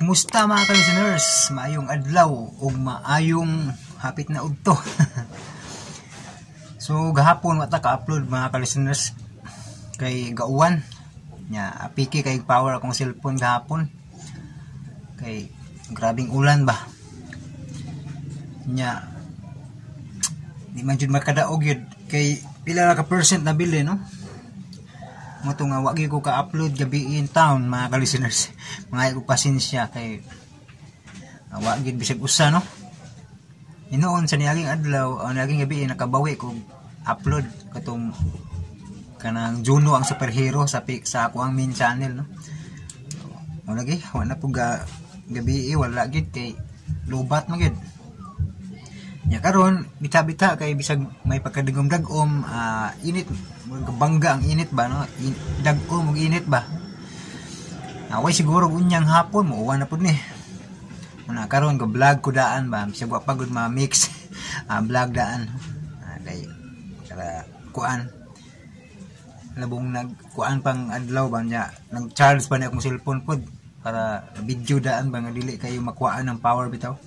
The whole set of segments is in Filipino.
Kumusta mga ka-listeners? Maayong adlaw o maayong hapit na udto. So gahapon wata ka-upload mga ka-listeners kay gauwan nya apiki kay power akong cellphone gahapon. Kay grabing ulan ba. Nya di man jud makadaog yun kay pila ra ka percent na bili no. Moto nga wagi ko ka-upload gabi in town mga ka-listeners. Mga ko pasensya kay wagi bisag usa no. Inoon sa niaging adlaw, niaging gabi nakabawi ko upload katong kanang Juno ang superhero sa ako ang main channel no. Wala lagi, wala po gabi wala gid kay lubat man gid. Ya karon bita-bita kay bisag may pagkadagom-dagom init bangga ang init ba no, dagom og init ba. Away siguro unyang hapon mo uwan na pud ni. Una karon go vlog ko daan ba bisag wa pagod ma-mix vlog daan. Kay para kuan labong nagkuan pang adlaw ba nya nag-charge pa ni akong cellphone pod para video daan ba nga dili kayo makuhaan ng power bitaw.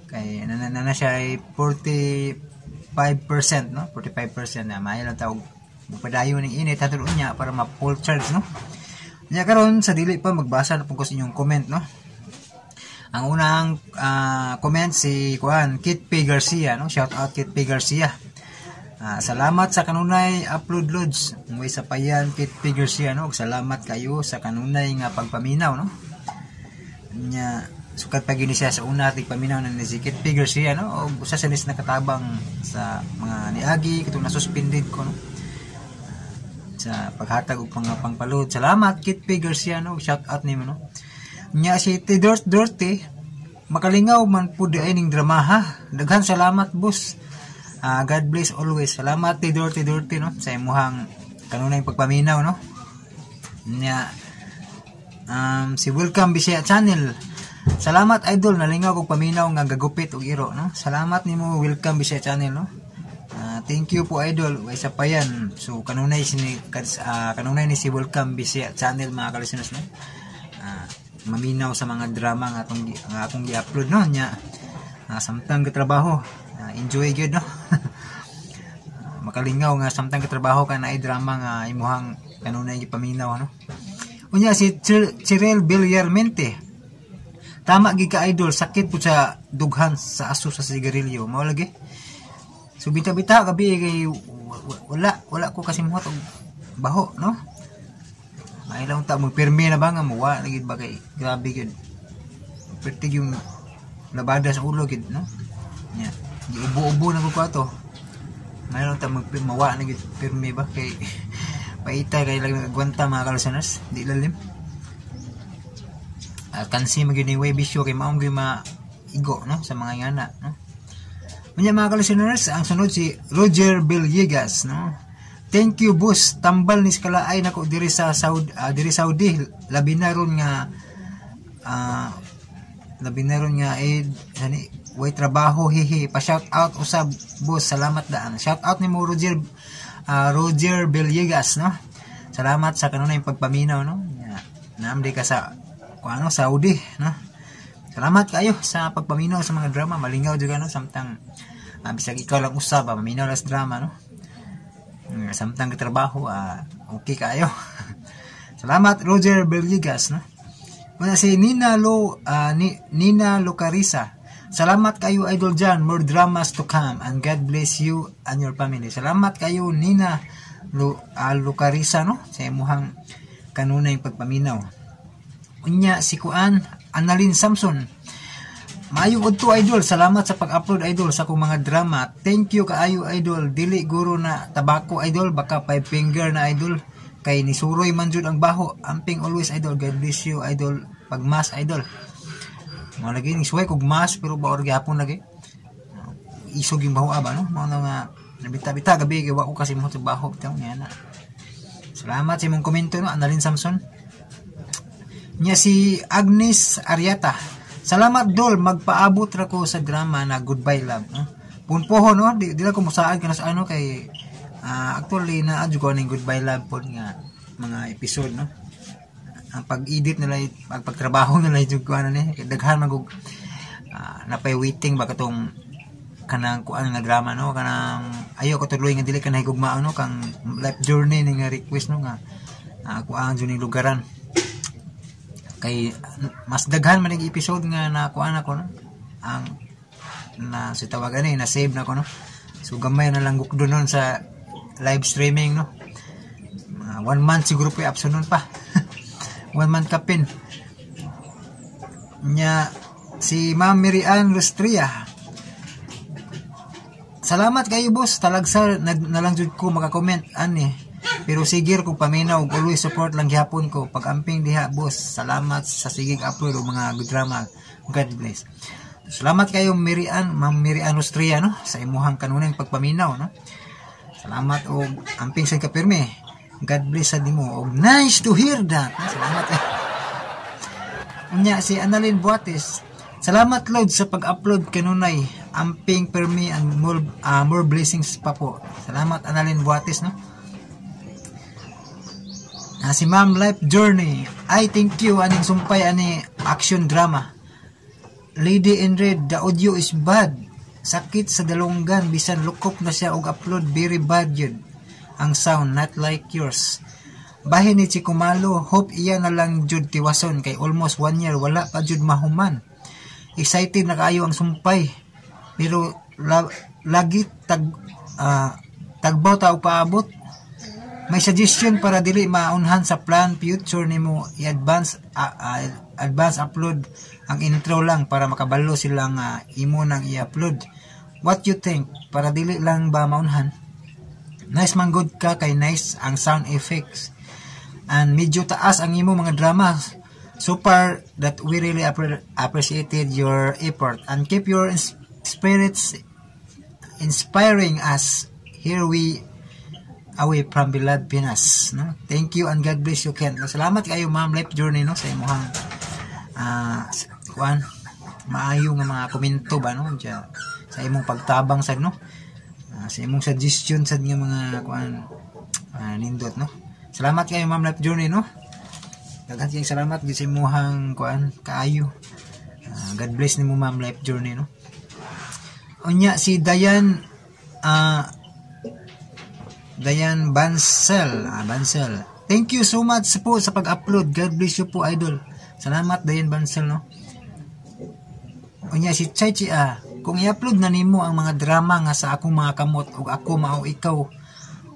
Kay na siya ay 45% no, 45% na may lang tawag padayon ng init hatod unya para ma-full charge no. Nya karon sa dili pa magbasa na pud ko sa inyong comment no. Ang unang comment si kuan Kit P Garcia no, shout out Kit P Garcia. Salamat sa kanunay upload loads. May sa payan Kit P Garcia no, salamat kayo sa kanunay nga pagpaminaw no. Nya sukat pa gini siya sa una ating paminaw ng Kit P Garcia no, o usa sa nakatabang sa mga niagi katong nasuspended ko no. Sa paghatag og pangpalod. Salamat Kit P Garcia no, shout out nimo no. Nya si Dirty makalingaw man pud ay ning dramaha. Daghan salamat boss. God bless always. Salamat Dirty no sa imuhang kanunay pagpaminaw no. Nya si Welcome Bisaya Channel. Salamat idol nalingaw kog paminaw nga gagupit og iro no. Salamat nimo Welcome Bisaya Channel no. Thank you po idol way sa payan. So kanunay ni si Welcome Bisaya Channel mga ka-listeners no. Maminaw sa mga drama nga akong gi-upload no nya. Samtang katrabaho enjoy gyud no. Makalingaw nga samtang katrabaho ka na ay drama nga imuhang kanunay gipaminaw no. Unya si Cyril Villarmente. Tama gid ka idol, sakit po sa dughan sa aso sa sigarilyo mao lagi. So bita-bita gabi kay wala ko kasi muhat og baho no. May lang ta mo pirmi na ba nga muwa lagi ba kay grabe gid. Pertig yung labada sa ulo gid no. Nya giubo-ubo na ko ato. May lang ta mawa na gid pirmi ba kay paitay kay lang agwanta mga ka-listeners di lalim. Kansi magini way bisyo kay maong gyud maigo no sa mga ingana no. Unya mga ka-listeners ang sunod si Roger Villegas no. Thank you boss, tambal ni skalaay nako diri sa Saudi labi na ron nga hani way trabaho hihi pa shout out usab boss salamat daan. Shout out nimo Roger Villegas no. Salamat sa kanunay pagpaminaw no. Naamdi ka sa kuano Saudi no. Salamat kayo sa pagpaminaw sa mga drama malingaw jud no samtang bisag ikaw lang usab maminaw las drama no. Samtang trabaho okay kayo. Salamat Roger Villegas no. Wala si Nina Lucarisa. Salamat kayo idol dyan, more dramas to come and God bless you and your family. Salamat kayo Nina Lucarisa no sa imuhang kanunay pagpaminaw. Unya si kuan Annalyn Samson. Maayong udto idol, salamat sa pag-upload idol sa akong mga drama. Thank you kaayo idol. Dili guro na tabako idol, baka 5 finger na idol. Kay ni suroy man jud ang baho. Amping always idol. God bless you idol. Pagmas idol. Mo lagi ni suway kog mas pero baor gyapon lagi. Isog yung baho aba no. Mo nga nabita-bita gabi kay wa ko kasi mo sa baho taw niya na. Salamat sa imong komento no Annalyn Samson. Nya si Agnes Ariata. Salamat dol, magpaabot ra ko sa drama na Goodbye Love no. Punpoho no, di la ko mosaad kana sa ano kay actually na adyo ko ning Goodbye Love pod nga mga episode no. ang pag-edit nila, pagtrabaho nila jud ko ano ni daghan magug napay waiting ba katong kanang kuan nga drama no, kanang ayo ko tuloy nga dili ka nahigugma no kang life journey ni nga request no nga kuan jud ning lugaran kay mas daghan man ning episode nga nakuan ako no, ang na si tawagan ni na save na ko no, so gamay na lang gukdo nun sa live streaming no. 1 month siguro po absent nun pa 1 month kapin nya. Si Ma'am Mirian Rustria, salamat kayo boss, talagsa nalang jud ko maka-comment ani, pero sigir ko paminaw, always support lang gihapon ko pag amping diha boss. Salamat sa sigig upload o mga good drama, God bless. Salamat kayo Ma'am Mirian Rustria no, sa imuhang kanunang pagpaminaw no. Salamat og amping sa kapirme, God bless sa dimo og nice to hear that. Salamat unya. Si Annalyn Buates, salamat Lord sa pag-upload kanunay, amping permi and more blessings pa po. Salamat Annalyn Buates no. Si Ma'am Life Journey, I thank you aning sumpay ani action drama. Lady in Red, the audio is bad. Sakit sa dalunggan bisan lukop na siya og upload, very bad yun. Ang sound not like yours. Bahin ni Chikumalo, hope iya na lang jud tiwason kay almost 1 year wala pa jud mahuman. Excited na kayo ang sumpay, pero lagi tagbaw ta og paabot. May suggestion para dili maunhan sa plan future nimo i-advance advance upload ang intro lang para makabalo silang imo nang i-upload. What you think? Para dili lang ba maunhan? Nice man good ka kay nice ang sound effects and medyo taas ang imo mga drama. Super that we really appreciated your effort and keep your spirits inspiring us. Here we away from beloved Pinas no. Thank you and God bless you Ken. Salamat kayo Ma'am Life Journey no sa imong kuan maayo nga mga komento ba no dya, sa imong pagtabang sad no, sa imong suggestion sad nga mga kuan nindot no. Salamat kayo Ma'am Life Journey no. Daghan kayong salamat gid sa imong kuan kaayo. God bless nimo Ma'am Life Journey no. Unya si Dayan Dayan Bansel, Bansel. Thank you so much po sa pag-upload. God bless you po idol. Salamat Dayan Bansel no. Unya si Chaichi kung i-upload na nimo ang mga drama nga sa akong mga kamot ug ako mao ikaw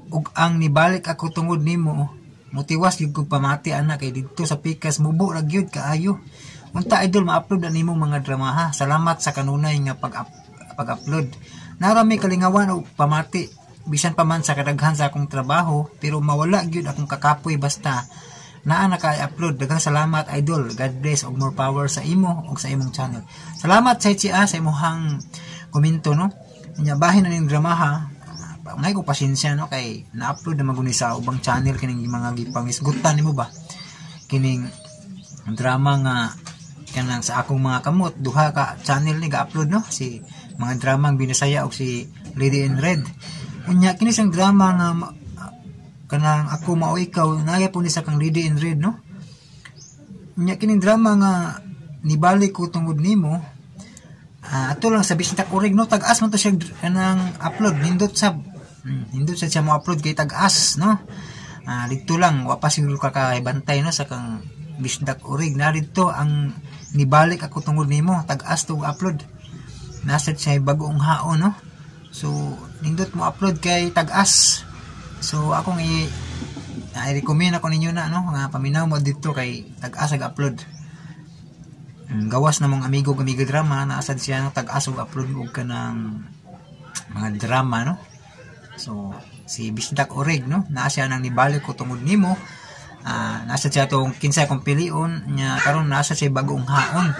ug ang nibalik ako tungod nimo, mutiwas gyud kog pamati ana kay didto sa pikas mubo ra gyud kaayo. Unta idol ma-upload na nimo mga drama ha. Salamat sa kanunay nga pag-upload. Narami kalingawan og pamati bisan pa man sa kadaghan sa akong trabaho, pero mawala gyud akong kakapoy basta naa na kay-upload. Daghang salamat idol. God bless og more power sa imo og sa imong channel. Salamat sa sa imong komento no. Nya bahin na ning drama ha. Ngay ko pasensya no kay na-upload na maguni sa ubang channel kining mga gipangisgutan nimo ba. Kining drama nga kanang sa akong mga kamot, duha ka channel ni ga-upload no, si mga drama ang Binasaya og si Lady in Red. Unya kini sang drama nga kanang ako mao ikaw naya po ni sa kang Lady in Red no. Unya kining drama nga nibalik ko tungod nimo, ato lang sa bisita kurig no, tag-as man to siya kanang upload, nindot sa siya mo upload kay tag-as no. Dito lang wa pa siguro ka bantay no sa kang bisita kurig na dito ang nibalik ako tungod nimo, tag-as to upload. Nasa siya bagong haon no. So nindot mo upload kay tag-as. So akong i-recommend ako ninyo na no, nga paminaw mo dito kay tag-as ag upload. Gawas na mong amigo drama na asad siya no, tag-as og upload og kanang mga drama no. So si Bisdak Oreg no, naa siya nang nibalik ko tungod nimo. Nasa siya tong kinsa kong pilion nya karon nasa siya bagong haon.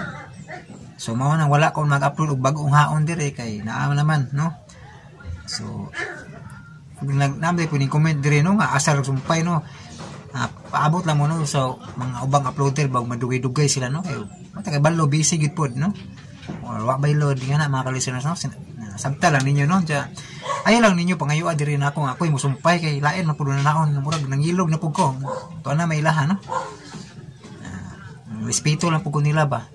So mao nang wala ko mag-upload og bagong haon dire kay naa naman no. So nagnamday po ni comment dire no nga asar sumpay no. Paabot lang mo no so mga ubang uploader bag madugay-dugay sila no kay matagay balo busy gid pod no. Or wa bay load nga na mga listeners no. Sabta lang ninyo no. Ay lang ninyo pangayo diri na ako nga ako'y musumpay kay lain man pud na naon murag nangilog na pud ko. To na may ilaha no. respeto lang po ko nila ba.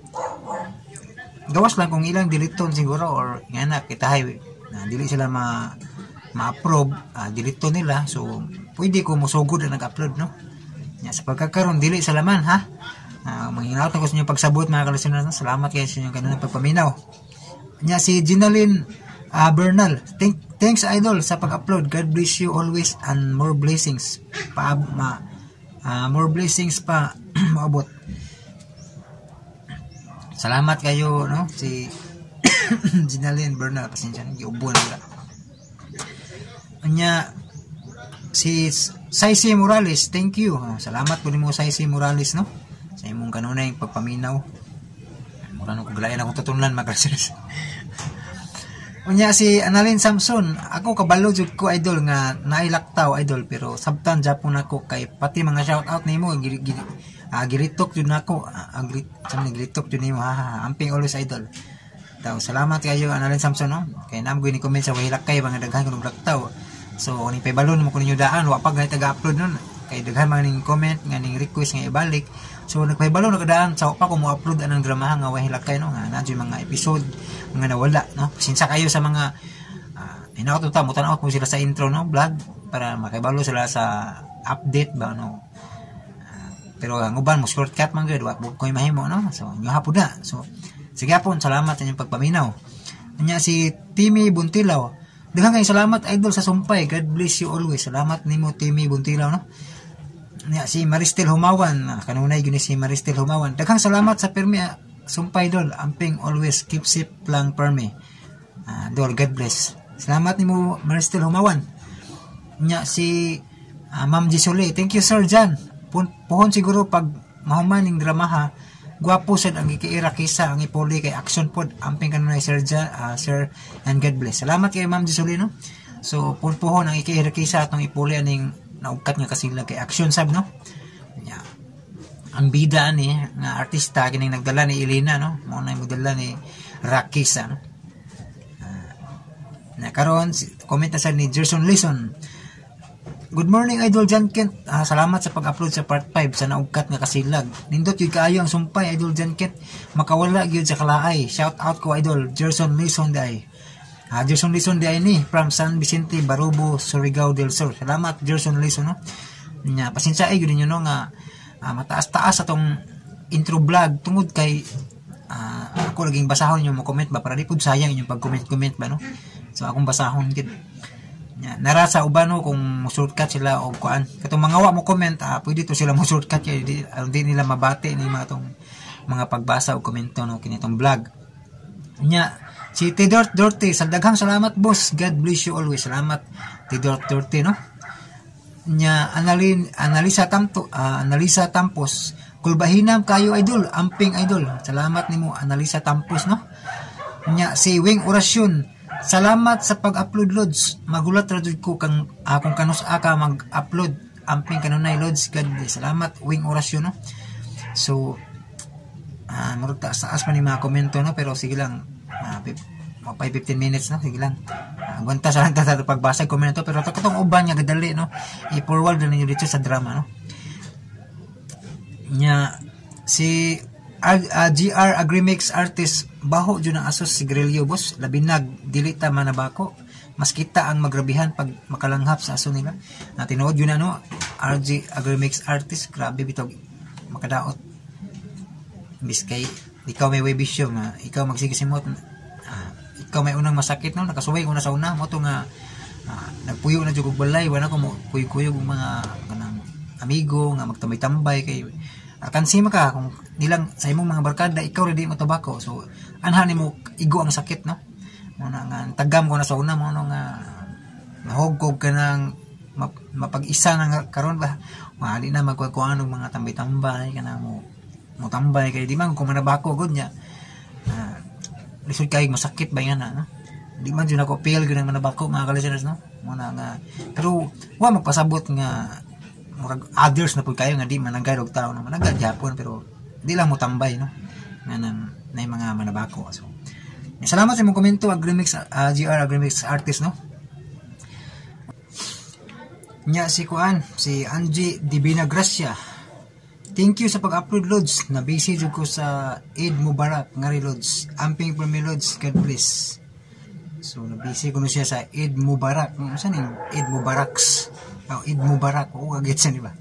Gawas lang kung ilang diliton siguro or nga na kitahay na dili sila ma-approve, dilito nila. So pwede ko musugod na nag-upload no. Nya sa pagkakaroon dili sa laman ha. Manghinaot ako sa inyong pagsabot mga ka-listeners. Salamat kayo sa inyong kanunang pagpaminaw. Nya si Ginaline Bernal, thanks idol sa pag-upload. God bless you always and more blessings pa more blessings pa maabot. Salamat kayo no si Ginaline Bernal, pasensya na giubo nila. Anya si Saisi Morales, thank you. Salamat po nimo Saisi Morales no sa imong kanunay pagpaminaw. Mura no kaglayan akong tutunan mag-research. Unya si Annalyn Samson, ako kabalo jud ko idol nga nailaktaw idol pero sabtan Japon ako kay pati mga shout out nimo giritok jud nako giritok jud nimo amping always idol. Daw salamat kayo Annalyn Samson no. Kay namgoy ni comment sa wahilak kay mga daghan kuno laktaw. So ni paybalon mo kuno daan wa pa gay taga-upload nun. Kay daghan man ning comment nga ning request nga ibalik. So nagpahibalo na kadaan sa pa ko mo upload anang drama nga wahilak kay no nga nadyo mga episode mga nawala no. Sinsa kayo sa mga inaot ta mo tan-aw ko sila sa intro no vlog para makahibalo sila sa update ba no. Pero ang uban mo shortcut man gyud wa ko mahimo no. So nyo hapon na. So sige hapon salamat sa inyong pagpaminaw. Anya si Timmy Buntilaw, daghang kay salamat idol sa sumpay. God bless you always. Salamat nimo Timmy Buntilaw no. Nya si Maristel Humawan, kanunay gyud si Maristel Humawan. Daghang salamat sa permi sumpay dol. Amping always keep safe lang permi. Dol God bless. Salamat nimo Maristel Humawan. Nya si Ma'am Gisole, thank you Sir Jan. Puhon siguro pag mahuman ning dramaha, gwapo sad ang ikiira kisa ang ipuli kay action pod. Amping kanunay Sir Jan, Sir and God bless. Salamat kay Ma'am Gisole no. So puhon ang ikiira kisa atong ipuli aning naugkat nga kasilag kay action sab no. Yeah. Ang bida ni nga artista kining nagdala ni Elena no, mao na magdala ni Rakisa no. Na karon comment na sa ni Gerson Lison. Good morning Idol Jan Kent. Salamat sa pag-upload sa part 5 sa naugkat nga kasilag. Nindot gyud kaayo ang sumpay Idol Jan Kent. Makawala gyud sa kalaay. Shout out ko Idol Gerson Lison day. Gerson Lison day ni from San Vicente, Barubo, Surigao del Sur. Salamat Gerson Lison no. Nya pasensya ay gyud ninyo no nga mataas-taas atong intro vlog tungod kay ako laging basahon yung mo comment ba para di pud sayang yung pag-comment ba no. So akong basahon gid. Nya narasa uban no kung shortcut sila og kuan. Katong mga wa mo comment pwede to sila mo shortcut kay di nila mabati ni mga tong mga pagbasa og komento no kinitong vlog. Nya si Tidor Dorte, daghang salamat boss. God bless you always. Salamat Tidor Dorte no. Nya Analisa Tampos, kulbahinam kayo idol, amping idol. Salamat nimo Analisa Tampos no. Nya si Wing Orasyon, salamat sa pag-upload loads. Magulat ra jud ko kung kanus ka mag-upload amping kanunay loads. God bless. Salamat Wing Orasyon no. So murag taas pa ni mga komento no pero sige lang. 15 minutes no sige lang. Aguanta sa lang ta pagbasa komento pero katong uban nga gadali no. I-forward na ninyo dito sa drama no. Nya si GR Agrimix artist baho jud ang asos si Grillo boss. Labinag dili ta manabako. Mas kita ang magrabihan pag makalanghap sa aso nila. Tinuod yun na no. RG Agrimix artist grabe bitog makadaot. Biskay ikaw may webisyo nga ikaw magsigisimot ikaw may unang masakit no nakasuway ko na sa una mo to nga nagpuyo na jud og balay wala ko mo kuy-kuyo og mga kanang amigo nga magtambay-tambay kay kansima ka kung nilang sa imong mga barkada ikaw ready mo tabako so anhan nimo igo ang sakit no mo na nga tagam ko na sa una mo nga mahugog ka nang mapag-isa na karon ba mali na magkuan og mga tambay-tambay kana mo tambay kay di man kung manabako gud nya lisod kay masakit ba yan no di man jud ako feel gyud ang manabako mga ka-listeners no mo na nga pero wa magpasabot nga murag others na pud kayo nga di man nagayog tao naman nagagyapon pero di lang mo tambay no nga nang mga manabako so salamat sa imong komento Agrimix GR Agrimix artist no. Nya si Angie Divina Gracia, thank you sa pag-upload Lods. Na busy jud ko sa Eid Mubarak ngari Lods. Amping for me Lods, God bless. So na busy ko no siya sa Eid Mubarak. Saan yung Eid Mubaraks? Eid Mubarak, agad siya, di ba?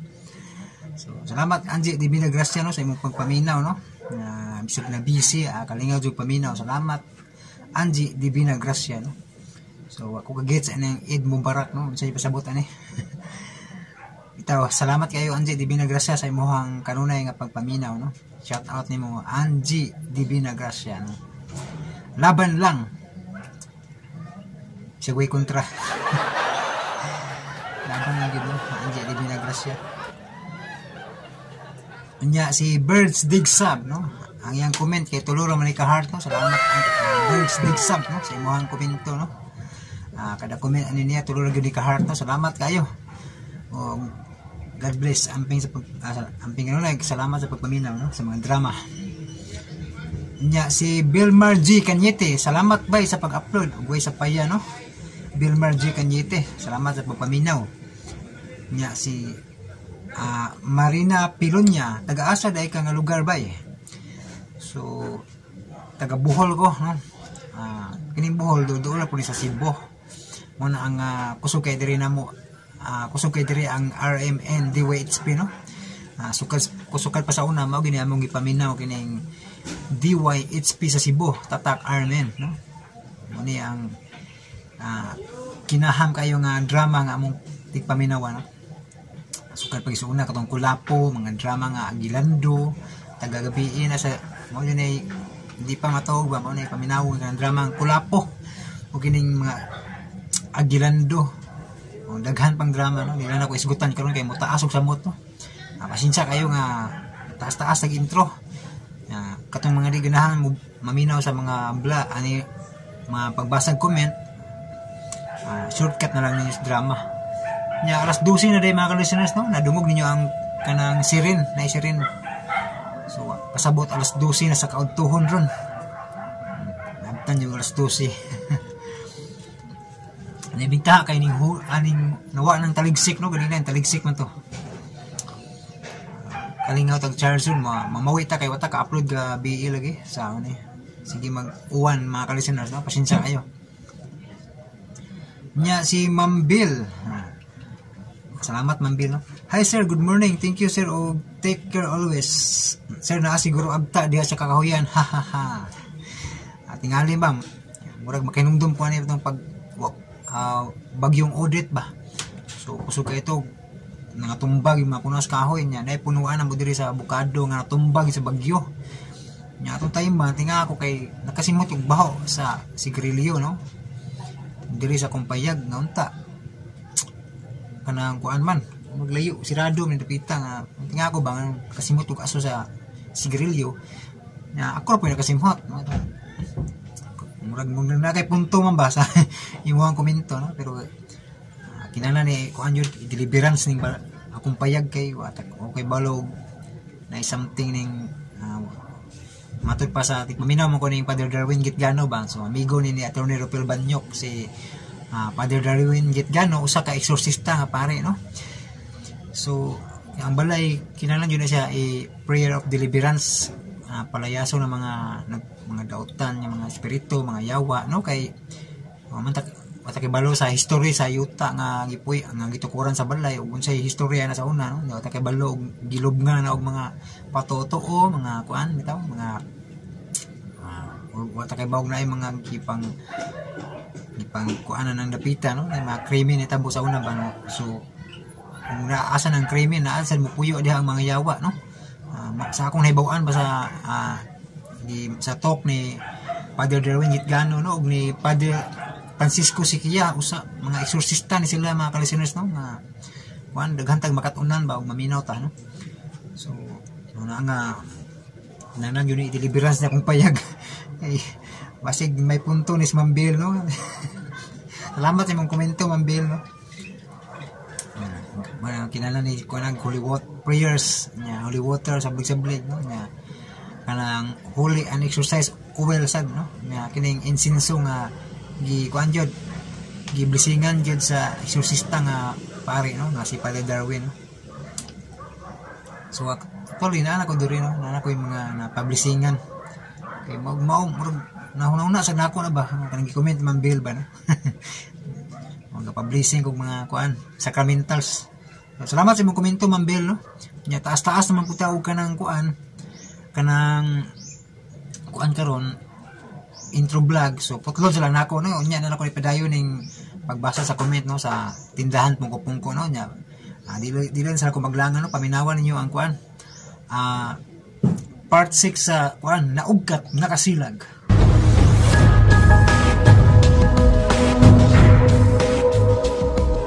So, salamat Angie Divina Gracia no sa imong pagpaminaw no. Bisog na busy, kalingaw jud paminaw. Salamat Angie Divina Gracia no. So ako kagets ang Eid Mubarak no. Unsay pasabot ani? Itaw, salamat kayo Angie Divina Gracia sa imong kanunay nga pagpaminaw no. Shout out nimo Angie Divina Gracia no. Laban lang. Sigway kontra. Laban lang gid no. Angie Divina Gracia. Nya si Birds Dig Sub no. Ang iyang comment kay tuluro man ka heart no. Salamat Birds Dig Sub no sa imong komento no. Kada comment ani niya tuluro gyud ka heart no. Salamat kayo. God bless amping sa amping ano salamat sa pagpaminaw no sa mga drama. Nya si Bilmar G Cañete, salamat bay sa pag-upload. Ugay sa paya no. Bilmar G Cañete, salamat sa pagpaminaw. Nya si Marina Pilonya, taga-asa dai ka nga lugar bay. So taga Bohol ko no. Kining Bohol do la pud sa Cebu. Mo na ang kusog kay diri namo. Kusog kay diri ang RMN DYHP no. Kusukad pa sa una mao gini among gipaminaw kining DYHP sa Cebu, tatak RMN no. Mo ni ang kinaham kayo nga drama nga among tigpaminawan no. Sukad pag isuna katong Kulapo, mga drama nga Agilando, tagagabi na sa mao yun ay hindi pa matawag ba mao na paminaw nga drama ang Kulapo o kining mga Agilando. O daghan pang drama no, dili na ko isgutan karon kay mutaasog sa moto. Pasensya kayo nga taas-taas nag intro. Katong mga di ganahan maminaw sa mga ani mga pagbasag comment. Shortcut na lang ninyo sa drama. Nya alas 12 na day mga listeners no, nadungog ninyo ang kanang siren, na siren. So pasabot alas 12 na sa kaudtuhon ron. Nabtan yung alas 12. Nabinta kay ning aning nawa ng taligsik no, ganina ang taligsik man to. Kalingaw tag charger mamawi ta kay wata ka upload ga BE lagi sa ano eh. Sige mag-uwan mga listeners no, pasensya kayo. Nya si Mambil. Salamat Mambil no. Hi sir, good morning. Thank you sir. Take care always. Sir na siguro agta diha sa kakahuyan. Ha ha ha. Tingali ba? Murag makinumdum po ani itong pag bagyong audit ba. So kusog kay ito nangatumbag yung mga punas kahoy niya. Dahil punuan ang diri sa bukado nga natumbag sa bagyo. Nya atong time ba tinga ako kay nakasimot yung baho sa sigarilyo no. Diri sa kumpayag nga unta kanang kuan man maglayo sirado man dapita nga tinga ako ba kasimot og aso sa sigarilyo nya ako ra po nakasimot no? Murag na kay punto man ba sa imong komento no pero kinahanglan ni kuan jud deliverance ning akong payag kay okay balog na something ning matud pa sa maminaw mo ko ning Father Darwin Gitgano ba so amigo ni Attorney Ropel Banyok si Father Darwin Gitgano usa ka eksorsista nga pare no. So ang balay kinahanglan jud na siya prayer of deliverance palayaso ng mga dautan ng mga espiritu mga yawa no kay mantak balo sa history sa yuta nga gipuy nga gitukuran sa balay ug unsay historya na sa una no wata kay balo og gilubngan na og mga patotoo mga kuan bitaw mga wata kay bawog na mga gipang kuanan ng dapita no mga krimen itabo sa una ba no? So kung naasan ang krimen naasan mo puyo diha ang mga yawa no sa akong nahibaw-an ba sa talk ni Father Darwin Gitgano no ug ni Father Francisco Siquia usa mga eksorsista ni sila mga listeners no nga kuan daghantag makatunan ba og maminaw ta no. So nga nanan yun i-deliverance na kong payag ay basig may punto ni Mambil no. Salamat sa imong komento Mambil no. Kinala ni kuan holy water prayers nya holy water sablig-sablig no nya kanang holy and exercise oil sad no nya kining insinso nga kuan jud giblisingan jud sa eksorsista nga pare no nga si Father Darwin no. So Actually, nana ko diri no, nana ko yung mga na-publishingan. Kay nauna sa nako na ba? Kanang gi-comment man bill ba no? Mga publishing kog mga kuan, sacramentals. So, salamat sa imong komento man bill no. Nya taas-taas naman puta og kanang kuan karon intro vlog. So putlon sila nako no, unya na nako ipadayon ning pagbasa sa comment no sa tindahan pungko-pungko no nya. Dili sa ako maglangan no, paminawan ninyo ang kuan. Part 6 sa kuan, naugkat, nakasilag.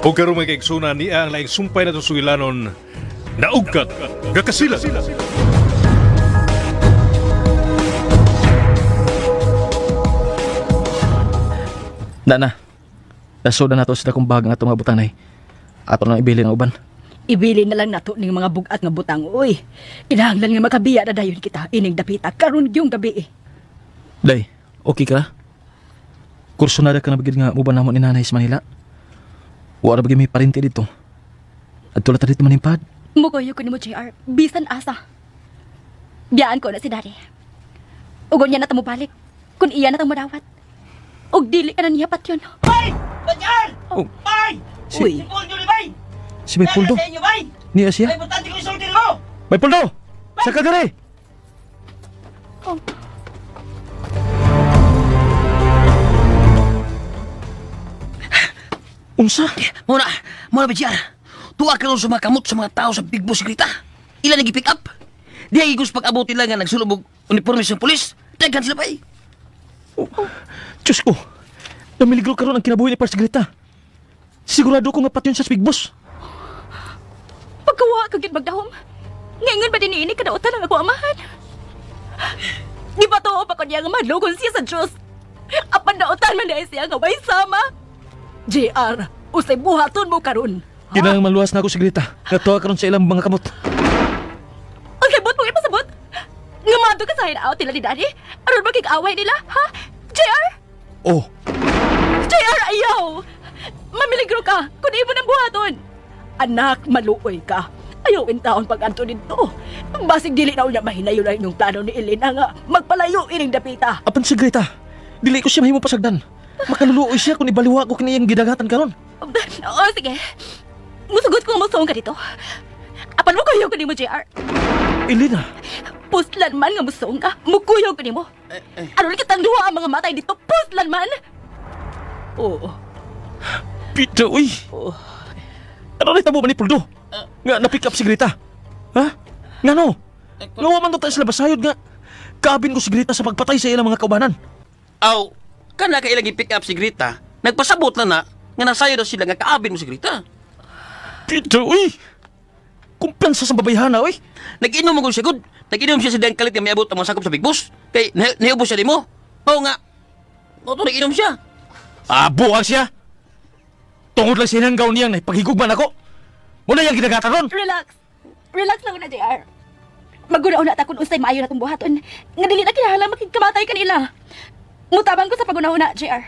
O karong may kaigsunan niya ang laing sumpay na sugilanon, naugkat, nakasilag. Nana, nasoda na to sila kung bagang ato mga butanay. Ato nang ibili ng uban. Ibili na lang nato ning mga bugat nga butang. Uy, kinahanglan nga makabiya na dayon kita. Ining dapita, karon yung gabi eh. Day, okay ka? Kursunada ka na bagid nga uban namon ni nanay sa Manila. Wala bagay may parente dito. At tulad dito manimpad. Mukoyo ko ni mo, JR. Bisan asa. Biyaan ko na si Daddy. Ugon niya na tamubalik. Kung iya na tamudawat. Og dili ka na niya pat yun. Bay! Banyan! Oh. Bay! Uy. Si Puldo ni Bay! Si May Puldo? Sa inyo, Bay! Niya siya? Ay, importante ko isultin mo! May Puldo! Sa kagari! Oh. Unsa? Muna Bijar. Tuwa ka rin sumakamot sa mga tao sa Big Boss Grita. Ilan nag-pick up? Di ay igos pag-abutin lang nga nagsulubog uniforme sa polis. Daghan sila, Bay! Diyos ko! Namiligro ka ron ang kinabuhi ni Parsigrita. Sigurado ko nga patyon sa Big Boss. Pagkawa kagit magdahom. Ngayon ba din ini kadautan ang ako amahan? Di ba to pa ko niya nga madlugol siya sa Diyos? Apan dautan man dahil siya nga way sama. JR, usay buhaton mo karon. Kinahang maluwas na ako, Sigrita. Natuwa ka ron sa ilang mga kamot. Ang sabot mo ipasabot? Nga mado ka sa hinaot nila ni Daddy? Aron magkik-away nila, ha? JR? Oh, JR, ayaw! Mamiligro ka kung di mo ng buhaton. Anak, maluoy ka. Ayaw in taon pag-anto dito. Basig dili na unya mahinayo na inyong plano ni Elena nga magpalayo ining dapita. apan Sigrita. Dili ko siya mahimo pasagdan. Makaluluoy siya kung ibaliwa ko kiniyang gidagatan karon. Oo, sige. Musugot ko musong ka dito. Apan mo kuyaw ka ni mo, JR. Elena, Puslan man nga musong ka. Mukuyaw ka ni mo. Ano lang kitang duha ang mga matay dito. Puslan man. Oo. Pita, uy. Oh. Ano rin tamo ba ni Puldo? Nga na-pick up Sigrita. Ha? Nga no? Nga man tayo sila basayod nga. Kabin ko Sigrita sa pagpatay sa ilang mga kaubanan. Aw, kana ka ilang i-pick up si Grita. Nagpasabot na nga nasayo daw sila nga kaabin mo si Grita. Pita, uy. Kumpiyansa sa babayhana, uy. Nag-inom mo siya, good. Nag-inom siya sa dang kalit nga may abot ang mga sakop sa Big Boss. Kay, nahiubos siya di mo. Oo nga. Oo to, nag-inom siya. Buwag siya. Tungod lang sinanggaw niyang nahipaghigugman ako. Muna yung ginagatan ron. Relax. Relax lang na, JR. Maguna-una ta kung ustay maayo na itong buhaton. Nga dili na kinahanglan makikamatay ka nila. Mutabang ko sa paguna-una, JR.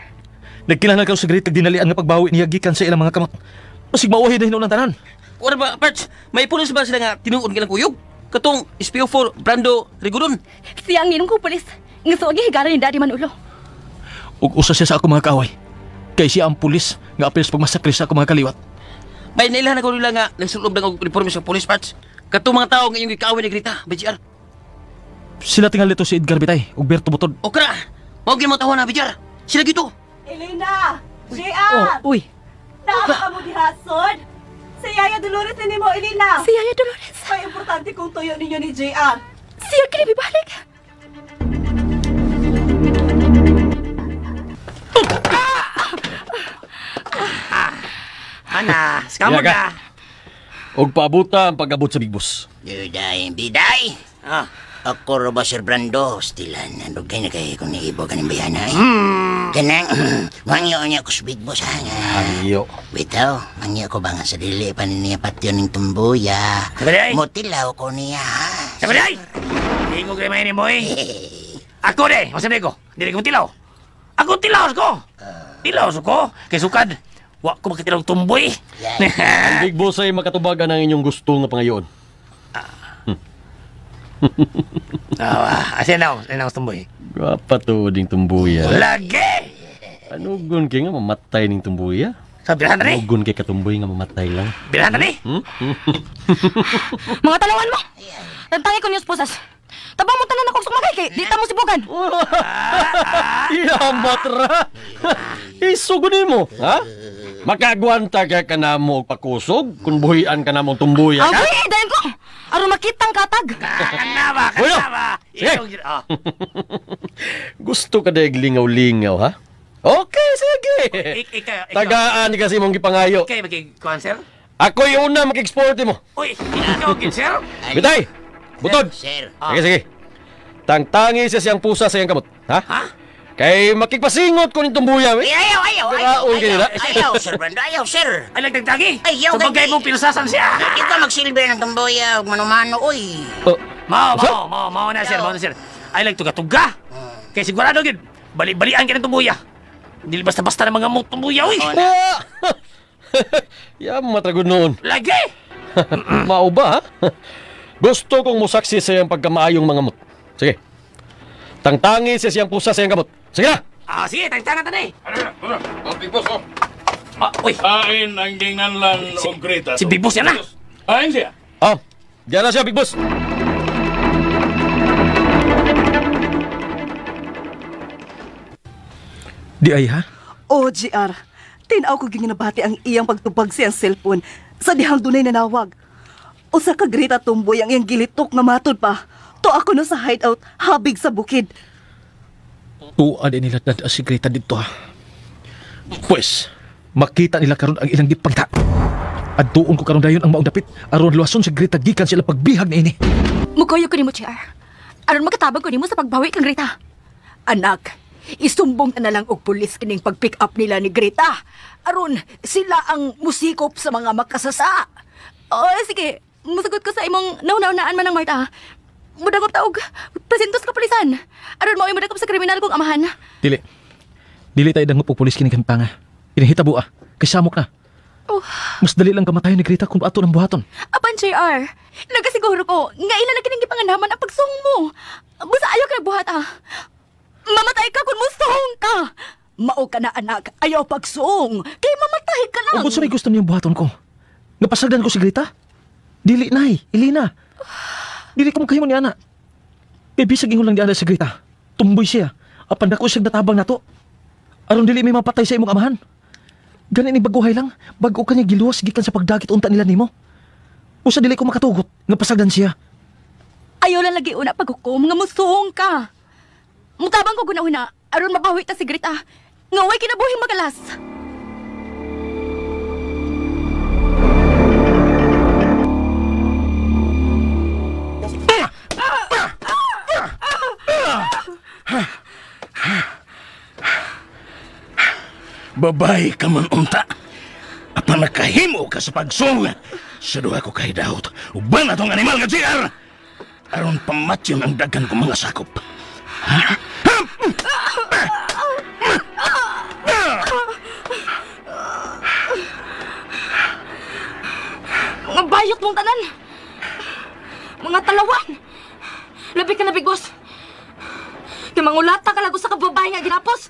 Nagkinahanglan ka sa Sigrita dinalian nga pagbawi niya gikan sa ilang mga kamot. Masig mauwahin na hinunan tanan. Wala ba, Parts? May pulis ba sila nga tinuod ka ng kuyog? Katong SPO4 Brando Rigodon. Siya ang ninong ko, polis. Nga suwag higaran ni Daddy Manulo. Ug usa siya sa ako mga kaaway. Kay siya ang pulis nga apil sa pagmasakri sa ako mga kaliwat. May nailahan ako nila nga nagsulob ng uniforme sa police, Parts. Katong mga tao nga yung ikaawin ni Grita, BGR. Sila tingal dito si Edgar Bitay ug Berto Butod. O kara, huwag yung mga tao na, BGR. Sila gito. Elena! JR! Uy. Naapa ka mo dihasod? Si Yaya Dolores ni mo, Elena! Si Yaya Dolores. May importante kong tuyo ninyo ni JR. Siya kinibibalik. Ana, skamod Yaga. na. Og paabuta ang pag-abot sa Big Boss. Biday. Ah. Ako ro ba, Sir Brando? Stilan, nandugay na kayo kung naibo ka ng bayanay. Kanang, mangyo niya ko sa Big Boss, ha nga. Angyo. Bitaw, mangyo ko ba nga sa dili pa niya patyon ng tumbuya. Sabaday! Motilaw ko niya, ha? Sabaday! Hindi ko kayo mainin mo eh. Ako de, masabi ko. Hindi ko tilaw. Ako tilaw ko. Tilaw ko. Kay sukad. Wa ko makitilaw tumboy. Ang Big Boss ay makatubagan ang inyong gusto nga pangayon. Asin na ako tumboy. Gwapa to ding tumbuya. Lagi! Anugon kay nga mamatay ning tumbuya? Sa bilahan na ni? Anugon kay katumboy nga mamatay lang. Bilahan na ni? Mga talawan mo! Tantangin ko niyos pusas. Tabang mo tanan akong sumagay kay di ta mo sibukan. Yamat ra. Isugod mo, ha? Makagwanta ka kanamo og pakusog kung buhian ka namong tumbuya ka? Ay, dayon ko! Aron makitang katag. Kanaba! Sige. Gusto ka dahil lingaw-lingaw, ha? Okay, sige. Tagaan ni kasi mong gipangayo. Ikaw magkikuhan, sir? Ako yung una mag-export mo. Uy, ikaw, sir? Bitay! Butod! Sir. Sige. Tangtangi siya siyang pusa sa iyang kamot. Ha? Ha? Kay makikpasingot ko nitong buya, eh. Ayaw, sir Brando. Ayaw, sir. Ay, nagdagdagi? Ayaw, Sa bagay mong pinusasan siya. Ikaw magsilbi ng tumboya, mano-mano, oy. Mao na, sir. Ay, tuga-tuga. Kaya sigurado, gid. Bali-balian ka ng tumbuya. Hindi basta-basta na mga mong tumbuya, uy. Yamat ragod noon. Lagi! Mao ba, ha? Gusto kong musaksi sa iyang pagkamaayong mga mut. Sige. Tangtangi siya siyang pusa sa iyang kamot. Sige na! Sige, tagtangan na eh. Big Boss, oh. Uy, Kain ang ginganlan o grita. si Big Boss yan na. Kain siya. Diyan na siya, Big Boss. Di ay ha? O, GR, tinaw ko ginabati ang iyang pagtubag siyang cellphone sa dihang dunay nanawag. O sa kagrita tumboy ang iyang gilitok na matod pa. To ako na sa hideout, habig sa bukid. Tuan din nila dad asigrita dito ha. Pues, makita nila karon ang ilang gipangta. At doon ko karon dayon ang maong dapit aron luwason sa grita gikan sila pagbihag na ini. Mukoyo ko nimo, JR. Aron makatabang ko nimo sa pagbawi kang Greta. Anak, isumbong na lang og pulis kining pag-pick up nila ni Greta. Aron sila ang musikop sa mga makasasa. Sige, musagot ko sa imong nauna-unaan man ang Marta. Mudagop taog, presentos ka pulisan. Aron mo mudagop sa kriminal kong amahan. Dili tayo dangup og pulis kini kampanga. Inihitabo kasamok na. Mas dali lang kamatayon ni Greta kung ato ng buhaton. Apan, JR, nagasiguro ko, nga ila na kining gipangandaman ang pagsung mo. Busa ayaw ka nagbuhat Mamatay ka kung musong ka. Mao ka na, anak, ayaw pagsung. Kay mamatay ka lang. Ugod sa may gusto niyong buhaton ko. Napasagdan ko si Greta. Dili nay, Elena. Dili ko magkahimo ni ana. Kay bisag ingon lang di ana si Greta. Tumboy siya. Apan dako siya natabang nato. Aron dili may mapatay sa imong amahan. Gani ni baguhay lang, bago kanya giluwas gikan sa pagdakit unta nila nimo. Usa dili ko makatugot nga pasagdan siya. Ayaw lang lagi una paghukom nga musong ka. Mutabang ko guna-una, aron mabawi ta si Greta. Nga way kinabuhing magalas. Babae ka man unta. Apa nakahimo ka sa pagsong sa duha ko kay daot. Uban na tong animal nga GR. Aron pamatyon ang dagan ko mga sakop. Mga bayot mong tanan. Mga talawan. Labi ka na, Big Boss. Kaya mangulata ka lago sa kababae nga ginapos.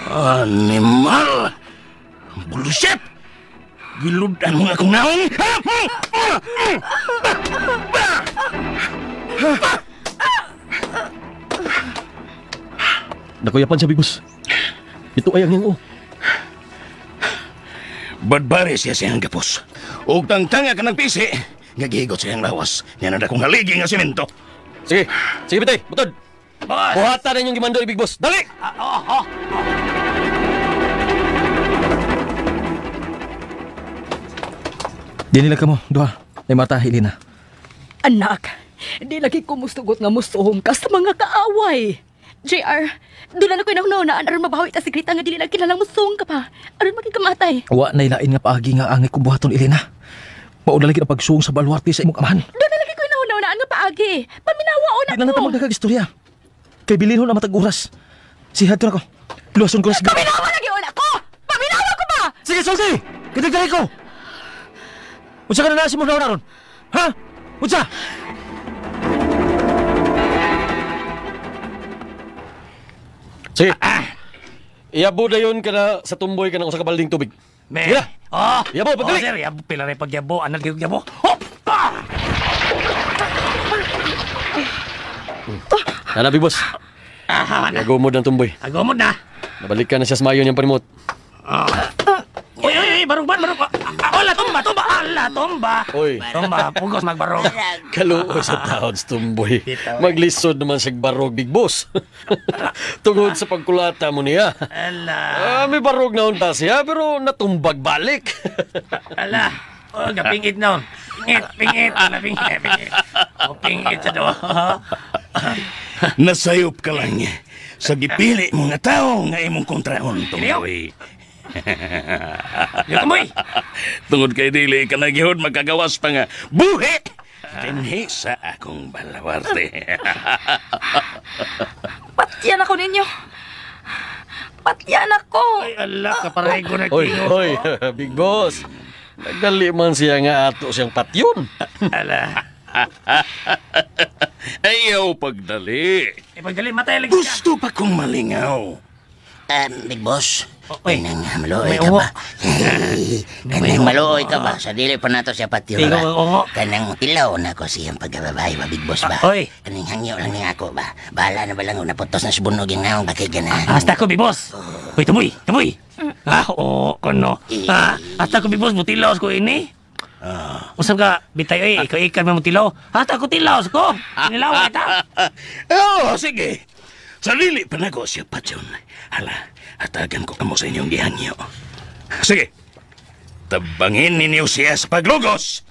Animal! Bullshit! Giludan mo nga kong naong! Nakuyapan siya, Big Boss. Ito ay ang yang Badbari siya siyang gapos. Huwag tangtanga ka ng pisi. Ngagigot siyang lawas. Yan na akong haligi nga simento. Sige, bitay, butod. Boss! Buhatan na yung gimando ni Big Boss. Dali! Di nila ka mo, duha. Ay Marta, Elena. Anak, di lagi ko mustugot nga musuhong ka sa mga kaaway. JR, doon na ko inaunaan aron mabawi ta si Greta nga dili na kilalang musuhong ka pa. Aron magkamatay. Wa na ilain nga paagi nga angay kong buhaton, Elena. Mauna lagi na pagsuong sa baluarte sa imong amahan. Doon na lagi ko inaunaan nga paagi. Paminawa o na Di na natin magdagag istorya. Kay bilin ho na matag oras. Sihad ko na ko. Luwason ko na si Greta. Paminawa lagi una ko! Paminawa ko ba? Sige, Sulti! Kitagdari ko! Unsa ka na nasi mo na ron? Ha? Unsa? Sige. Iabo dayon ka na sa tumboy ka ng usa ka balding tubig. Me. Sige na. Oh. Yabo, pagdali. Oh, sir, yabo pila rin pagyabo. Anal gyud yabo. Hoppa! Nana, Big Boss. Iabo mo ng tumboy. Agomod na. Nabalik ka na siya sa mayon yung panimot. Uy, barog. Ala, tumba. Oy. Tumba, pugos magbarog. Kaluoy sa taon sa tumboy. Maglisod naman sa barog, Big Boss. Tungod sa pagkulata mo niya. Ala. May barog na unta siya, pero natumbag balik. Ala. Oh, gapingit na. Pingit. Oh, pingit sa do. Nasayop ka lang sa gipili mo nga tao nga imong kontrahon, tumboy. Yo tumoy. Tungod kay dili ka na gihud magkagawas pa nga buhi dinhi sa akong balawarte. Patyan ako ninyo. Patyan ako. Ay, ala, kaparay ko na Oy, Big Boss. Nagali man siya nga ato siyang patyon. Ala. Ayaw pagdali. Pagdali, matay lagi ka. Gusto pa kong malingaw. Big Boss, Oy. kanang maluoy May ka ungo. ba? Kanang maluoy ka ba? Sa dili pa nato siya pati Tingog ang ungo. Kanang tilaw na ko siyang pagkababae ba, Big Boss ba? Oy. Kanang hangyo lang niya ako ba? Bahala na ba lang kung naputos na subunog yung naong bakit ganahan? Hasta ko, bibos. Uy, tumoy. Kono. Hasta ko, bibos, mutilaos ko ini. Usap ka, bitay, ikaw ikan mo mutilaw. Hasta ko tilaos ko. Inilaw kita. Sige. Sa dili pa na ko siya patyon. Hala, hatagan ko kamo sa inyong gihangyo. Sige. Tabangin ninyo siya sa paglugos.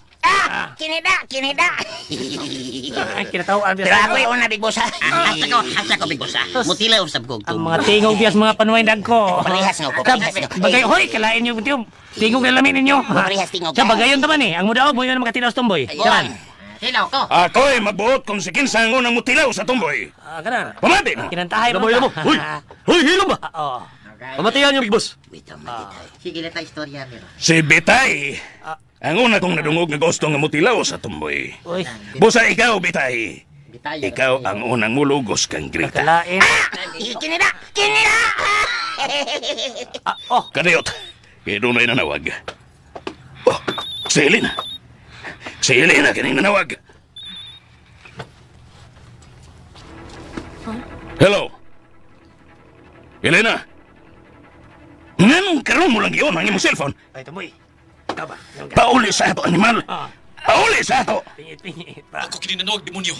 Kinida! Ay, kinatawaan. Pero ako yung una, Big Boss, ha? Hasta ko, Big Boss, ha? Mutilaw sa kog Ang mga tingog bias mga panuay ko. Parehas nga po, parehas nga. Bagay, hoy, kalain nyo yung tingog na lamin ninyo. Parehas tingog. Sa bagayon taman eh. Ang mudaog mo yun ang makatilaw sa tumboy. Saman. Hilaw ko. Ako'y magbuot kung si kinsa ang unang mutilaw sa tumboy. Kana. Pamati mo. Kinantahay Alam mo. Hoy, hilom ba? Oo. Pamatihan niyo, Big Boss. Sige na tayo istorya, Miro. Si Bitay. Ang una kong nadungog nga gusto nga mutilaw sa tumboy. Uy. Busa ikaw, Bitay. Ikaw ang unang mulugos kang grita. Kalain. Kinida! Kadayot, kinunay na nawag. Oh, si Elena. Si Elena kaning nanawag. Hello? Elena? Nganong karoon mo lang yun ang imong cellphone? Ay, tumoy. Ikaw ba? Pauli sa ato, animal. Pauli sa ato. Pingit pa. Ako kininanawag, demonyo.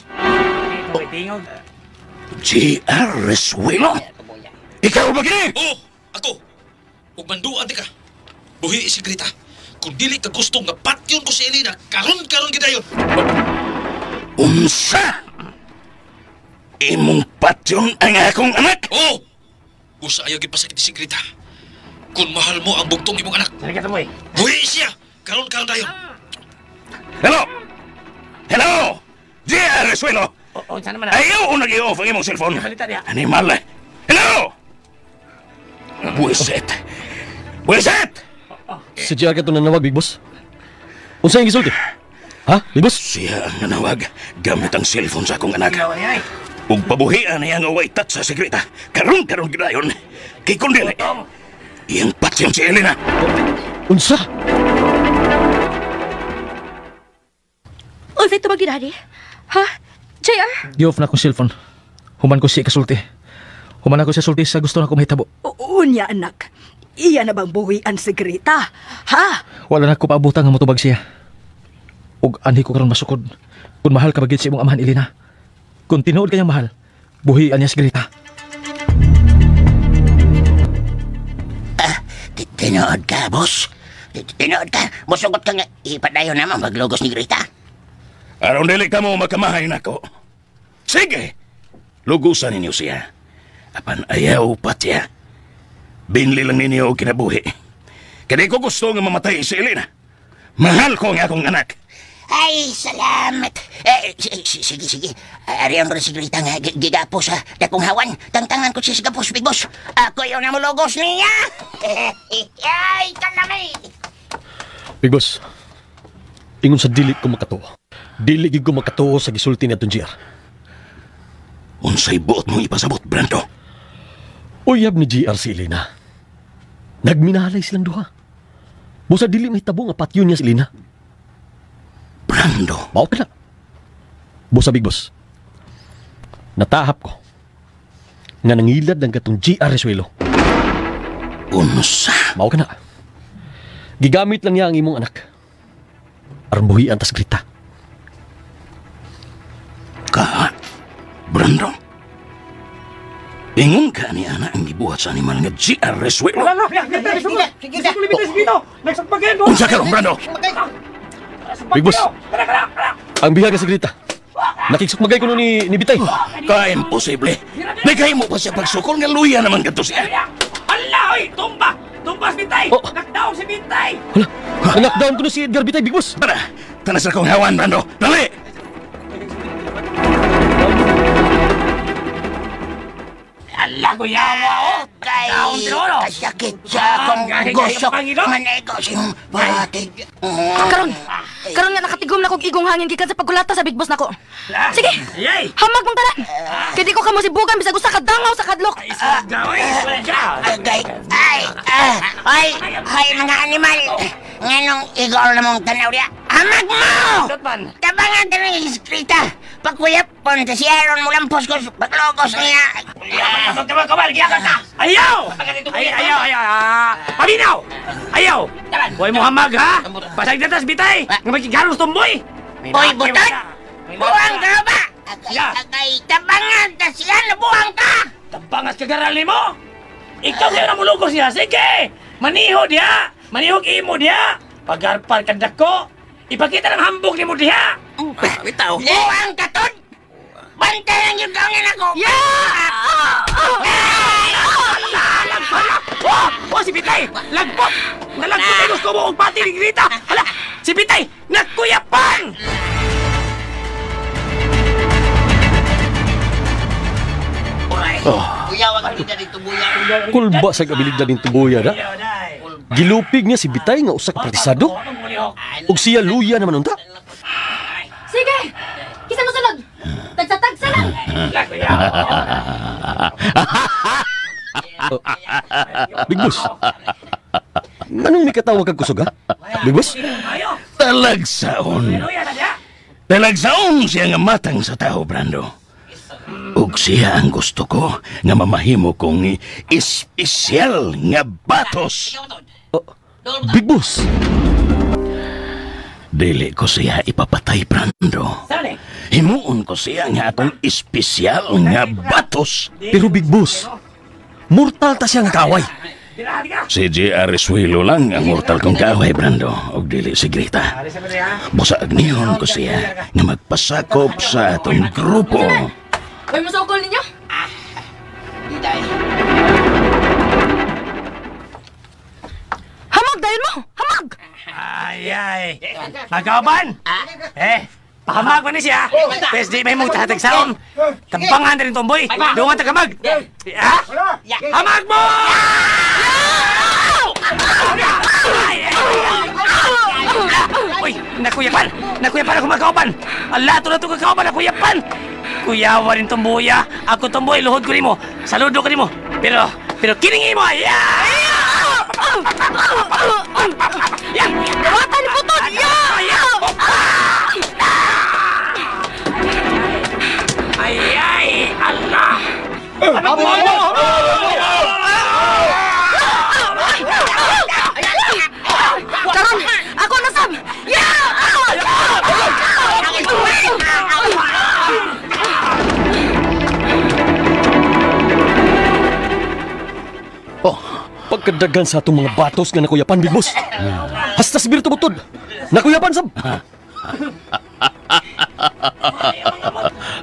Tumoy, tingog. G.R. Resuelo? Ikaw ba kini? Oo, ako. Huwag manduan ka. Buhi isigrita. Kung dili ka gusto nga patyon ko si Elena, karon gidayon. Unsa? Imong patyon ang akong anak? Oo! Usa ayaw gipasakit si Grita. Kung mahal mo ang bugtong imong anak, Halika, tumoy. buhi siya. Karon dayon. Hello? Hello? G.R. Resuelo? O, saan naman na? Ayaw o nag-i-off ang imong cellphone. Halita niya. Animal. Hello? Buiset. Si J.R. ka ito nanawag, Big Boss. Unsa yung gisulti? Ha, Big Boss? Siya ang nanawag gamit ang cellphone sa akong anak. Ilaw niya eh. Ug pabuhian niya nga way touch sa sekreta. Karon gidayon. Kay kun dili. Iyang patyon si Elena. Unsa? Unsay tubag ni Daddy? Ha? JR? Gi-off na akong cellphone. Human ko siya kasulti. Human ako siya sulti sa gusto na akong mahitabo. Unya, anak. Iya na bang buhian si Grita? Ha? Wala na ko paabutang nga motubag siya. Ug anhi ko karon masukod. Kung mahal ka bagid sa imong amahan, Elena. Kung tinuod kanyang mahal, buhian niya si Grita. Tinood ka, boss. Tinood ka. Musugot ka nga. Ipadayon naman maglogos ni Grita. Aron dili ka mo makamahay nako. Sige. Lugusan ninyo siya. Apan ayaw patya. Binli lang ninyo og kinabuhi. Kaya ko gusto nga mamatay si Elena. Mahal ko ang akong anak. Ay, salamat. Sige. Ariyan rin si Grita nga gigapos sa dakong hawan. Tangtangan ko siya sa gapos, Big Boss. Ako yung namulogos niya. Ay, kanami. Big Boss, ingon sa dili ko makatuwa. Dili gid ko makatuo sa gisulti ni atong GR. Unsay buot mong ipasabot, Brando? Uyab ni GR si Elena. Nagminalay silang duha. Busa dili may tabo nga patyon niya si Elena. Brando? Mao ka na. Busa Big Boss. Natahap ko nga nangilad ang katong GR Resuelo. Unsa? Mao ka na. Gigamit lang niya ang imong anak. Aron buhian tas grita. Ka, Brando? Ingon ka ni ana ang gibuhat sa animal nga GR Resuelo. Unsa ka ron, Brando? Big Boss, ang bihag sa grita. Nakiksukmagay ko nun ni Bitay. Ka-imposible. Nagay mo pa siya pagsukol nga luya naman ganito siya. Hala, oy! Tumba! Tumba si Bitay! Oh. Knockdown si Bitay! Hala, knockdown ko na si Edgar Bitay, Big Boss. Tara, tanas na kong hawan, Brando. Dali! Hala, kuyawa, oh! Down, Troro! Kasakit sa akong gosok. Manego siyang batig. Karon nga nakatigom na kog igong hangin gikan sa pagkulata sa Big Boss nako. Sige. Ayay! Hamag mong tanan. Kay di ko kamo si Bugan bisag usa ka dangaw sa kadlok. Ay, mga animal. Nganong igor na mong tanaw diya. Hamag mo! Tabangan ka ng iskrita. Pagkuyap pon sa siyaron mo lampos ko paglogos niya. Ayaw! Ayaw! Paminaw! Ayaw! Huwag mo hamag, ha? Pasag natas, Bitay! Nga magkigalos tumboy! Boy, butot! Buwang ka ba? Agay, tabangan ka siya na buwang ka! Tabangas kagarali mo! Ikaw kayo na mulugos niya! Sige! Manihod niya! Manihog imo niya! Pagarpal ka dako! Ipakita ng hambog ni mo diha! Bitaw! Buwang ka, Tod! Bantayan yung gawin ako! Oh, si Bitay! Lagpot! Nalagpot ay gusto mo og pati ni Grita! Hala! Si Bitay! Nagkuyapan! Buyawan ka dito dito, buyawan. Kulba sa kabilidad ng tubuya na. Gilupig niya si Bitay nga usa ka partisado. Ug siya luya naman unta. Sige. Kisa mo sunod. Tagsa-tagsa lang. Big Boss. Anong may katawag kag kusog, ha? Big Boss? Talagsaon. Talagsaon siya nga matang sa tao, Brando. Ug siya ang gusto ko nga mamahimo kong espesyal nga batos. Big Boss. Dili ko siya ipapatay, Brando. Himuon ko siya nga atong espesyal nga batos. Pero Big Boss, mortal ta siya nga kaway. Si GR Resuelo lang ang mortal kong kaway, Brando. Og dili si Grita. Busa agnihon ko siya nga magpasakop sa atong grupo. May musokol ninyo? Hamag dahil mo! Hamag! Ay! Nagaban! Pahamag mo ni siya! Pes di may mong tatagsaon! Tampangan na rin tomboy! Doon ka tagamag! Hamag mo! Uy! Nakuyapan! Nakuyapan ako magkaupan! Alato na ito kakaupan! Nakuyapan! Kuyawa rin tomboya! Ako tomboy! Luhod ko rin mo! Saludo ko rin mo! Pero kiningi mo! Gawatan ni Putod! Ay! Allah! Karon! Ako nasab! Pagkadagan sa atong mga batos nga nakuyapan, Big Boss. Hasta si Birto Butod. Nakuyapan sab.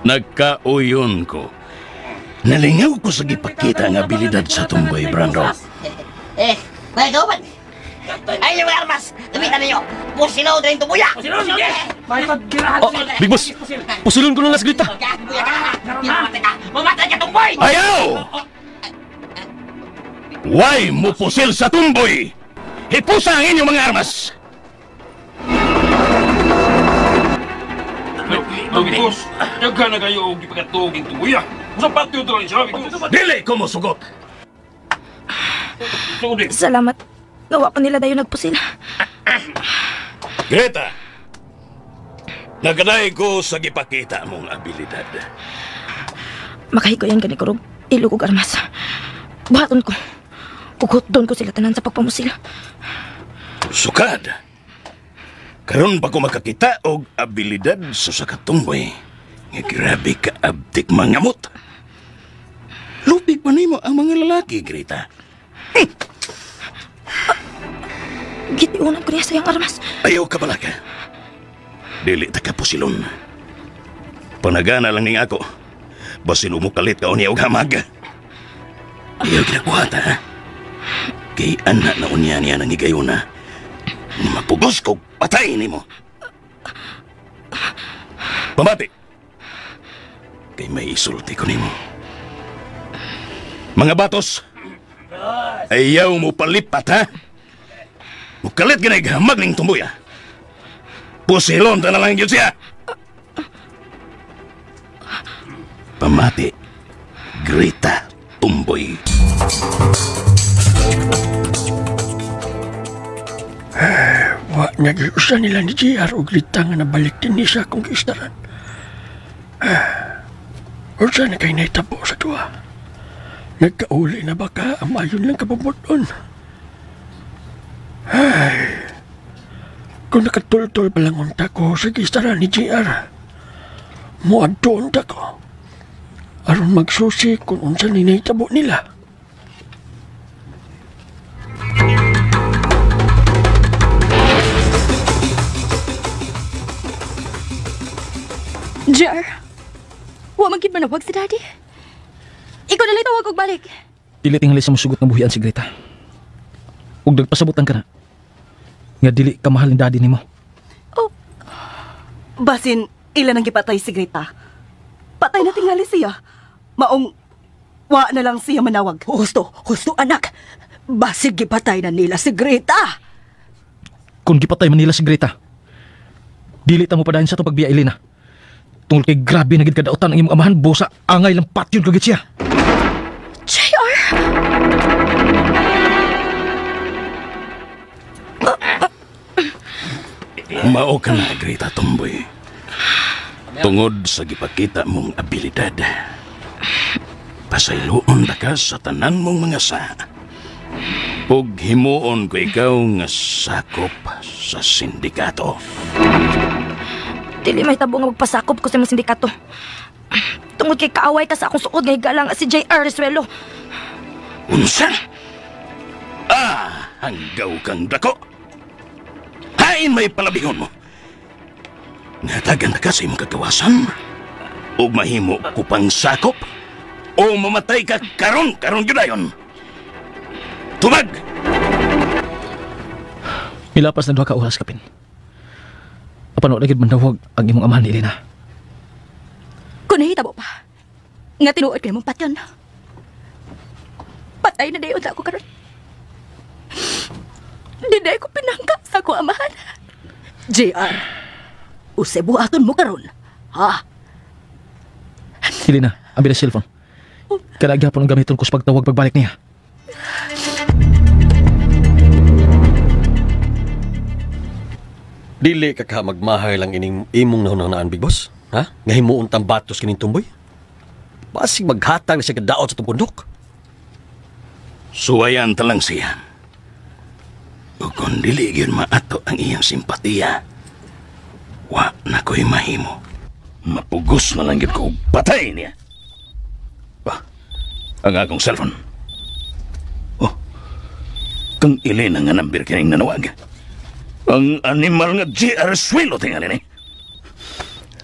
Nagkauyon ko. Nalingaw ko sa gipakita nga abilidad sa tumboy, Brando. May gawin! Ay, yung armas! Gamitan ninyo! Pusinaw din ito, buya! Pusinaw, sige! May pagkirahan Big Boss, pusulon ko na las grita. Mamatay ka, tumboy! Ayaw! Why mo pusil sa tumboy? Hipusa ang inyong mga armas! Bigos, yaga na kayo og ipakatog ing tubuya. Sa patio to lang siya, Bigos. Dili ko mo sugot. Sugod. Salamat. Gawa pa nila dayon nagpusil. Greta, nagkanay ko sa gipakita mong abilidad. Makahigo yan gani ko, ilugog armas. Buhaton ko. Ugutdon ko sila tanan sa pagpamusil. Sukad. Karon pa ko makakita og abilidad sa sakatumboy. Nga grabe ka abtik mangamot. Lupig pa nimo ang mga lalaki, Greta. Gitiunan ko niya sa iyang armas. Ayaw ka pala ka. Dili ta ka pusilon. Panagana lang ning ako. Basin umukalit ka o niya og hamag. Ayaw ginabuhata, ha? Kay anak na unya niya nang higayon na. Mapugos ko, patay ni mo. Pamati. Kay may isulti ko ni mo. Mga batos, ayaw mo palipat, ha? Mukalit ka na igamag ning tumbuya. Pusilon ta na lang yun siya. Pamati, Greta Tumboy. Wa nag-iusa nila ni JR og litang na balik din ni sa akong kistaran. Ursa na kayo naitabo sa tuwa. Nagkauli na baka ang mayon lang kapabuton. Ay, kung nakatultol pa lang unta ko sa kistaran ni JR, muadto unta ko. Aron magsusi kung unsa ni naitabo nila. JR, wa man gid manawag si Daddy. Ikaw na lang tawag og balik. Dili tingali sa musugot nga buhian si Greta. Ug nagpasabutan ka na. Nga dili ka mahal ni daddy nimo. Oh. Basin, ilan ang gipatay si Greta. Patay na tingali siya. Maong, wa na lang siya manawag. Husto anak. Basig gipatay na nila si Greta. Kung gipatay man nila si Greta, dili ta mo padayon sa itong pagbiya, Elena. Tungkol kay grabe na gid kadautan ang imong amahan, bosa angay lang patyon kagit siya. JR! Mao ka na, Greta Tumboy. Tungod sa gipakita mong abilidad, pasayloon na ka sa tanan mong mga sa. Ug himuon ko ikaw nga sakop sa sindikato. Dili may tabo nga magpasakop ko sa mga sindikato. Tungod kay kaaway ka sa akong suod nga higalang si JR Resuelo. Unsa? Hanggaw kang dako. Hain may palabihon mo. Natagan na ka sa imong kagawasan? O mahimo ko pang sakop? O mamatay ka karon judayon? Tumag! Milapas na 2 ka oras kapin. Apano na gid mandawag ang imong amahan ni Elena. Kung nahitabo pa, nga tinuod kayo mong patyon. Patay na dayon ako karon. Di ko pinangka sa ko amahan. JR, usebuhaton mo karon, ha? Elena, ambil ang cellphone. Kada gyapon ang gamiton ko sa pagtawag pagbalik niya. Dili ka magmahay lang ining imong nahunanaan, Big Boss? Ha? Nga himuon tang batos kining tumboy? Basig maghatag na siya kadaot sa tupundok. Suwayan talang siya. O kung dili yun maato ang iyang simpatiya, wa na ko'y mahimo. Mapugos na lang yun ko patay niya. Ang akong cellphone. Kang Elena nga number kining nanawag. Ang animal nga JR Resuelo tingali ni.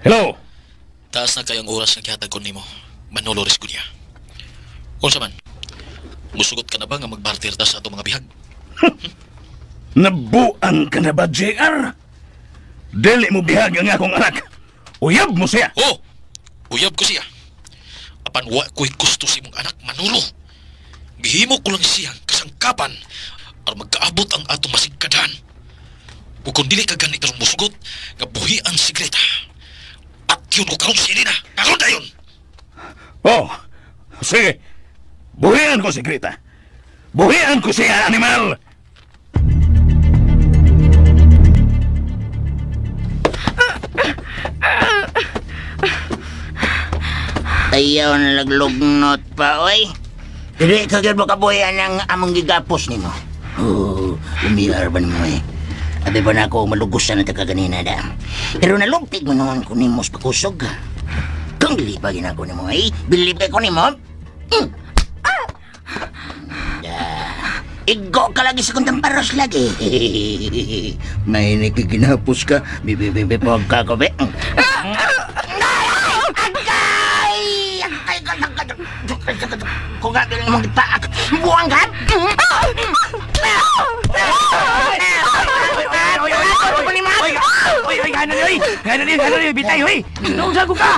Hello? Taas na kayong oras ng kihatag ko nimo. Manolo Riscudia. Unsa man? Musugot ka na ba nga magbartir ta sa atong mga bihag? Nabuan ka na ba, JR? Dili mo bihag ang akong anak. Uyab mo siya. Oh! Uyab ko siya. Apan wa ko'y gusto si mong anak, Manolo. Gihimo ko lang siyang kasangkapan at magkaabot ang atong masigkadan. O kung dili ka ganit karong musugot, nga buhian si Greta. At yun ko karon si Elena. Karon dayon. Oh, sige. Buhian ko si Greta. Buhian ko siya, animal! Ayaw na laglugnot pa, oy. Dili ka gyud mo kabuhian ang among gigapos nimo. Umiyar ba nimo eh. Abi ba na ako malugusan na taka kanina da. Pero nalugtig mo noon ko nimo sa pakusog. Kung dili pa ginako nimo eh. Believe ko nimo. Igo ka lagi sa kuntang paros lagi. May nakikinapos ka. Bibi pagka ko be. Kung nga bilang mong itaak, buwang ka! Oy, gano'n yun, bitay, oy! Naunsa ko ka!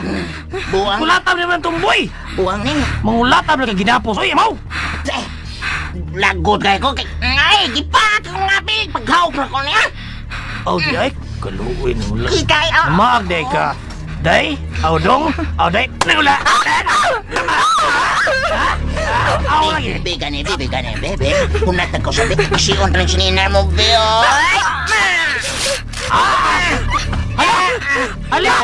Buwang? Mulatab naman ang tumboy! Buwang ning? Mangulatab na ginapos, oy, amaw! Lagot kayo ko, ay, gipak ko nga bil, paghawak na ko niya! Oh, di ay, kaluin mo lang. Ikay, Maag, day ka. Day, audong, day, nagula! Aw lagi. Bebe, bebe. Kung natag ko sabi, kasiyon ka lang sinina mo, Bill. Ala!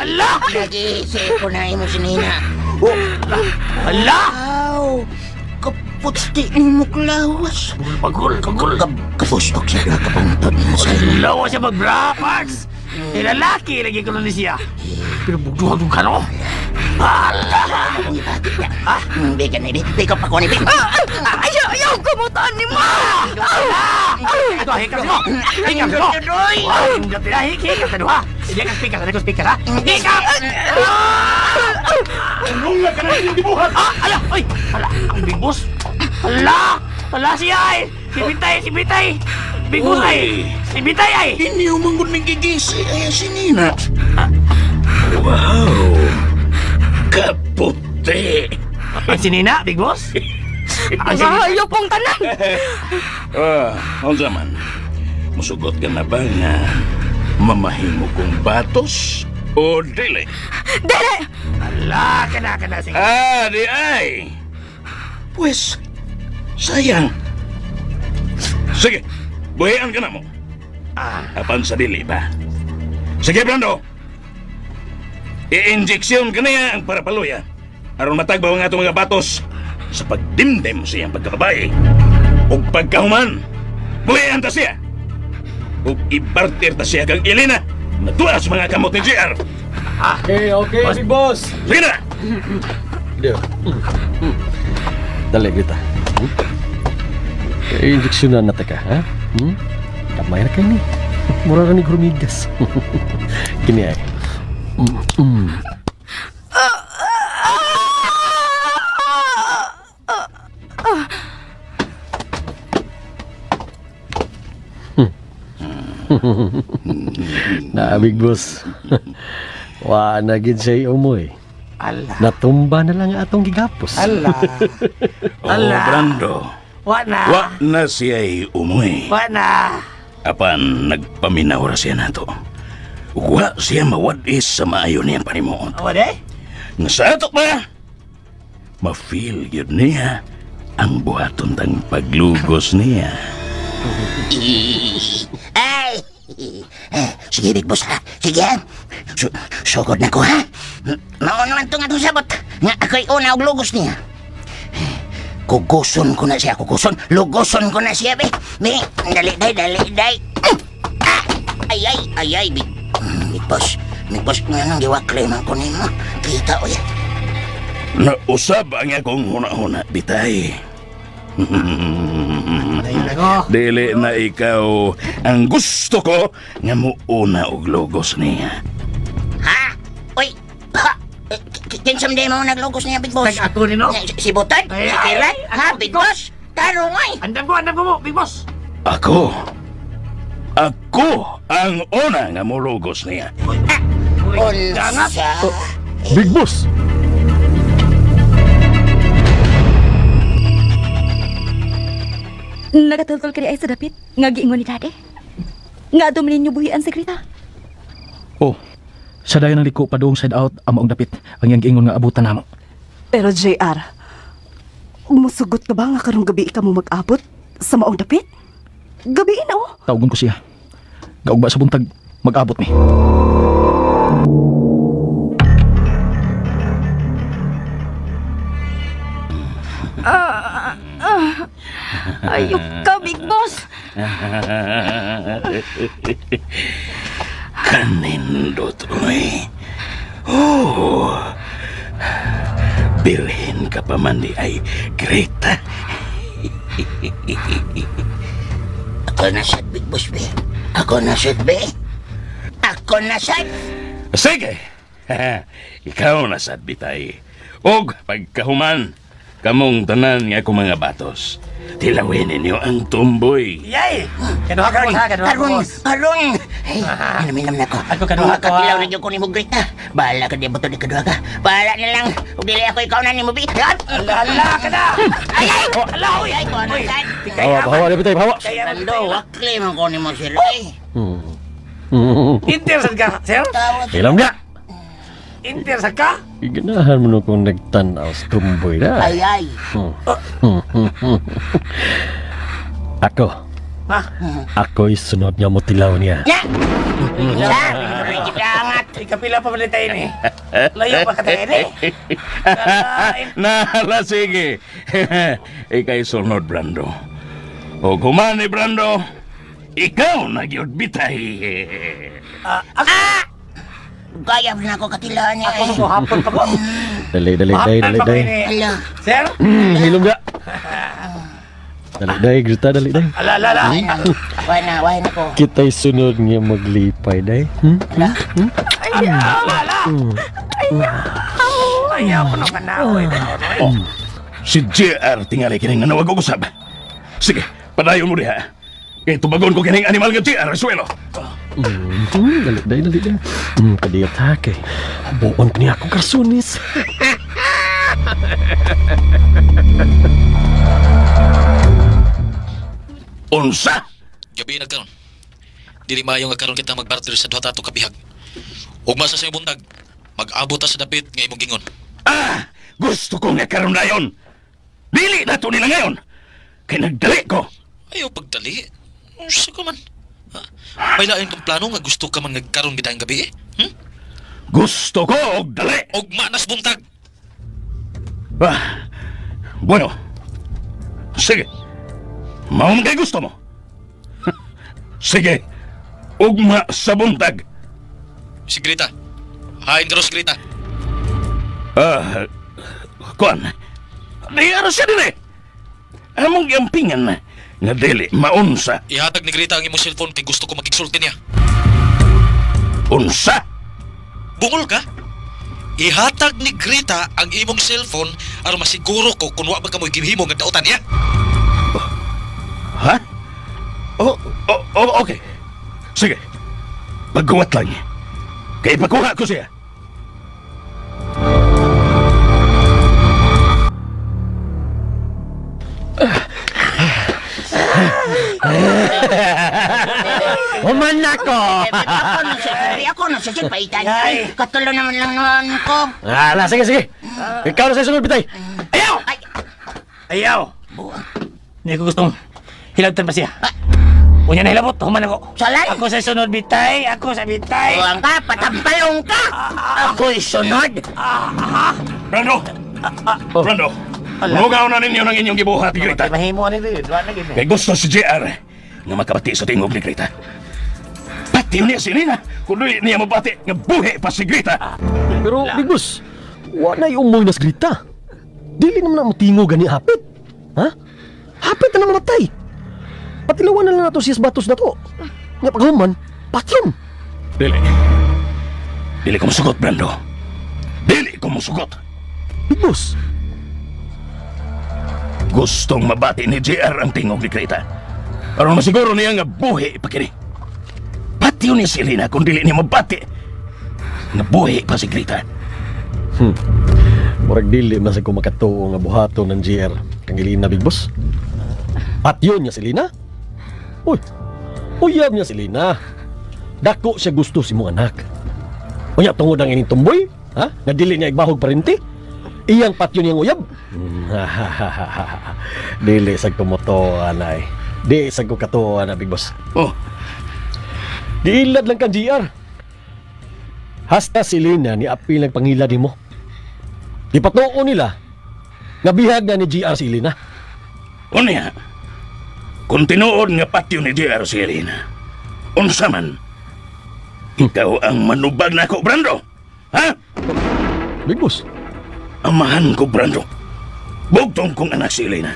Ala! Nag-iisip ko na mo sinina. Ala! Kaputsti mo klawas. Kagul. Kapustok siya ka kapungtod mo sa lawas siya mag-braparts. Lalaki lagi ko na siya. Pero bugduhan ka no? Beka na, beka pa ko ni Beka. Ayaw kumutaan ni mo! Ito, hikas mo! Hikas mo! Hikas na doha! Hindi ka speaker, ha? Hikas! Nunga ka na yung dibuhat! Ala! Ay! Ala! Ang big boss! Ala! Ala siya ay! Si Bitay! Big boss ay! Si Bitay ay! Hindi umanggun ng gigisi ay si Nina. Wow! Kaputi! Ang si Nina, big boss? Ayaw pong tanan! Ang zaman, musugot ka na ba nga mamahimo kong batos o dili? Dili! Ala, kana, sige. Di ay! Pues, sayang. Sige, buhayan ka na mo. Apan sa dili ba? Sige, Brando. I-injeksyon ka na yan para paluya. Aron matagbaw nga itong mga batos sa pagdimdim siyang pagkakabayi. O pagkahuman, buhayan ta siya. O ibartir ta siya kang Elena na tuwa sa mga kamot ni JR. Okay, big boss. Sige na! Dali, Greta. I-injeksyonan na ka, ha? Kamay na kayo ni. Mura na ni Grumigas. Kini ay. Na, big boss. Wa na gid siya umuwi. Ala. Natumba na lang atong gigapos. Ala. Ala. Brando. Wa na siya'y umuwi. Wa na. Apan nagpaminaw ra siya nato. Wa siya mawadis sa maayo niyang panimuot. Wa day? Nga sa ato pa, ma-feel yun niya ang buhaton tang paglugos niya. Ay! Sige, big boss, ha? Sige, ha? Sugod na ko, ha? Maon naman ito nga itong sabot. Nga ako'y una og lugos niya. Kuguson ko na siya, lugoson ko na siya, be. Dali, day. Ay, big boss, nga nang giwakli man ko nimo. Kita, oy. Nausab ang akong huna-huna, bitay. Dili na ikaw ang gusto ko nga muuna og logos niya. Ha? Uy! Ha? Kinsam day mo naglogos niya, big boss? Ako rin, no? Si Butad? Si Kiran? Ha, big boss? Tarong, ay! Andam ko mo, big boss! Ako ang una nga mulugos niya. Unsa? Big boss! Nagatultol ka di ay sa dapit. Nga giingon ni dade. Nga dumanin niyo buhian si Greta. Oh, Sa dayon ng liko padung side out ang maong dapit ang iyang giingon nga abutan namo. Pero JR, musugot ka ba nga karong gabi ka mo mag-abot sa maong dapit? Gabi na Tawgon ko siya. Gaugba sa buntag mag-abot mi. Ayok ka, Big Boss. Kanindot, oy. Oh. Bilhin ka pa man di ay Greta. Ako na sad, Big Boss, be. Ako na sad, be. Ako na sad. Sige. Ikaw na sad, bitay. Og pagkahuman, kamong tanan nga akong mga batos. Tilawin ninyo ang tumboy. Yay! Kaduha ka rin ha, kaduha ka, boss. Karong! Ay, minam na ko. Ako kaduha ko, ha. Kakilaw na dyan ko ni mo, Greta. Bahala ka di ba ito ni kaduha ka? Bahala na lang. Huwag dili ako ikaw na ni mo, bi. Ala ka na! Ay! Ala, uy! Ay, ko na sad. Bahawa na bitay, bahawa. Rando, wakli man ko ni mo, sir. Ay! Interested ka, sir? Ilam nga. Interested ka? Iganahan mo na kung nagtanaw sa tumboy na. Ay, ay. Ako. Ha? Ako'y sunod nga mo tilaw niya. Ya! Ilangat. Ikapila pa balita ini. Layo pa ka tayo ini. Nala, sige. Ika'y sunod, Brando. O kumani, Brando. Ikaw nagyod bitay. Gaya na ako katilaan niya. Ako mo hapon pa ko. Dali. Ala. Sir? Hilom nga. Dali, Greta, dali. Ala. Why na ko. Kita'y sunod nga maglipay, day. Ala. Ala. Ayaw ko nung kanaoy. Si JR tingali kining nanawag og usab. Sige, padayon mo diha. Kay tubagon ko kining animal nga JR suelo. Dali. Kadiyat ha kay. Buon ko niya akong karsunis. Unsa? Gabi nagkaroon. Dili maayo nga karon kita magbarter sa duha tato kabihag. Ug masa sa buntag, mag-abot ta sa dapit nga imong gingon. Gusto ko nga karon dayon. Dili na to nila ngayon. Kay nagdali ko. Ayaw pagdali. Sa ko man. May lain kang plano nga gusto ka man nagkaroon bidayang gabi eh? Gusto ko og dali. Og manas buntag. Bueno. Sige. Maong kay gusto mo. Sige. Ugma sa buntag. Si Greta. Hain ka ro si Greta. Kuan. Niyaro siya din eh. Among yampingan nga dili maunsa. Ihatag ni Greta ang imong cellphone kay gusto ko magigsulti niya. Unsa? Bungol ka? Ihatag ni Greta ang imong cellphone aron masiguro ko kung wa ba ka mo gihimo nga dautan niya. Ha? Okay. Sige. Pagkuwat lang. Kaya ipakuha ko siya. Human ako! Ako na siya paitan. Katulo naman lang ko. Sige. Ikaw na sa sunod, bitay. Ayaw! Hindi ko gustong hilabtan pa siya. Unya na hilabot, human ako. Salay? Ako sa sunod, bitay. Ako sa bitay. Tuwang ka, patampalong ka. Ako'y sunod. Brando! Lugaw na ninyo ng inyong gibuhat, Greta. Mahimo na rin. Kay gusto si JR nga makabati sa tingog ni Greta. Pati niya si Nina kung doon niya mabati nga buhi pa si Greta. Pero, Big Boss, wala yung umoy na si Greta. Dili naman na matingog gani hapit. Ha? Hapit na naman matay. Patilawan na lang nato siyas batos na to. Nga paghuman, patyon. Dili ko masugot, Brando. Dili ko masugot. Big Boss, gustong mabati ni JR ang tingog ni Greta. Aron masiguro niya nga buhi pa kini. Pati ni si Lina kung dili niya mabati nga buhi pa si Greta. Murag dili masig ko makatuo nga buhato ng JR kang Lina, Big Boss. Patyon niya si Lina? Uyab niya si Lina. Dako siya gusto si mong anak. Unya tungod ang ining tumboy, ha? Nga dili niya igbahog parinti. Iyang patyon niyang uyab. Dili sag tumoto anay. Di sag ko kato ana Big Boss. Oh. Diilad lang kan GR. Hasta si Lina ni apil ng pangilad mo. Ipatuo nila nga bihag na ni GR si Lina. Unya, kung tinuod nga patyo ni JR si Elena, unsa man, ikaw ang manubag na ko, Brando. Ha? Big Boss. Amahan ko, Brando. Bugtong kong anak si Elena.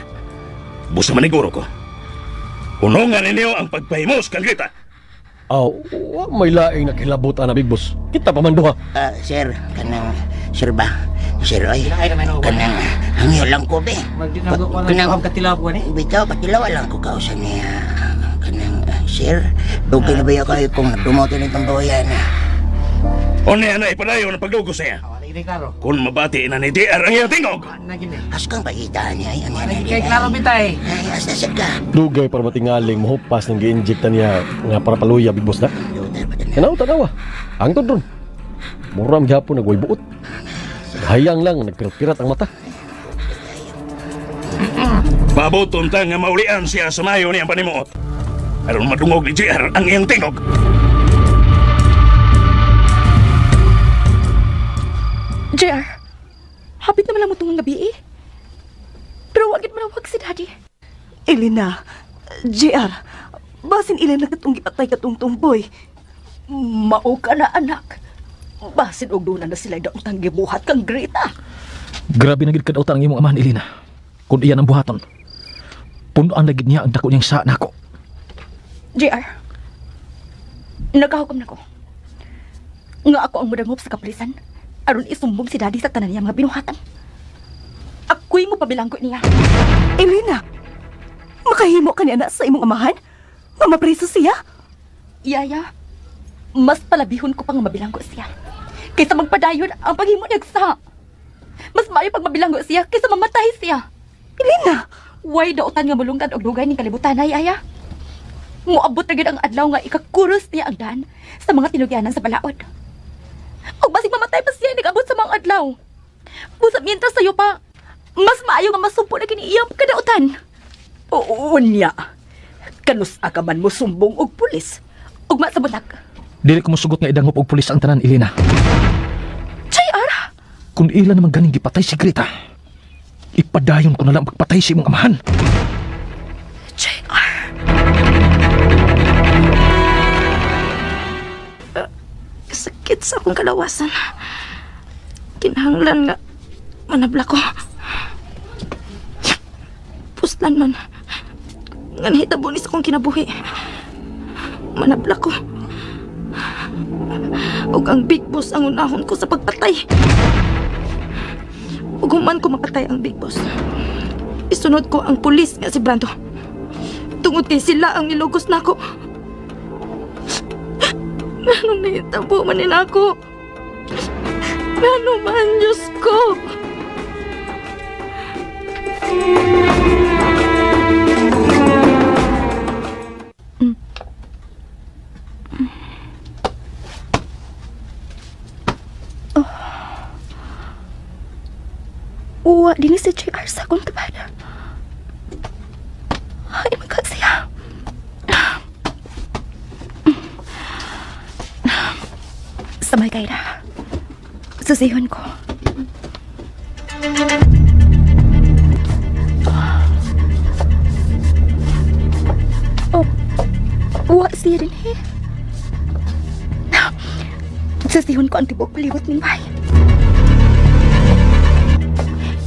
Busa maniguro ko. Unungan ninyo ang pagpahimos kang Grita. Wag may laing nakilabutan na Big Boss. Kita pa man duha. Sir, kanang sir ba? Sir, oy. Kanang hangyo lang ko be. Kanang katilaw ko ni. Bitaw patilaw lang ko kausa niya. Kanang sir, dugay na ba kayo kung dumoto ni tamboyan. One na ipadayo na paglugos niya. Kung mabati na ni DR ang iyong tingog. Askang pagitaan niya. Kay klaro bitay. Ay, asa ka. Dugay para matingaling mahupas ng gi-injecta niya nga para paluya Big Boss na. Kanaw tanawa. Ang tudron. Muram gyapon nagway buot. Hayang lang nagpirat-pirat ang mata. Mabuton ta nga maulian siya sa mayo niyang panimuot. Aron madungog ni JR ang iyong tingog. JR, hapit naman lang mo itong gabi eh. Pero wagit manawag si Daddy. Elena, JR, basin ilan na katong gipatay katong tumboy. Mao ka na anak. Basin og doon na sila daong tanggibuhat kang Grita. Grabe na gid ka daw ang imong amahan, Elena. Kung iyan ang buhaton, punuan na gid niya ang dako niyang sa nako. JR, nagkahukom na ko. Nga ako ang mudangop sa kapulisan aron isumbong si Daddy sa tanan niya mga binuhatan. Ako'y mo pabilanggo niya. Elena, makahimo ka niya na sa imong amahan? Mamapriso siya? Yaya, mas palabihon ko pang mabilanggo siya kaysa magpadayon ang paghimo nagsa. Mas maayo pag mabilanggo siya kaysa mamatay siya. Elena, way dautan nga mulungtad og dugay ning kalibutan ay aya. Muabot na gid ang adlaw nga ikakuros niya ang daan sa mga tinugyanan sa balaod. O basig mamatay pa siya nag-abot sa mga adlaw. Busa mientras sayo pa, mas maayo nga masumpo na kini iyang kadautan. Oo niya. Kanus akaman mo sumbong og pulis. Ugma sa buntag. Dili ko mosugot nga idangop og pulis ang tanan, Elena. JR! Kung ilan naman ganing gipatay si Grita, ipadayon ko na lang magpatay si imong amahan. JR! Sakit sa akong kalawasan. Kinahanglan nga manabla ko. Puslan man. Nga nahitabo ni sa akong kinabuhi. Manabla ko. Ug ang Big Boss ang unahon ko sa pagpatay. Ug human ko mapatay ang Big Boss, isunod ko ang pulis nga si Brando. Tungod kay sila ang nilugos nako. Ano nahitabo man nila ako? Ano man, Diyos ko? Uwa din si JR sa akong tabada. Ay, magkasiya. Samay kayo na. Susihon ko. Oh, uwa siya rin eh. Susihon ko ang tibok palibot ng bahay.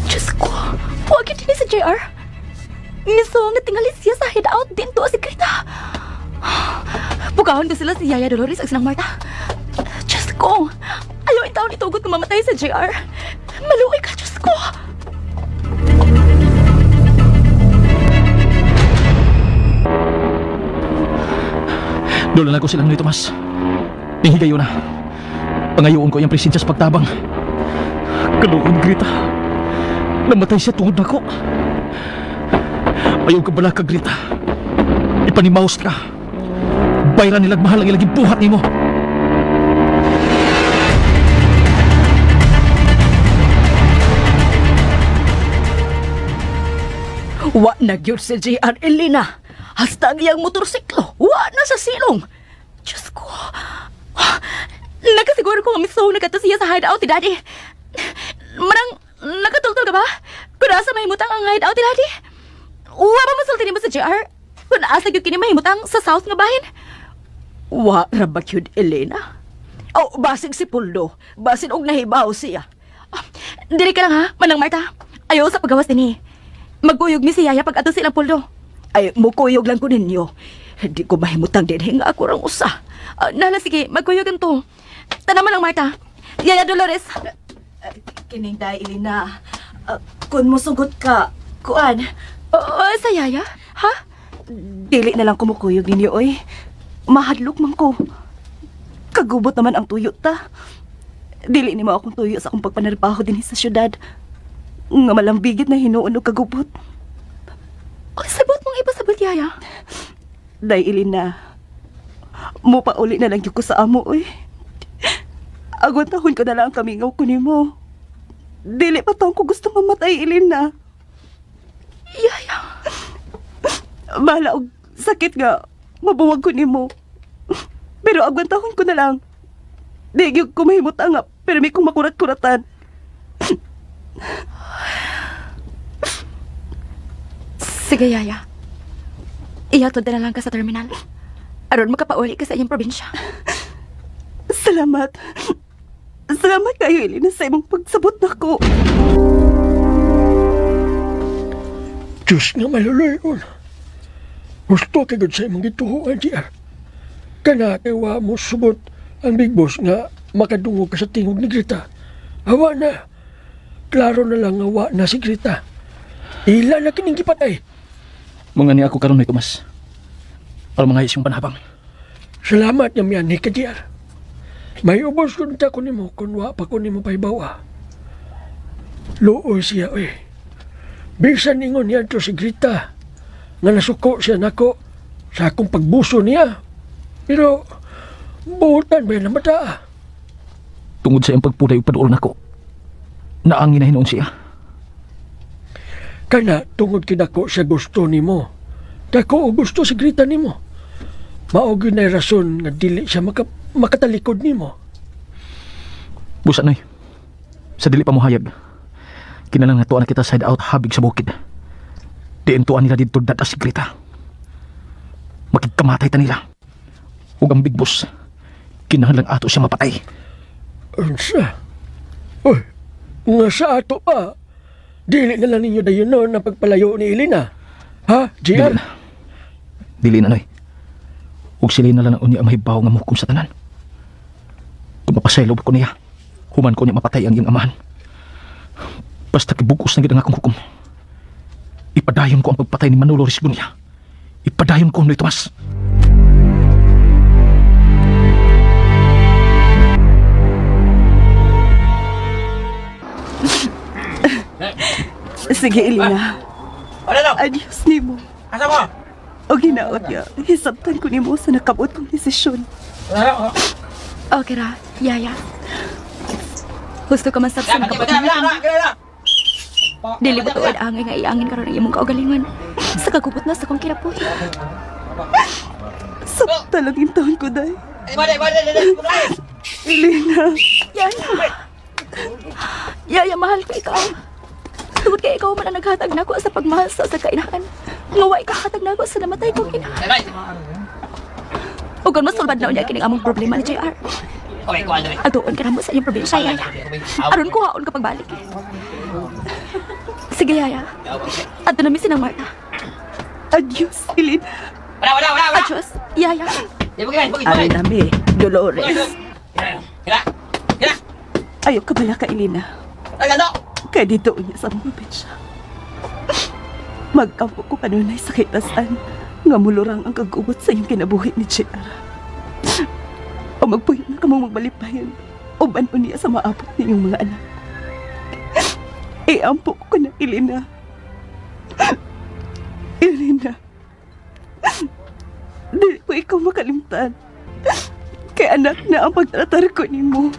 Diyos ko, huwag yun din si JR. Miso nga tingali siya sa hideout din to si Grita. Pugahon ko sila si Yaya Dolores at sinang Marta. Diyos ko, ayaw itaon itugot na mamatay sa JR. Maluwi ka, Diyos ko. Doon na ko silang ni Tomas. Tinghigayo na. Pangayoon ko yung presensya sa pagtabang. Kalukon, Grita. Namatay siya tungod na ko. Ayaw ka bala ka, Grita. Ipanimaos ka. Bayran nilag mahal ang ilaging buhat ni mo. Wa na gyud si JR Elena. Hasta iyang motorsiklo. Wa na sa silong. Diyos ko. Nakasiguro ko nga miso nagkata siya sa hideout ni Daddy. Marang nakatultol ka ba? Kung nasa mahimutang ang hideout ni Daddy? Wa ba masulti mo sa JR? Kung naasa gyud kini mahimutang sa south nga bahin? Wa ra ba gyud Elena? Oh, basig si Puldo. Basin og nahibaw siya. Dili ka lang ha, Manang Marta. Ayaw sa paggawas din Magkuyog mi si Yaya pag ato silang Puldo. Ay, mukuyog lang ko ninyo. Hindi ko mahimutang din nga ako rang usa. Nala, sige, magkuyog to. Tanaman Manang Marta. Yaya Dolores. Kining day, Elena. Kung musugot ka, kuan. Sa Yaya? Ha? Dili na lang kumukuyog ninyo, oy. Mahadlok man ko. Kagubot naman ang tuyo ta. Dili ni mo akong tuyo sa akong pagpanarbaho din sa syudad. Nga malambigit na hinuon og kagubot. Sabot mong ipasabot, Yaya. Day, Elena. Mupauli na lang yung ko sa amo, oy. Agwantahon ko na lang ang kamingaw ko ni mo. Dili pa taong ko gusto mamatay, Elena. Yaya. Bahala og sakit nga. Mabuwag ko ni mo. Pero agwantahon ko na lang. Di ko mahimot nga, pero may kong makurat-kuratan. Sige, Yaya. Iyatod na lang ka sa terminal. Aron makapauli ka sa iyong probinsya. Salamat. Salamat kayo, Elena, sa imong pagsabot na ko. Diyos nga maluluyon. Gusto kagad sa imong gituhuan, JR. Kana kaywa mo subot ang Big Boss nga makadungog ka sa tingog ni Grita. Awa na. Klaro na lang awa na si Grita. Ila na kining gipatay. Mga ni ako karon ni Tomas. Para mga isang panhabang. Salamat nga miyan ni ka, JR. May ubos ko nita ko nimo kung wa pa ko nimo paibawa. Looy siya, oy. Bisan ingon niya to si Grita nga nasuko siya nako sa akong pagbuso niya. Pero, buutan ba yan ang mata? Tungod sa iyang pagpuday o paduol nako, naangin na hinoon siya. Kana, tungod kinako siya gusto ni mo. Dako o gusto si Grita ni mo. Maog yun na rason nga dili siya makatalikod ni mo. Busa noy, sa dili pa mo hayag, kinalang natuan na kita side out habig sa bukid. Diin tuan nila dito data si Grita. Makikamatay ta nila. Ug ang Big Boss, kinahanglan ato siya mapatay. Unsa? Uy, nga sa ato pa. Dili na lang ninyo dayon noon na pagpalayo ni Elena. Ha, JR? Dili na, Noy. Ug sila na lang unya ang mahibaw nga muhukom sa tanan. Kung mapasaylob ko niya, human ko niya mapatay ang iyang amahan. Basta kibugos na gid ang akong hukom. Ipadayon ko ang pagpatay ni Manolo Risbunya. Ipadayon ko, Noy Tomas. Sige, Elena. Adios ni mo. Asa mo? O ginaot niya, hisabtan ko ni mo sa nakabot kong desisyon. Okay ra, Yaya. Gusto ka man sa nakabot mo. Dili ba tuod angay nga iangin karon ang imong kaugalingon. Sa kagubot na sa kong kinabuhi. Sabta lang yung taon ko, day. Elena. Yaya, mahal ko ikaw. Tungod kay ikaw man ang naghatag na ako sa pagmahal sa kainahan. Ngaway ka hatag na ako sa namatay kong kinahan. O kung masulbad na unya kining among problema ni JR. Atuon ka na mo sa iyong probinsya, Yaya. Aron ko haon kapag balik. Sige, Yaya. Ato na mi sinang Marta. Adios, Elena. Adios, Yaya. Ari na mi, Dolores. Ayaw ka bala ka, Elena. Kaya dito unya sa mga probinsya. Magkampo ko kanunay sa kaitasan nga mulurang ang kagubot sa iyong kinabuhi ni JR. O magpuyo na ka mong magbalipayan o banon niya sa maabot ninyong mga anak. Ampo ko na, Elena. Elena. Dili ko ikaw makalimtan. Kaya anak na ang pagtratar ko ni mo.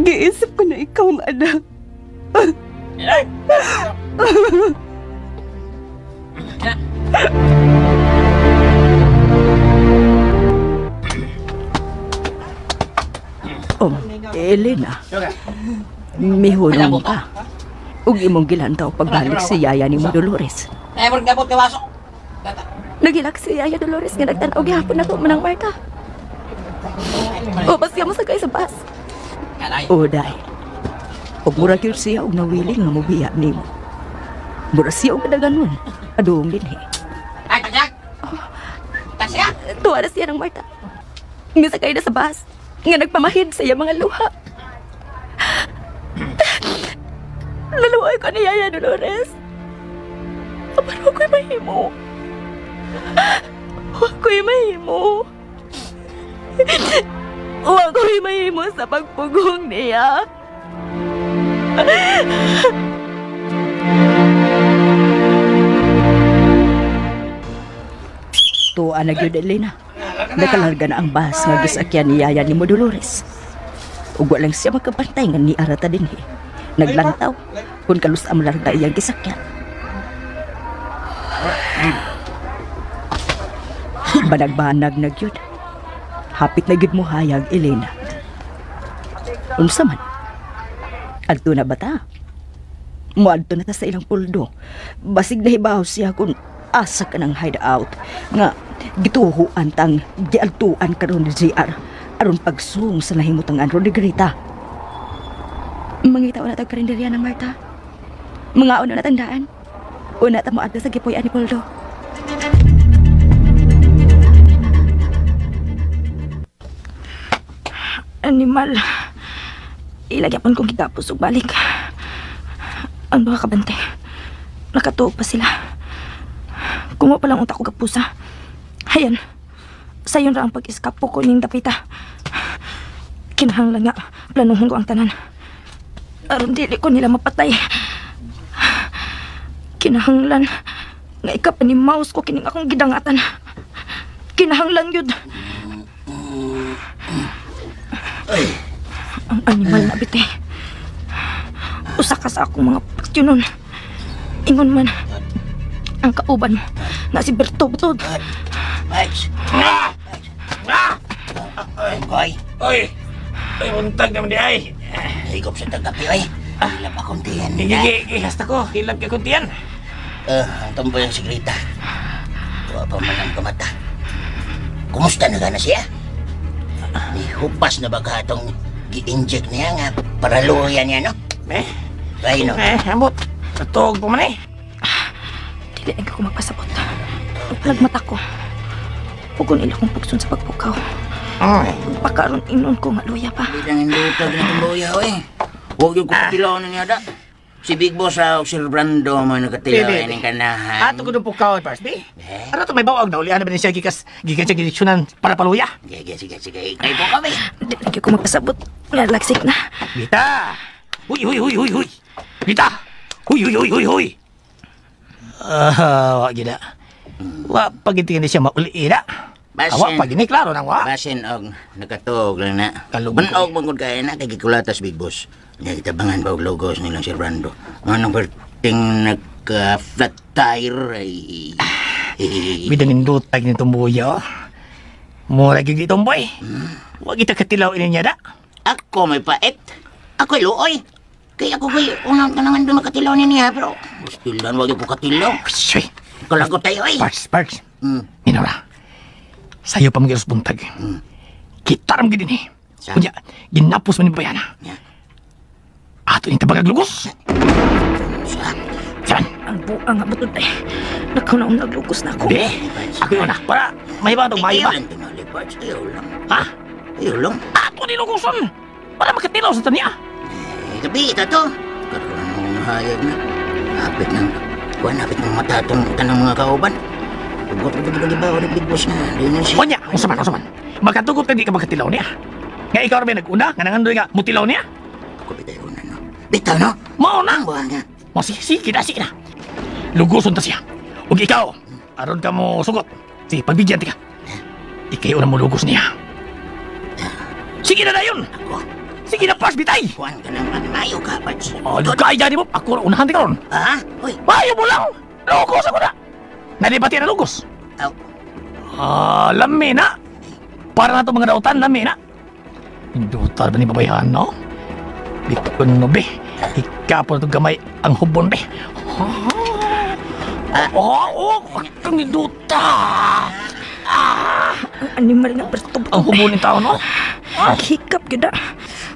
Giisip ko na ikaw ang anak. Elena, mihunong ka. Ug imong gilantaw pagbalik si Yaya ni mo Dolores. Gabot ka waso. Nagilak si Yaya Dolores nga nagtanaw gihapon na to manang Marta. O, basta mo sakay sa bus. O, day. Ug mura gyud siya og nawiling nga mobiya nimo. Mura siya og kadaganon. Adong dinhi. Ay, kajak! Tasya! Tuwa na siya ng Marta. Nga sakay na sa bus. Nga nagpamahid sa iya mga luha. Laluoy ko ni Yaya Dolores. Pero ako'y mahimo. Ako'y mahimo. Ako'y mahimo sa pagpugong niya. Tuwa na gyud Elena. Nakalarga na ang bus nga gisakyan ni Yaya ni mo Dolores. Ug walang siya magkapantay nga ni arata dinhi. Naglantaw kung kalus ang larga iyang gisakyan. Banag-banag na gyud. Hapit na gyud mo hayag Elena. Unsa man? Adto na bata? Muadto na ta sa ilang puldo. Basig nahibaw siya kung asa ka ng hideout nga gituhuan tang gialtuan karon ni JR aron pagsung sa nahimutang anro ni Greta. Mangitaw na tag karinderya ng Marta. Mga una na tandaan. Una ta mo adto sa gipuy-an ni Poldo. Animal. Ilagyapon kong gigapos ug balik. Ang mga kabante. Nakatuog pa sila. Kung mo palang unta ko gapusa. Hayan. Sayon ra ang pag-iskapo ko ning dapita. Kinahanglan nga planuhon ko ang tanan. Aron dili ko nila mapatay. Kinahanglan nga ikapan ni Mouse ko kining akong gidangatan. Kinahanglan yun. Ang animal na bite. Usa ka sa akong mga pagtunon. Ingon man ang kauban mo na si Berto Butod. Oy! Ay, untag naman di ay. Higop sa tagapi, ay. Hilap akong tiyan. Hasta ko, hilap ka kong tiyan. Ang tambo yung sigrita. Tuwa pa man ang kamata. Kumusta na gana siya? Nihupas na ba ka itong gi-inject niya nga para luyan niya, no? Kayo, no? Ambot. Natog po man eh. Dili ang ako magpasabot. Nagmata ko. Pugon ila kong pagsun sa pagpukaw. Pagkaroon inon ko nga luya pa. Hindi lang indutag na itong luya, eh. Huwag yung kukatilaw na niya da. Si Big Boss sa Sir Brando mo nakatilaw ng kanahan. Ato ko nung pukaw, Parsby. Ano to may bawag na ulian na ba niya gikas siya gidiksyonan para paluya? Sige. Kayo po kami. Dili ko magpasabot. Nalagsik na. Bita! Huy! Bita! Huy! Wag gina. Wa pagitingin siya mauli na. Awa pagini klaro nang wa. Basin og nakatog lang na. Manog mangod kay na kay gikulatas Big Boss. Nya itabangan ba og logos nilang Sir Brando. Manong perting nagka-flat tire ay. Bidangin dutag ni tumbuya. Mura gyud di tumboy. Wa kita katilaw ini niya da. Ako may pait. Ako luoy. Kaya ako kay unang tanangan do makatilaw niya pero stilan wag ko katilaw. Soy. Kalagot tayo ay. Parks. Minora. Sayo pa magiros buntag. Kita ram gid ni. Kunya ginapos man ni bayana. Ato ni tabagaglugos. Saan? Ang buang nga butod eh. Nakaw na naglugos na ako. Ako yun na. Para may ba itong may ba? Ayaw lang. Ha? Ayaw lang. Ato ni lugoson. Para makatilaw sa taniya. Gabi, tato. Karoon mo mahayag na. Hapit ng matatong tanang mga kauban. Hugot ko ba ulit Big Boss na. Kunya, usaman. Magkatugot na di ka magkatilaw niya. Nga ikaw rin nag-una, nga nangandoy nga mutilaw niya. Ako bitay una, no? Bitaw, no? Mauna! Buwan nga. Sige na. Luguson ta siya. Ug ikaw, aron ka mo sugot. Sige, pagbigyan ti ka. Ikaw na mo lugos niya. Sige na dayon! Sige na, Pars, bitay! Kuhan ka naman, mayo ka, Pars. Kaya dyan mo, ako unahan ti ka ron. Ha? Uy! Mayo mo lang! Lugos ako na! Nadibati na lugos. Aw. Lami na. Para na ito mga dautan, lami na. Indutar ba ni babayahan, no? Di ko no, be. Ikapo na ito gamay ang hubon, be. Ang induta. Ang animal nga bertubto. Ang hubon ng tao, no? Hikap gida.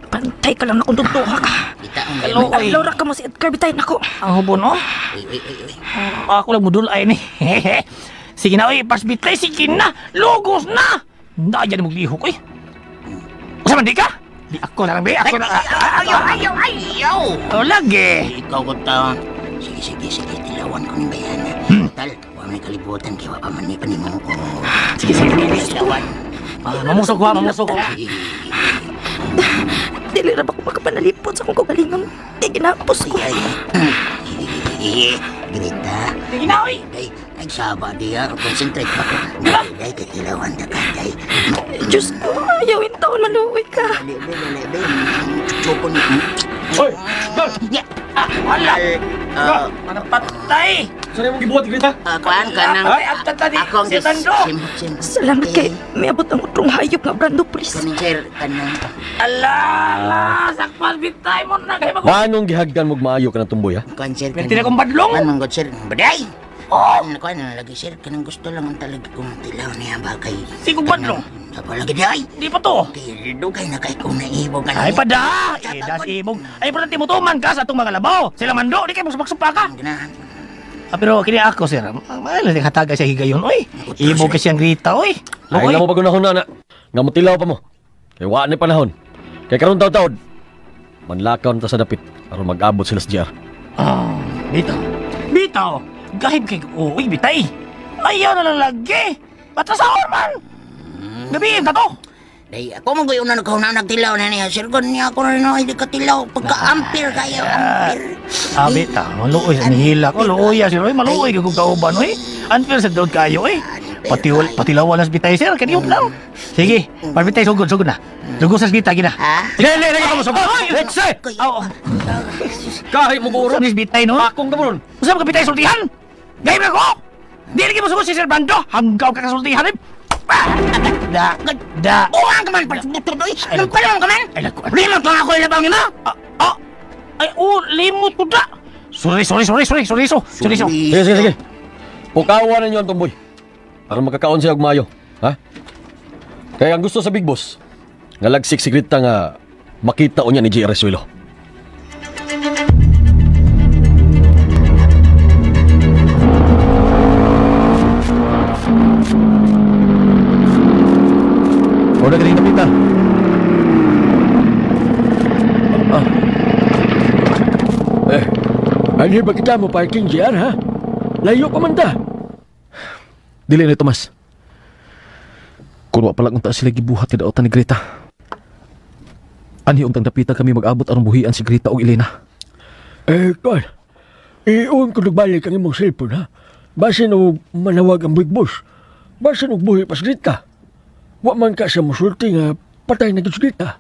Pantay ka lang na kung tutuha ka. Hello, May Laura ka mo si Edgar, bitayin ako. Ang hubon, no? Ako lang mudulay ni. Sige na, oy, pasbitay, sige na. Lugos na. Naya na maglihok, oy. Usaman di ka? Di ako lang, be. Ako lang. Ayaw! O, lagi. Ikaw ko taon. Sige, tilawan ko ng bayana. Tal, huwag may kalibutan, kaya pa man ni panimo ko. Sige, tilawan. Mamusok ko. Dili ra ba ko makapanalipod sa akong kagalingon? Di ginapos ko. Grita. Sige na, oy. Nagsaba diya. Concentrate pa ko. Day, tilawan na ka, day. Diyos ko, ayawin taon maluoy ka. Chupon. Hoy! Dal! Wala! Manapatay! Saan mo gibuhat, Grita? Kuhaan ka ng... Ay, ang tata ni Akong si Tando! Salamat kay may abot ang utrong hayop nga Brando, please. Kaning sir, kanang... Ala! Sakpal bitay mo na kayo mag... Anong gihagdan mo maayo ka ng tumboy, ha? Kuhaan sir, Ganti na kong badlong! Kuhaan mong sir, baday! Kuhaan na lagi sir, kanang gusto lang ang talaga kong tilaw niya ba kay... Si kong badlong! Sapa lagi day! Di pa to! Dugay na kay kong naibog ka Ay, pada! Das ibog! Ay, pero timutuman ka sa itong mga labaw! Sila mando! Di kayo magsumpa ka! Pero kini ako, sir. Mahal na hataga siya higayon, oy. Ibog ka siyang Grita, oy. Ay, na mo pagunahon na. Nga mo tilaw pa mo. Kay waan ni panahon. Kay karon taon-taon. Manlakaw na ta sa dapit. Aron mag-abot sila sa JR. Bitaw! Gahib kay... Uy, bitay! Ayaw na lang lagi! Patasahor man! Gabihin ka to! Day, ako magayon na nagtilaw na niya. Sir, niya ako rin hindi ka tilaw. Pagka-ampere kayo, ampere. Bita, maluoy sa nihila ko. Luoy sir, oy. Maluoy ka kung kauban, oy. Unfair sa doon kayo, oy. Patilawan na sa bitay, sir. Kaniyot lang. Sige, parbitay, sugod na. Sugod sa bitay, gina. Sige, lagi ka mo, sugod. Let's say! Kahit mo buurot. Sa bitay, no? Pakong ka mo nun. Usap ka bitay, sultihan! Gahib na ko! Di lagi mo sugod si Sir Bando. Hanggaw ka kasultihan, eh. Buwang ka man, pagbutuloy. Anong palong ka man? Limot lang ako ilabaw niyo mo. Limot ko da. Sorry. Sige. Pukawan ninyo ang tumboy. Para magkakaon siya og maayo. Ha? Kaya ang gusto sa Big Boss, ngalagsik si Grita nga makita o niya ni J.R. Resuelo. O na galing napita. Ano ba kita mo parking, JR, ha? Layo pa man ta. Dili na, Tomas. Kung wa palang unta sila gibuhat ni daotan ni Grita. Ani untang dapita kami mag-abot aron buhian si Grita o Elena. Kon. Iyon ko nagbalik ang imong cellphone, ha? Basin o manawag ang Big Boss. Basin o buhi pas Grita. Wa man ka sa musulti nga patay na Grita.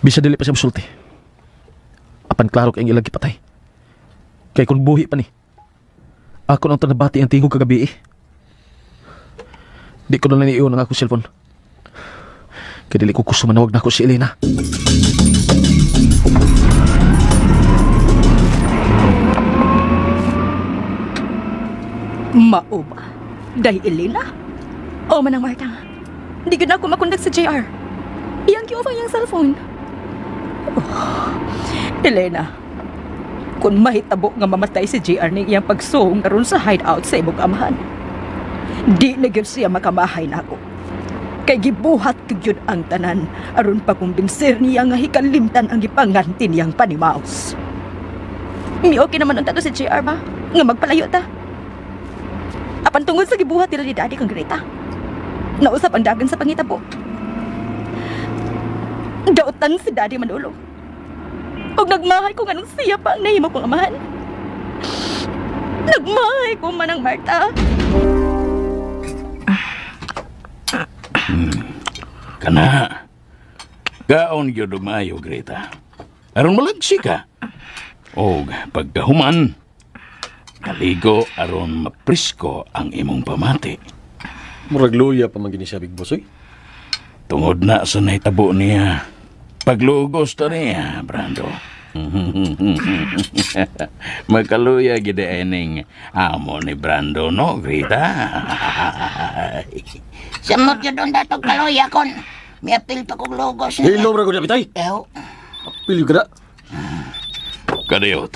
Bisa dili pa siya musulti. Apan klaro kay ang ilang gipatay. Kay kung buhi pa ni, ako nang tanabati ang tingog kagabi eh. Di ko na naniiwan ang ako cellphone. Kaya dili ko gusto manawag na ako si Elena. Mao ba? Day Elena? O manang Marta, di ko na ako makondak sa JR. Iyang kiufang iyang cellphone. Elena, kung mahitabo nga mamatay si JR ng iyang pagsuong karon sa hideout sa ibong amahan, di na gyud siya makamahay na ako. Kay gibuhat ko yun ang tanan, aron pa kumbinser niya nga hikalimtan ang gipanganti niyang panimaos. Mi okay naman ang tato si JR ba? Nga magpalayo ta? Apan tungod sa gibuhat nila ni Daddy kang Grita, nausap ang dagan sa pangitabo. Dautan si Daddy Manolo. Og nagmahay ko nganong siya pa ang nahimo kong amahan. Nagmahay ko manang Marta. Kana. Gaon yun umayo, Greta. Aron malagsi ka. O pagkahuman, Kaligo aron maprisko ang imong pamati. Murag luya pa man gini siya, Big Boss, oy. Tungod na sa naitabo niya. Paglugos to niya, Brando. Magkaluya gid ening amo ni Brando, no, Grita? Samot yun doon datog kaloya kon. May apil pa kong logos. Hello, bro, kuya Pitay. Ew. Apil ka na. Kadayot.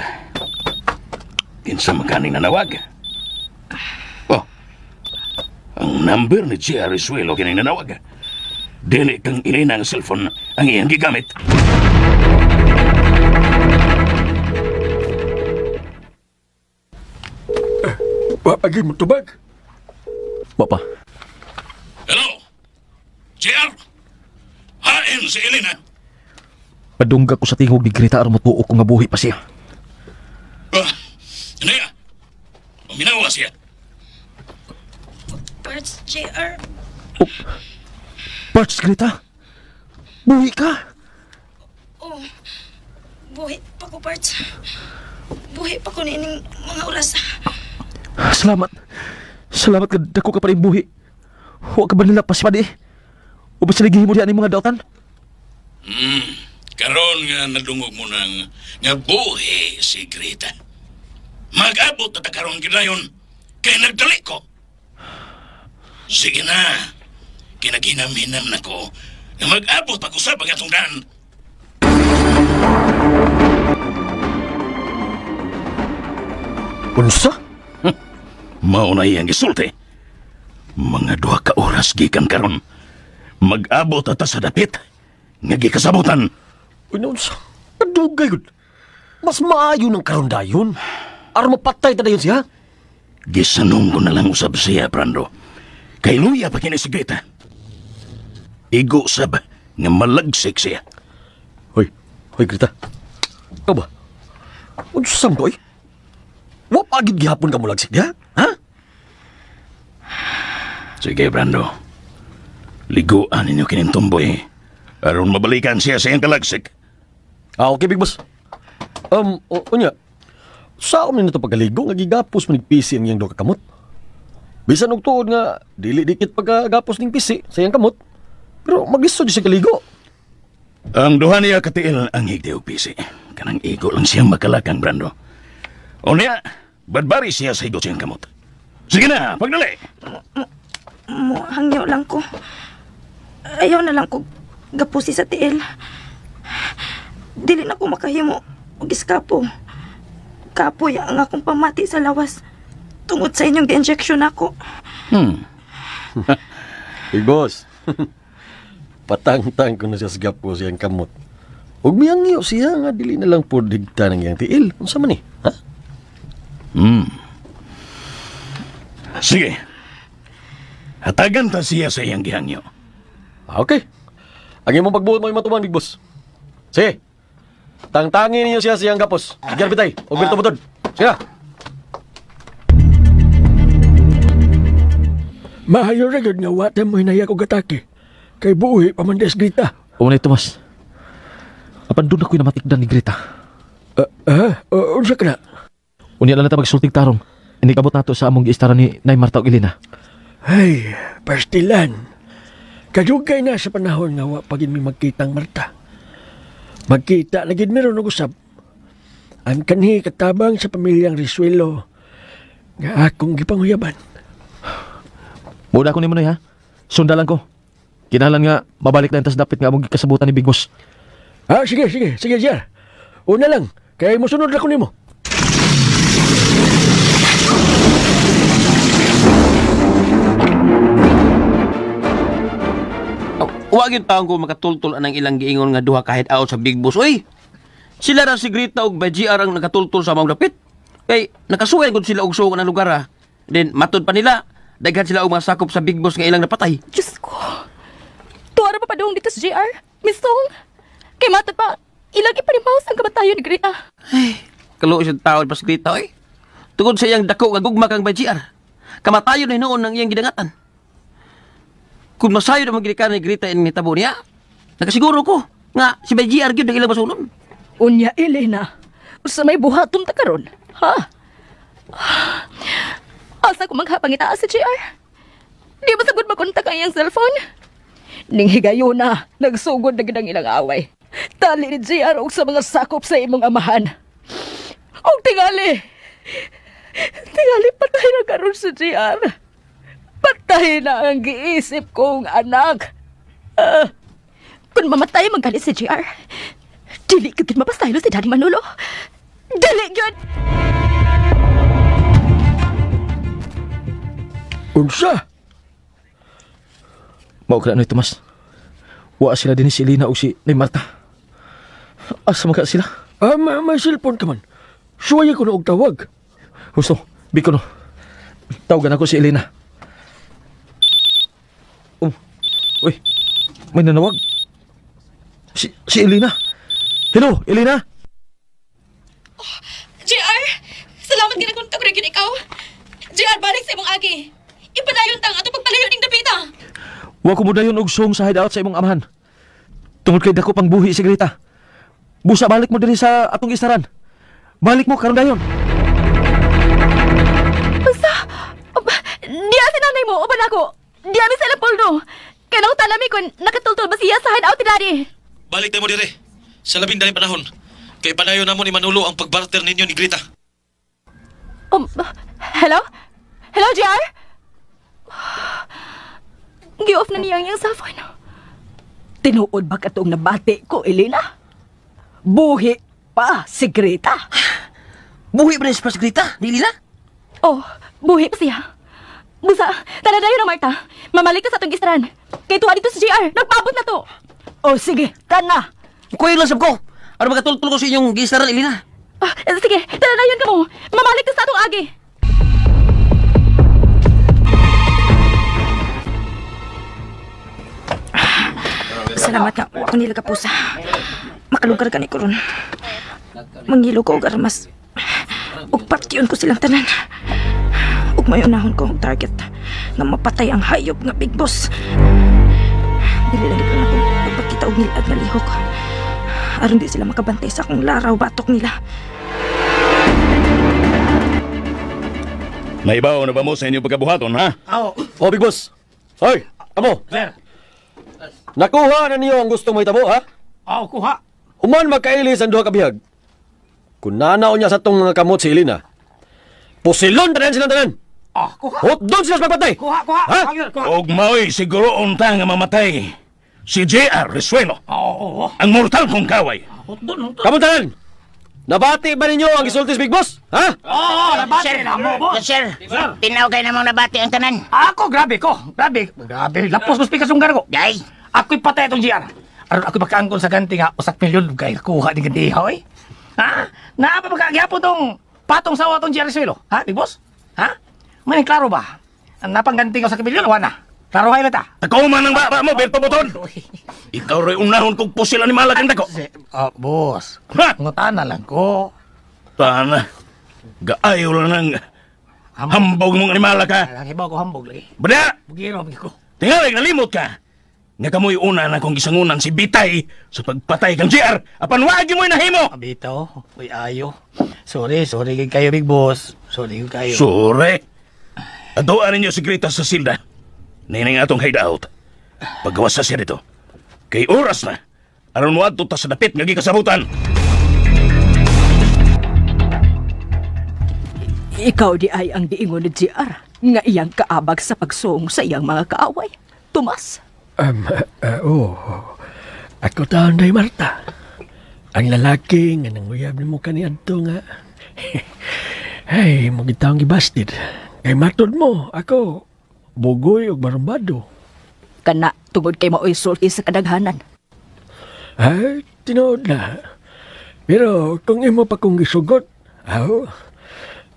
Kinsa makaning nanawag? Oh, ang number ni J.R. Risuelo kining nanawag. Dili kang Elena ang cellphone ang iyang gigamit. Pagi mo tubag. Papa. Hello? J.R.? Hain si Elena. Padungga ko sa tingog ni Grita aron motuo ko nga buhi pa siya. Ano ya? Uminawa siya. Parts, JR. Parts, Grita? Buhi ka? Oh, buhi pa ko, Parts. Buhi pa ko nining mga oras. Salamat. Salamat ka dako ka pa rin buhi. Huwag ka ba nila pasipadi? O ba siligihin mo diyan ang mga dautan? Karon nga nadungog mo ng nga buhi si Grita. Mag-abot na karon ginayon kay nagdali ko. Sige na. Kinaginam-hinam na ko nga mag-abot ako sa pagatungdan. Unsa? Maunay ang gisulti. Mga 2 ka oras gikan karon. Mag-abot ata sa dapit. Nga gikasabutan. Unsa? Kadugay gud. Mas maayo ng karon dayon. Aron mapatay ta dayon siya. Gisanong ko na lang usab siya, Brando. Kay luya pa kini si Grita. Igo sab nga malagsik siya. Hoy, Grita. Ikaw ba? Unsa mo, oy? Wa pa gid gihapon ka mo lagsik diha? Ha? Sige, Brando. Liguan ninyo kining tumboy. Aron mabalikan siya sa iyang kalagsik. Okay, Big Boss. Unya. Saan nito pagkaligo nga gigapos manigpisi ang iyang 2 ka kamot? Bisan og tuod nga dili dikit pagkagapos ning pisi sa iyang kamot. Pero magisod siya kaligo. Ang duha niya katiil ang higdi og pisi. Kanang igo lang siyang makalakang, Brando. O niya, badbari siya sa higot siyang kamot. Sige na, pagdali! Hangyo lang ko. Ayaw na lang ko gapusi sa tiil. Dili na ko makahimo og iskapo. Kapoy ang akong pamati sa lawas tungod sa inyong gi-injection ako. Big Boss. Patang-tang ko na siya sa gapo siyang kamot. Ug miyangyo siya nga dili na lang po digta ng iyang tiil. Unsa man ni? Ha? Sige. Hatagan ta siya sa iyang gihangyo. Okay. Ang imong pagbuot mo yung matuman, Big Boss. Sige. Tangtangin niyo siya siyang gapos. Sige, Bitay. O Berto Butod. Sige. Mahayo ra gyud nga wate mo hinaya ko gatake. Kay buhi pamandes Grita. Unay, Tomas. Apan doon ako'y namatikdan ni Grita. Unsa ka na? Unya lang na magsulting tarong. Inikabot nato sa among giistara ni Nay Marta ug Elena. Ay, pastilan. Kadugay na sa panahon nga wa pagin mi magkitang Marta. Magkita na gid meron og usab. Ang kanhi katabang sa pamilyang Risuelo nga akong gipanguyaban. Muda ko nimo Noy, ha. Sundalan ko. Kinahanglan nga mabalik na tas dapit nga among gikasabutan ni Big Boss. Sige, Jar. Una lang, kay mo sunod ra ko nimo. Huwag yung taong ko makatultol anang ilang giingon nga duha kahit out sa Big Boss. Uy! Sila ra si Grita og BGR ang nakatultol sa mga dapit. Kay nakasuway gud sila og suong ng lugar ha. Then matod pa nila, daghan sila og mga sakop sa Big Boss nga ilang napatay. Diyos ko. Tuwara pa padung dito sa JR. Mistong. Kay matod pa, ilagi pa rin maus ang kamatayon ni Grita. Ay, kaluoy sa tawad pa si Grita, oy. Tungod sa iyang dako nga gugma kang BGR. Kamatayon na noon ng iyang gidangatan. Kung masayo na magilikan ni Grita in nitabo niya, nakasiguro ko nga si BGR gyud ang ilang masulon. Unya, Elena. Sa may buhaton ta karon, ha? Asa ko maghapangitaas si JR? Di ba sagod makontak ang iyang cellphone? Ning higayo na, nagsugod na gid ang ilang away. Tali ni JR og sa mga sakop sa imong amahan. Og tingali patay na karon si JR. Patay na ang giisip kong anak. Kung mamatay magalit si JR, dili ka gid mapastaylo si Daddy Manolo. Dili gyud. Unsa? Mao ka na Tomas. Wa sila din si Elena o si Marta. Asa maka sila? May cellphone ka man. Suwaya ko na og tawag. Gusto, biko no. Tawagan ako si Elena. Uy, may nanawag. Si Elena. Hello, Elena. JR, salamat ginagunta ko rin yun ikaw. JR, balik sa imong agi. Ipadayon tang ato pagpalayo ning dapita. Wa ko mudayon og song sa hideout sa imong amahan. Tungod kay dako pang buhi si Greta. Busa balik mo diri sa atong istaran. Balik mo karon dayon. Basta, diya si nanay mo, uban ako. Diya mi sa Leopoldo. Kaya nang tanami kung nakatultol ba siya sa hideout ni Daddy. Balik tayo mo dire. Sa labing daling panahon. Kay panayo na mo ni Manolo ang pagbarter ninyo ni Greta. Hello? Hello, JR? Gi-off na niya ang cellphone. Tinuod ba katong nabati ko, Elena? Buhi pa si Greta. Buhi ba na si Greta? Dili na? Oh, buhi pa siya. Busa, tara dayo na, Marta. Mamalik ka sa atong gistaran. Kay tuwa dito si JR. Nagpabot na to. Oh, sige. Tana. Kuya lang sab ko. Ano magatultul ko sa inyong gistaran, Elena? Sige, tara dayon ka mo. Mamalik ka sa atong agi. Salamat nga, wa ko nila kapusa. Makalugar ka ni ko ron. Mangilo ko og armas. Ug patyon ko silang tanan. Ug mayunahon ko og target nga mapatay ang hayop nga Big Boss. Dili lang ito na kung pagpakita og nilad na lihok. Aron di sila makabantay sa akong laraw batok nila. Naibaw na ba mo sa inyong pagkabuhaton, ha? Oh, Big Boss. Hoy, amo. Sir. Nakuha na niyo ang gusto mo itabo, ha? Kuha. Human magkailis ang duha ka bihag. Kung nanaw niya sa tong mga kamot si Elena, pusilon tanan silang tanan. Kuha. Hot doon sila sa pagpatay. Kuha. Ha? Og mao'y siguro unta nga mamatay si J.R. Resuelo. Oo. Ang mortal kong kaway. Kamot tanan! Nabati ba ninyo ang isultis Big Boss? Ha? Oo, nabati na mo, boss. Sir, tinaw kayo namang nabati ang tanan. Ako, grabe ko. Grabe. Lapos ko speaker sunggar ko. Day. Ako'y patay itong GR. Aron ako'y makaangkon sa ganti nga, 1 milyon kay kuha ni gandiha, oy. Ha? Naa pa magkagyapo tong patong sawa tong GR Suelo? Ha, Big Boss? Ha? Maning klaro ba? Ang napangganti ko sa 1 milyon, wala. Klaro kayo lata. Takaw man ang baba mo, Berto Buton. Ikaw rin unahon kong pusil ni Malagang dako. Boss. Ha? Ngutana lang ko. Tana. Gaayo lang ng hambog mong animala ka. Hibaw ko hambog lagi. Bada! Bugiro, bugiro ko. Tingalig nalimot ka. Nga kamoy una na kong gisangunan si Bitay sa pagpatay kang JR. Apan wagi mo'y nahimo. Bitaw, uy ayo. Sorry kayo, Big Boss. Sorry kayo. Sure. Adoan ninyo si Greta sa silda. Nining atong hideout. Paggawas sa siya dito. Kay oras na. Aron mo adto ta sa dapit nga gikasabutan. Ikaw di ay ang diingon ni JR nga iyang kaabag sa pagsong sa iyang mga kaaway. Tomas. Ako taon day Marta. Ang lalaki nga nanguyab ni mo kaniadto nga. Ay, mo gitawang gibastid. Kay matod mo, ako, bugoy o barumbado. Kana, tungod kay mao'y sulti sa kadaghanan. Ay, tinood na. Pero kung imo pa kong gisugot,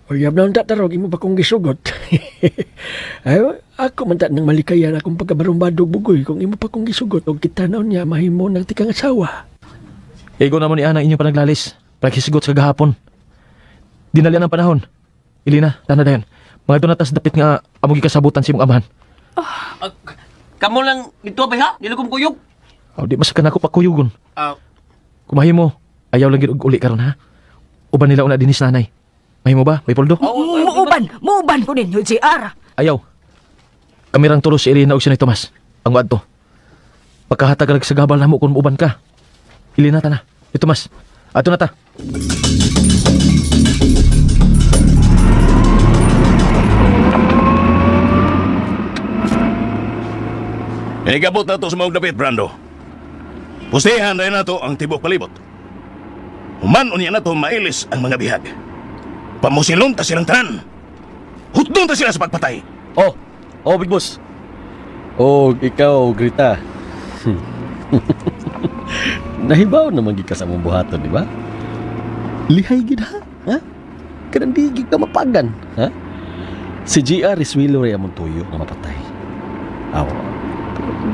uyab na ang tatarog, imo pa kong gisugot. Ay, ako man nang malikayan akong pagkabarumbado bugoy kung imo pa kong gisugot o kita na niya mahimo ng tikang asawa. Igo naman ni Ana inyo pa naglalis. Pagkisigot sa gahapon. Dinalian ang panahon. Elena, tanda dayon. Mga ito natas dapit nga among gikasabutan si mong amahan. Kamu lang ito ba ha? Dili kong kuyog. Di masakan ako pakuyugon. Kumahi mo, ayaw lang uli karon ha. Uban nila una dinis nanay. Mahimo ba, Bay Poldo? Muuban ko ninyo, JR. Ayaw. Kamirang tulos si Elena o si Tomas. Ang wadto. Pagkahatag sa gabal na mo kung uban ka. Elena ta na. Tomas, ato na ta. Inigabot na to sa mga dapit, Brando. Pustihan rin na to ang tibok palibot. Humanon niya na to mailis ang mga bihag. Pamusilon ta silang tanan. Hutdon ta sila sa pagpatay. Big Boss. Ikaw, Grita. Nahibaw naman ka sa mong buhaton, di ba? Lihay gid ha? Kanang di ka mapagan, ha? Si GR is wilo rin among tuyo na mapatay.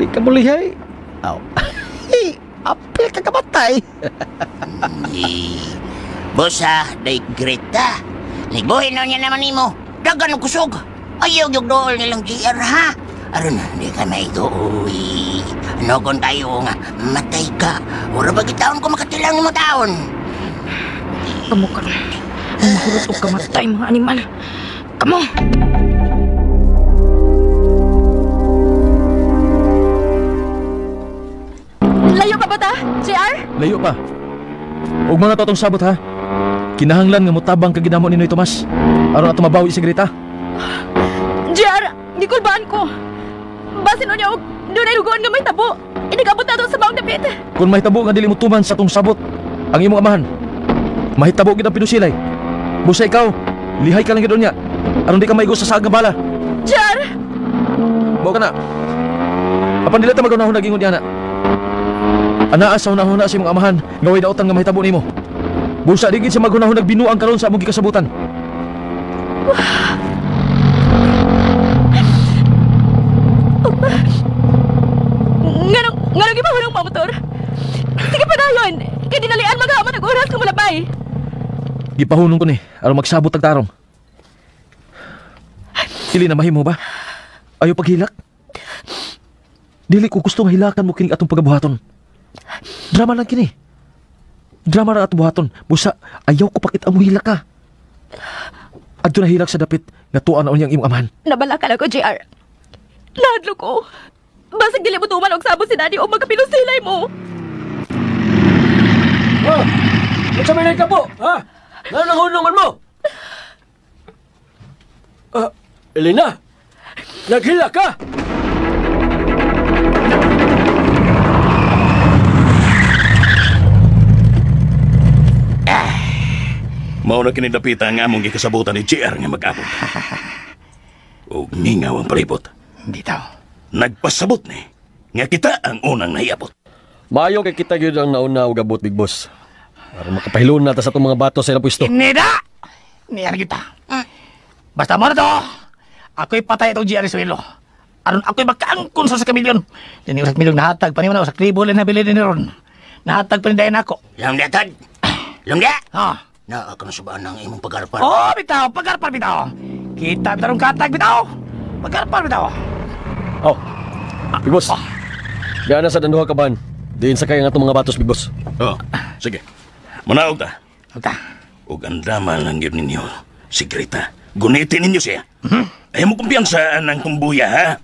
Di ka mo lihay. Apil ka kamatay. Boss day Greta. Libuhin na niya naman nimo. Dagan og kusog. Ayaw yung dool nilang GR ha. Aron, di ka maituoy. Ano kung tayo nga matay ka? Ura ba gitaon ko makatilang mo taon? Kamu karon. Mahurot og kamatay mga animal. Kamu. Layo pa ba ta, JR? Layo pa. Huwag mga totong sabot ha. Kinahanglan nga mutabang kaginamo ni Noy Tomas. Aron ato mabawi si Greta. JR, di kulbaan ko. Basin o niya og doon ay lugoan nga may tabo. Inigabot na to sa bawang dapit. Kung mahitabo nga dili mo tuman sa tong sabot, ang imong amahan, mahitabo gid ang pinusilay. Busa ikaw, lihay ka lang gid niya. Aron di ka maigo sa saga bala. JR! Mao ka na. Apan dili ta magunahon naging diana. Anaa sa hunahuna si imong amahan, nga way daotan nga mahitabo nimo. Busa di gid sa magunahon nagbinuang karon sa among gikasabutan. Nganong iba ng pamotor? Sige pa dayon. Kaya dinalian mag-aman ang oras kung malabay. Gipahunong ko ni, aron magsabot ang tarong. Ili na mahimo ba? Ayaw paghilak? Dili ko gusto mahilakan mo kini atong pagabuhaton. Drama lang kini. Drama ra atong buhaton. Busa, ayaw ko pakit amo hilak ka. Adto na hilak sa dapit nga tuan na unyang imong amahan. Nabala ka na ko, JR. Nahadlo ko. Basig dili mo tuman og sabot si Daddy o magkapinusilay mo. Magsaminay ka po, ha? Ano nang hulungan mo? Elena, naghila ka! Mao na kinidapitan nga among gikasabutan ni GR nga mag-abot. O ningaw ang palibot. Dito. Nagpasabot ni nga kita ang unang naiabot. Maayo kay kita gyud ang nauna og abot, Big Boss. Para makapahilon na ta sa itong mga bato sa ilang pwesto. Inida! Niyari kita. Basta mo na to. Ako'y patay itong GR Suelo. Aron ako'y makaangkon sa kamilyon. Yan yung kamilyon nahatag pa ni mo na. Sa kribo lang nabili din ni Ron. Nahatag pa ni dayan ako. Langga, Tad. Langga! Na, ako na subaan ng imong pag-arpar. Bitaw. Pag-arpar, bitaw. Kita, bitaw ng katag, bitaw. Pag-arpar, bitaw. Big Boss. Gana sa danduha ka ban. Diin sa kaya nga itong mga batos, Big Boss. Sige. Manaog ta. Ug andaman lang yun ninyo, si Greta. Gunitin ninyo siya. Ayaw mo kumpiyansaan ng kumbuya, ha?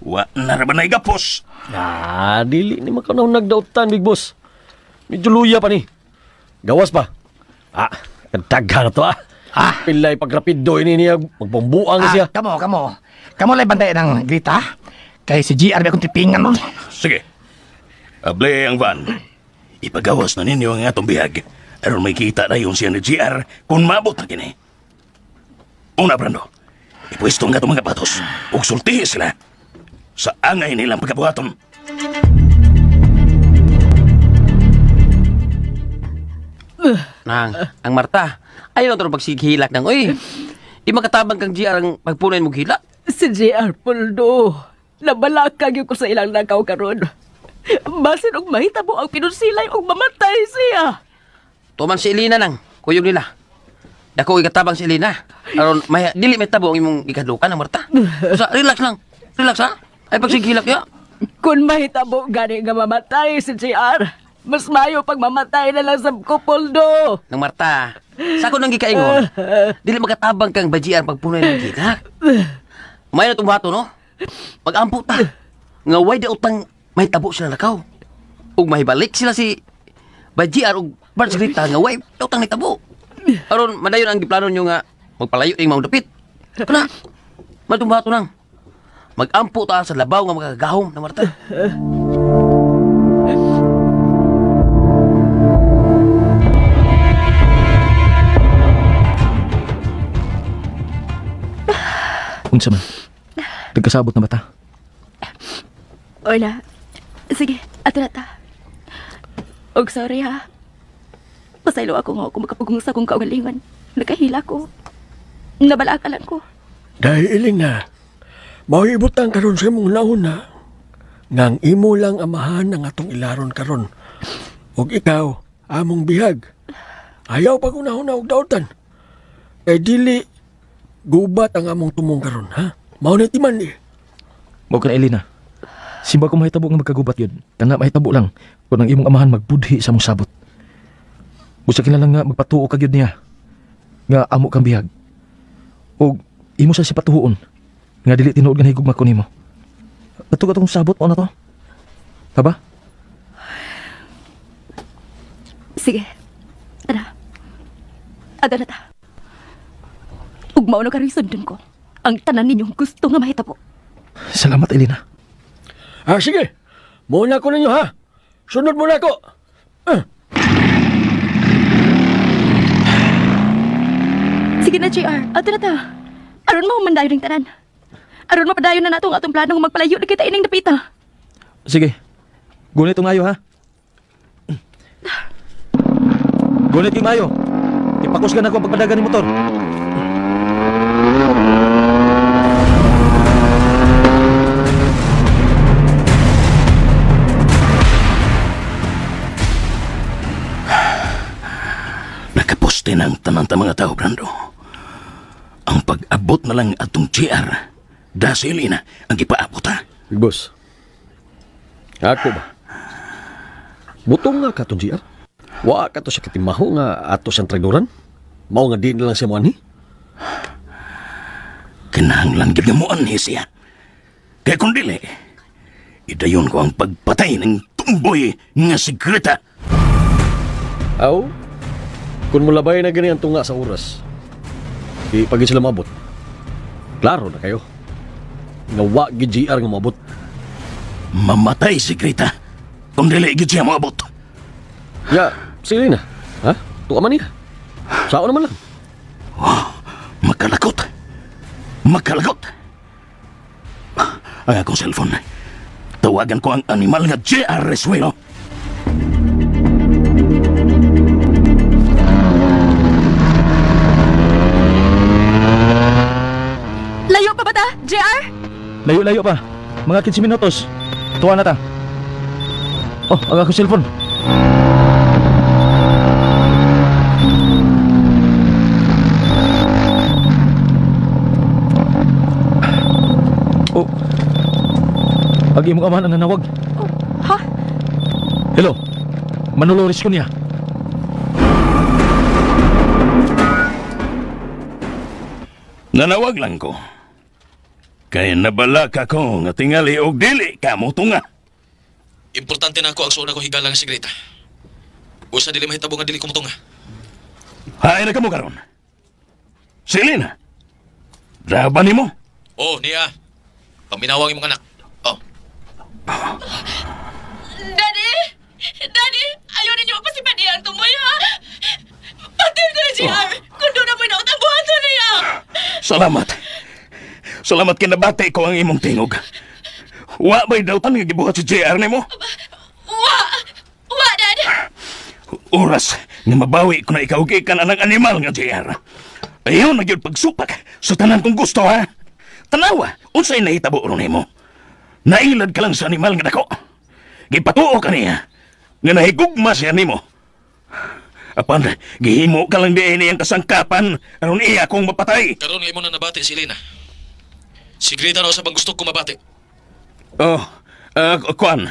Wa na raban na igapos. Dili ni makanahon nagdautan, Big Boss. Medyo luya pa ni. Gawas pa. Nagtagha na to, Pilay pagrapido ini niya. Magpambuang siya. Kamo lay bantay ng Greta. Kay si GR may akong tipingan nun. Sige. Able ang van. Ipagawas na ninyo ang atong bihag. Aron may kita na yung siya ni GR kung mabot na kini. Una, Brando. Ipwesto nga itong mga batos. Ug sultihi sila sa angay nilang pagkabuhaton. Nang, ang Marta, ayaw na ito pagsighilak nang, uy. Di makatabang kang GR ang magpunay mo gila. Si JR Poldo, nabalakag yung ko sa ilang nakaw karon. Basin og mahitabo ang pinusilay og mamatay siya. Tuman si Elena nang, kuyog nila. Dako ikatabang si Elena. Aron, dili may tabo ang imong ikadlukan ang Marta. Sa, relax lang. Relax ha. Ay pagsighilak ya. Kung mahitabo gani nga mamatay si JR, mas mayo pag mamatay na lang sa ko, Poldo. Nang Marta, Sa ako nang gikaingon, dili makatabang kang bajian pagpunay ng gika. May na tumbato, no? Pag-ampo ta, nga way da utang may tabo sila nakaw. Ug may balik sila si bajian ug Margarita nga way da utang may tabo. Aron madayon ang giplano nyo nga magpalayo ing maong dapit. Kana, may tumbato nang. Mag-ampo ta sa labaw nga magagahom na Marta. Unsa man? Nagkasabot na ba ta? Wala. Sige, ato na ta. Og sorry ha. Pasaylo ako nga ako makapugong sa kong kaugalingan. Nakahila ko. Nabalakalan ko. Dahil Elena, mauibutang karon sa imong nauna, ngang imo lang amahan ng atong ilaron karon. Og ikaw, among bihag. Ayaw pag unahuna og dautan. Eh dili, gubat ang among tumong karon, ha? Maunay timan eh. Mao ka na, Elena. Simba ko mahitabo nga magkagubat yun. Kana mahitabo lang kung ang imong amahan magbudhi sa mong sabot. Gusto kila lang nga magpatuo ka gyud niya. Nga amo kang bihag. O imo sa sipatuon. Nga dili tinuod nga higugma ko nimo. Ato katong sabot mo na to. Taba? Sige. Tara. Ada na ta. Ug mao na karon sundon ko. Ang tanan ninyong gusto nga mahitabo. Salamat, Elena. Sige. Muna ko ninyo, ha? Sunod muna ako. Sige na, JR. Ato na ta. Aron mo mandayon ring tanan. Aron mapadayon na nato ang atong plano nga magpalayo na kita ining dapita. Sige. Gunit itong ayo, ha? Gunit yung ayo. Ipakusgan ako ang pagpadagan ng motor. Nakaposte ng tanang mga tao, Brando. Ang pag-abot na lang atong GR, si Elena ang ipaabot, ha? Big Boss, ako ba? Butong nga ka itong GR? Wa ka to sa katimaho nga ato siyang tragoran? Mao nga di na lang siya mo ani? Kinahanglan gigamuan ni siya. Kaya kung dili, idayon ko ang pagpatay ng tumboy nga si Greta. Aw, kung mulabay na ganyan tunga sa oras, di pagi sila mabot. Klaro na kayo. Nga wa gi GR nga mabot. Mamatay si Greta kung dili gid siya mabot. Ya, sige na. Ha? Tuwa man niya. Sao naman lang. Oh, makalagot. Makalagot. Ang akong cellphone. Tawagan ko ang animal nga JR Resuelo. Layo pa ba ta, JR? Layo-layo pa. Mga 15 minutos. Tuwa na ta. Oh, ang akong cellphone. Oh. Agi mong amahan ang nanawag. Oh, ha? Hello. Manulores ko niya. Nanawag lang ko. Kaya nabalaka ko nga tingali og dili ka mo tunga. Importante na ako ang suuna ko higala nga si Greta. Usa dili mahitabo nga dili ko mutunga. Hay na ka mo karon. Selena. Draba nimo? Oh, niya. Paminawang imong anak. Oh. Daddy! Daddy! Ayaw ninyo pasipadi ang tumoy, ha? Patil ko na JR! Kung doon na mo'y nautang buhato niya! Salamat. Salamat kinabati ko ang imong tingog. Wa ba'y dautan nga gibuhat si JR nimo? Wa, Dad! Oras nga mabawi ko na ikaw gikan anang animal nga JR. Ayaw na gyud pagsupak sa tanan kong gusto, ha? Tanawa, unsay nahitabo ron nimo? Nailad ka lang sa animal nga dako. Gipatuo ka niya nga nahigugma siya nimo. Apan, gihimo ka lang diin iyang kasangkapan aron iya kong mapatay. Karon nga imo na nabati si Elena. Si Greta na usab ang gusto ko mabati. Oh, Kwan,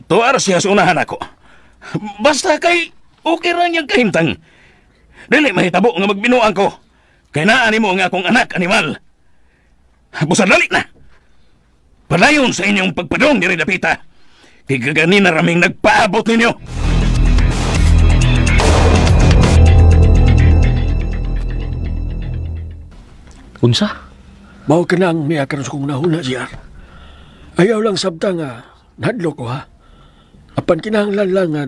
tuwar siya sa unahan ako. Basta kay okay ra niyang kahimtang. Dili mahitabo nga magbinuang ko. Kaya naa nimo nga akong anak, animal. Busa dali na. Padayon sa inyong pagpadong diri dapita. Kay gagani na raming nagpaabot ninyo. Unsa? Mao ka nang miyakan sa kong nahuna, JR. Ayaw lang sabta nga, nadlo ko ha. Apan kinahanglan lang nga,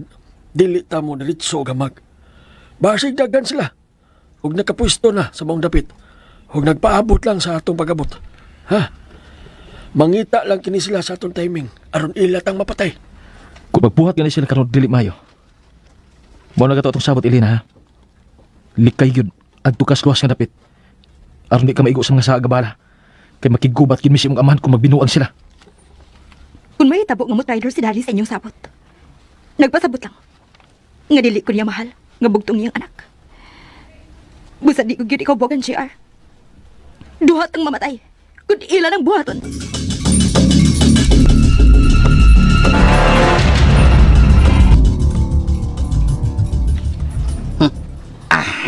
dili ta mo diritso gamag. Basig daghan sila. Huwag nakapwisto na sa mong dapit. Huwag nagpaabot lang sa atong pagabot. Ha? Mangita lang kini sila sa atong timing. Aron ilat ang mapatay. Kung magbuhat nga sila karon dili mayo. Mao na gato itong sabot Elena ha. Likay yun. Agtukas luwas nga dapit. Aron di ka maigo sa mga sa agabala. Kay makigubat kinmisi mong amahan kung magbinuang sila. Kung may tabo nga mo rider si Daddy sa inyong sabot. Nagpasabot lang. Nga dili ko niya mahal. Nga bugtong niyang anak. Busa di ko gyud ikaw buwagan, JR. Duhat ang mamatay. Kung ilan ang buhaton.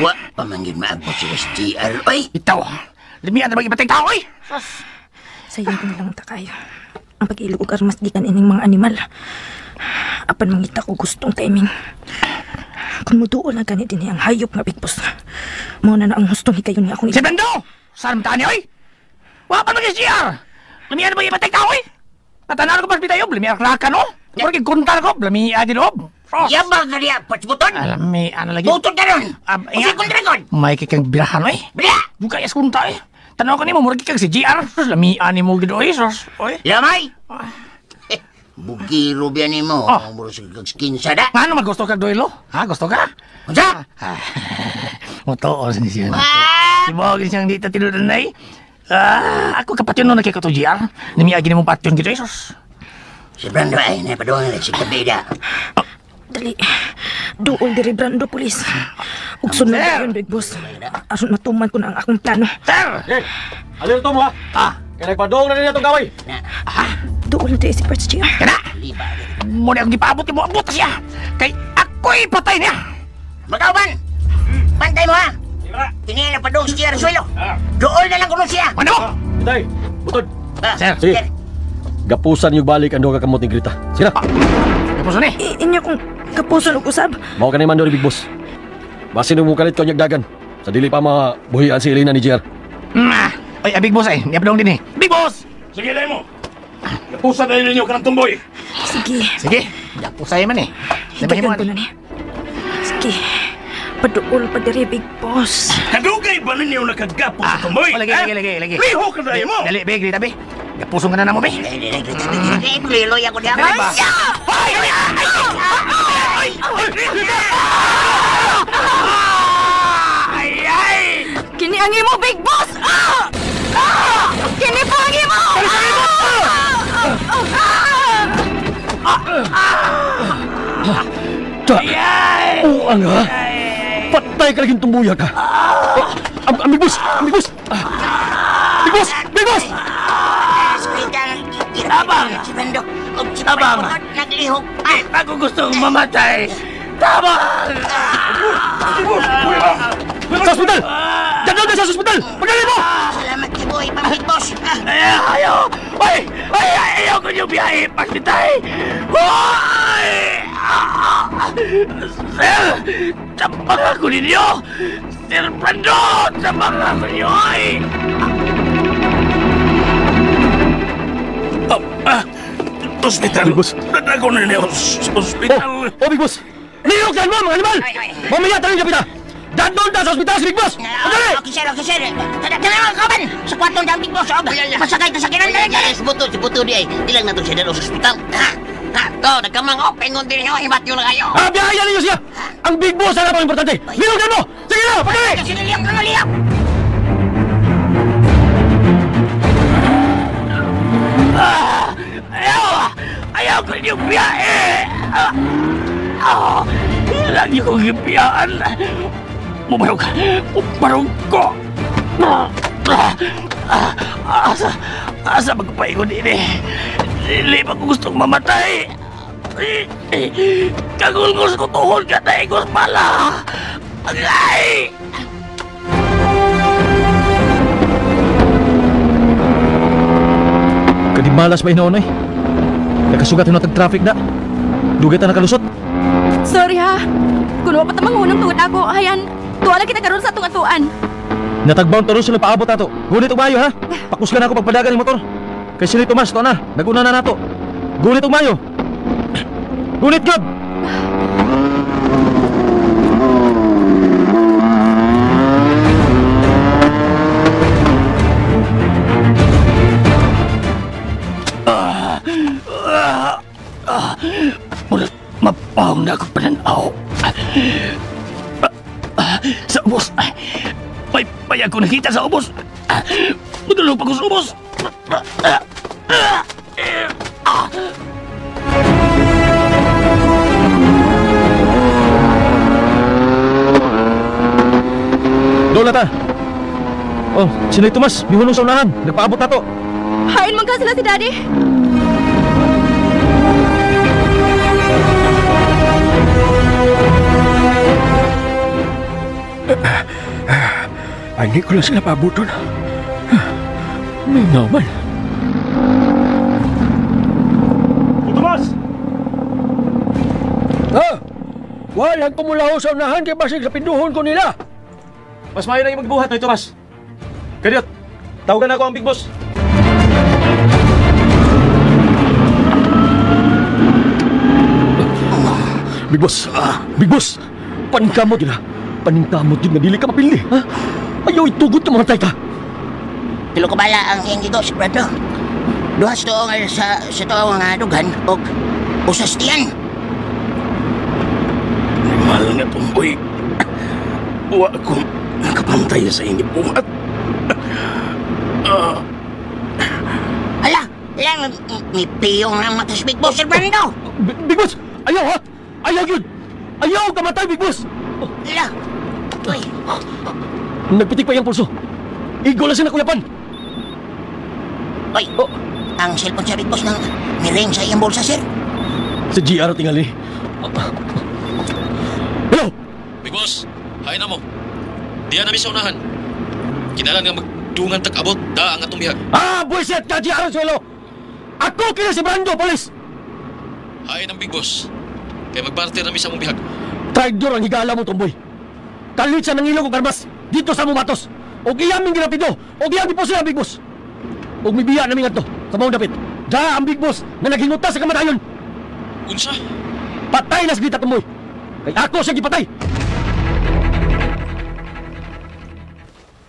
Wa pamanggil maabot si SGR. Oy! Itaw, limian na mag-ibatay tao, oy! Sayo ko nilang takayo. Ang pag-ilog og armasgikan ining mga animal. Apan mangita ko gustong timing. Kung muduol na ganit din ang hayop nga Big Boss. Mao na ang hustong hikayon nga akong Si Bendo! Saan mo taan niya, oy? Wa pa mag-SGR! Limian na mag-ibatay tao, oy! Natanaw ko pa sa bitayo, limian raka, no? Porque kuntal ko, limian din loob. Yabang ka niya, patsbuton! Alam may ano lagi. Butod ka nun! Kasi kong dragon! May kikang birahan, oy. Bila! Buka yas kunta, eh. Tanaw ka ni mo, murag kikang si GR. Sus, lamian ni mo gido, oy. Sus, oy. Lamay! Bugiro biyan ni mo. Muro sa kagskinsa da. Ano magusto ka, Doylo? Ha, gusto ka? Unsa? Motoos ni siya. Si Bogin siyang dito tinudan na, eh. Ako kapatyon no nakikato GR. Namiagi ni mong patyon gido, eh. Sus. Si Brando ay napadoon na si Kabeda. Dali. Duol diri Brando Police. Ug sunod na yun, Big Boss. Aron matuman ko na ang akong plano. Sir! Hey! Alin ito mo ha? Kaya nagpadong na rin itong gaway. Duol na diri si Perch GR. Kana! Muna akong gipaabot ni mo abot siya. Kay ako'y patay niya. Magkauban! Pantay mo ha! Tingin na padong si Tira Suelo. Dool na lang kuno siya. Ano? Itay! Butod! Sir! Sige. Gapusan yung balik ang duha ka kamot ni Grita. Sina? Gapusan eh? Inyo kong kapuson ug usab. Mao ka na man Big Boss. Basin mo kalit ko dagan. Sa dili pa mabuhian si Elena ni JR. Oy, Big Boss ay. Niapdong din eh. Big Boss! Sige, dahil mo. Gapusan na ninyo ka ng tumboy. Sige. Sige. Gapusay man eh. Higayon ko na ni. Sige. Paduol pa diri, Big Boss. Kadugay ba ninyo nakagapos sa tumboy? Lagi. Liho ka dahil mo. Dali, Big, Grita, Big. Gapusong ka na mo, Big. Liloy ako diya. Kini ang imo, Big Boss! Kini po ang imo! Ang ha? Patay ka laging tumbuya ka. Big Boss! Big Boss! Big Boss! Big Boss! Abang! Si Bendo. Abang! Naglihok. Ako gusto mamatay. Tabang! Sa ospital! Diyan na sa ospital! Pagdali mo! Salamat kay Boy, Big Boss. Ayaw! Ayaw ko yung biyahe. Pagmitay! Hoy! Sir! Tabang ako ninyo! Sir Brando! Tabang ako ninyo! Hospital. Big Boss. Nadago na niya hospital. Big Boss! Liyok yan mo, mga animal! Mamaya tayo niya pita! Daan doon sa ospital si Big Boss! Pagdali! Okay, sir. Tanang kaban! Sa kwartong dang Big Boss. Masakay ta sa kinan. Si Buto di ay. Ilang na to siya sa ospital. To, nagkamang pengon din nyo. Hibat nyo lang kayo. Biyahayan ninyo siya! Ang Big Boss ang napang importante! Liyok yan mo! Sige na! Pagdali! Siniliyap. Ayaw ko yung biyahe! Lagi kong ibiyaan! Umarong ko! Asa magpaingon din eh! Dili pa ko gustong mamatay! Kagulgos ko tuhod ka na igos pala! Agay! malas ba hinoon, eh? Nakasugat yung natag-traffic na. Dugay ta nakalusot. Sorry ha. Kung wala pa tamang hunong tungod ako, hayan. Tuwala kita karon sa atong atuan. Natagbound to rin sila paabot ato. Gunit umayo, ha? Pakusgan ako pagpadagan ng motor. Kay sili Tomas, to na. Naguna na nato. Gunit umayo. Gunit gab! Mulat mapahong na ako pananaw. Sa ubos. May ako nakita sa ubos. Magulong pa ko sa ubos. Dola ta. Oh, sinay Tomas, bihunong sa unahan. Nagpaabot na to. Hain man ka sila si Daddy. Hindi ko lang sila pabuton. May naman. Tomas! Walang kumulaho sa unahan kaya basig sa pinduhon ko nila. Mas mayo na yung magbuhat na Tomas. Kadiot, tawagan ako ang Big Boss. Big Boss! Big Boss! Paningkamot yun ha! Paningkamot yun na dili ka mapili, ha? Ayaw itugot na mamatay ka! Tilo ko bala ang iyong gigos, brado. Duhas to sa to nga dugan o usas tiyan. Mahal nga tumboy. Wa ko nakapantay sa iyong buhat. Ala, lang may piyong ng matas Big Boss, Sir Brando. Big Boss! Ayaw ha! Ayaw yun! Ayaw ka matay, Big Boss! Ala, uy. Nagpitik pa yung pulso. Igo lang siya na kuyapan. Uy, ang cellphone sa Big Boss nang niring sa iyong bulsa, sir. Sa GR tingali. Hello! Big Boss, hain na mo. Diyan namin sa unahan. Kinalan nga magdungan tag-abot da ang atong bihag. Buisit ka GR Suelo! Ako kina si Brando, polis! Hain ang Big Boss. Kaya magpartir namin sa mong bihag. Traidor ang higala mo, Tomboy. Kalit siya ng ilong o karmas dito sa Mumatos. O iyaming ginapido. O iyaming po siya, Big Boss. O may biya namin nga to sa mong dapit. Da ang Big Boss na naghinguta sa kamatayon. Unsa? Patay na sa Tomboy. Kay ako siya gipatay.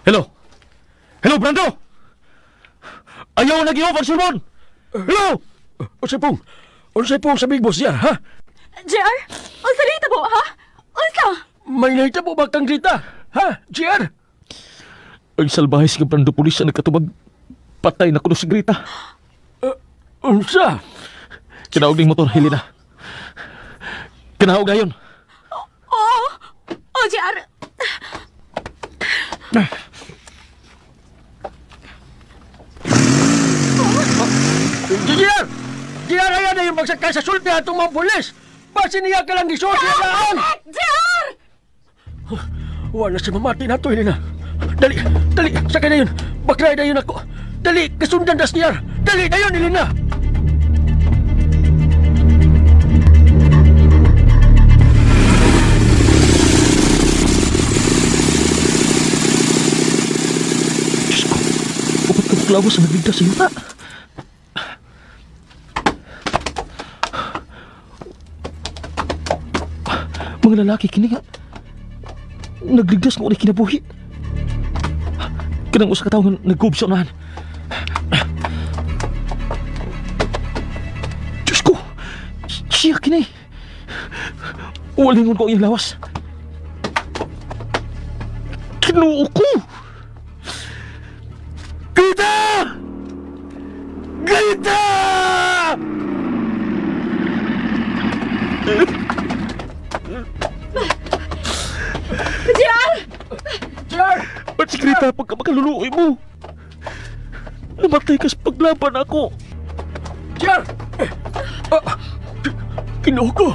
Hello? Hello, Brando? Ayaw nag-i-over, Sulmon! Hello! Unsay pong sa Big Boss yan, ha? JR, unsa dito po, ha? Unsa? May naita po ba kang Grita? Ha, GR? Ang salbahis ng Brando Pulis na nagkatubag. Patay na kuno si Grita. Unsa? Kinaog ng motor, Helena. Kinaog gayon. JR. GR! GR, ayan na yung magsakay sa sulti atong mga pulis! Basi niya ka lang gisot niya daan! JR! Wala siya mamati na to, Helena. Dali, sakay na yun. Bakray na yun ako. Dali, kasundan das GR. Dali na yun, Helena! Diyos ko, upat ka maklawa sa nagligtas sa yuta. Mga lalaki kini nga nagligdas mo ulit kinabuhi. Kanang usa ka tawo nagkub sa unahan. Diyos ko, siya kini. Walingon ko ang iyong lawas. Kinuo ko. Grita! Grita! JR! Ba't si Grita pagka makaluluoy mo? Namatay ka sa paglaban ako. GR! Kinuha ko.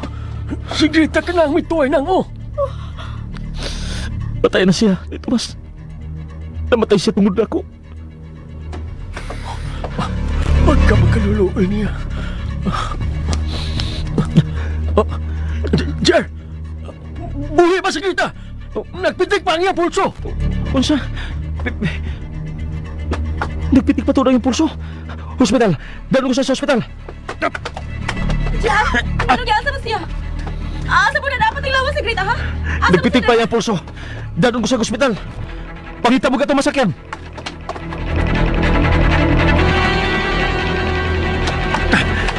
Si Grita ka na ang mituay nang o. Patay na siya, Tomas. Namatay siya tungod ako. Pagka Luluoy niya. Jer! Buhi pa si Grita! Nagpitik pa ang iyang pulso! Unsa? Nagpitik pa to na yung pulso. Hospital! Dalo ko sa hospital! Jer! Ano gasa na siya? Asa po na dapat ilawan si Grita, ha? Nagpitik pa yung pulso. Dalo ko sa hospital. Pangita mo ka itong masakyan.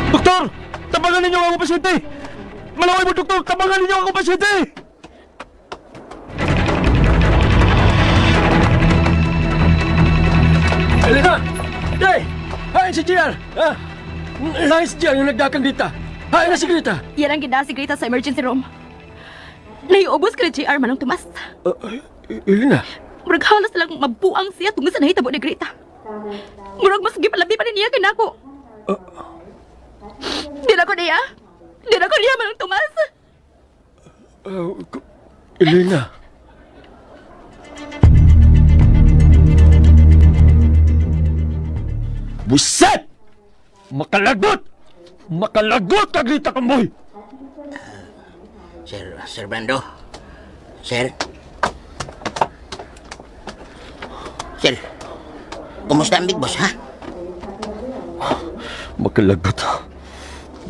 Doktor! Tabangan ninyo ang pasyente! Malaway mo, doktor! Tabangan ninyo ang pasyente! Elena! Day! Hain si JR! Ha? Hain si JR yung nagdakang Grita! Hain na si Grita! Yan ang gina si Grita sa emergency room. Naiubos ka na JR manong tumas. Elena? Murag halas lang mabuang siya tungkol sa nahitabo ni Grita. Murag mas gipalabi pa niya kinako. Di na ko niya manong tumas. Elena? Buset! Makalagot! Makalagot ka, Grita Kamboy! Sir Brando? Sir? Sir, kumusta ang Big Boss, ha? Makalagot.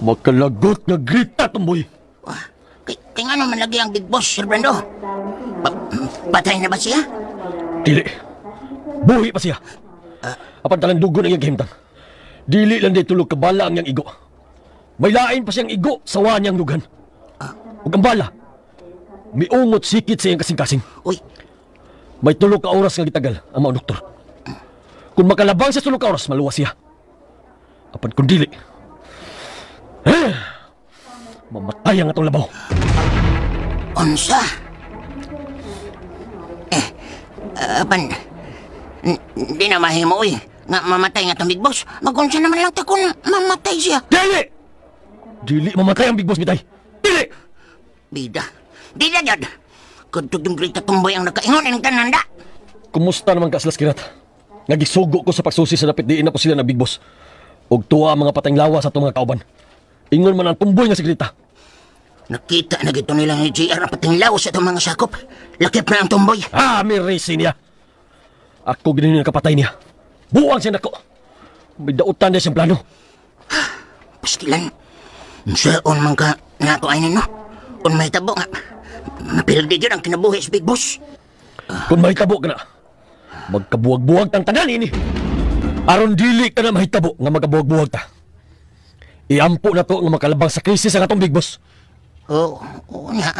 Makalagot nga, Grita Kamboy! Kaya nga naman lagi ang Big Boss, Sir Brando? Patay na ba siya? Dili. Buhi pa siya. Apan talang dugo na iyang gihimtang. Dili lang di tulog kabala ang iyang igo. May lain pa siyang igo sa wanyang lugan. Ug ang bala, miungot sikit sa iyang kasing-kasing. Uy. May tulog ka oras nga gitagal ang mga doktor. Kung makalabang sa tulog ka oras, maluwas siya. Apan kung dili, mamatay ang atong labaw. Unsa? Apan, di na mahimo, uy. Nga mamatay nga itong Big Boss. Magunsa naman lang ta kung mamatay siya. Dili! Dili mamatay ang Big Boss, bitay. Dili! Bida. Dila dyan. Kudtog yung Grita Tumboy ang nakaingon ng kananda. Kumusta naman ka, Kirat? Nagisugo ko sa pagsusi sa dapit diin na po sila na Big Boss. Og tuwa ang mga patayng lawas sa itong mga kauban. Ingon man ang tumboy nga si Grita. Nakita na gito nila ni JR ang pating lawas sa itong mga sakop. Lakip na ang Tumboy. May reason niya. Ako ganun yung kapatay niya. Buwang siya nako. May dautan niya siyang plano. Pastilan. Saan man ka nato ay no? Kung may tabo nga, mapildi dyan ang kinabuhi sa Big Boss. Kung mahitabo ka na, magkabuwag-buwag tang tanan ini. Aron dili ka na mahitabo nga magkabuwag-buwag ta. Iampo na to nga makalabang sa krisis ang atong Big Boss. Oo nga.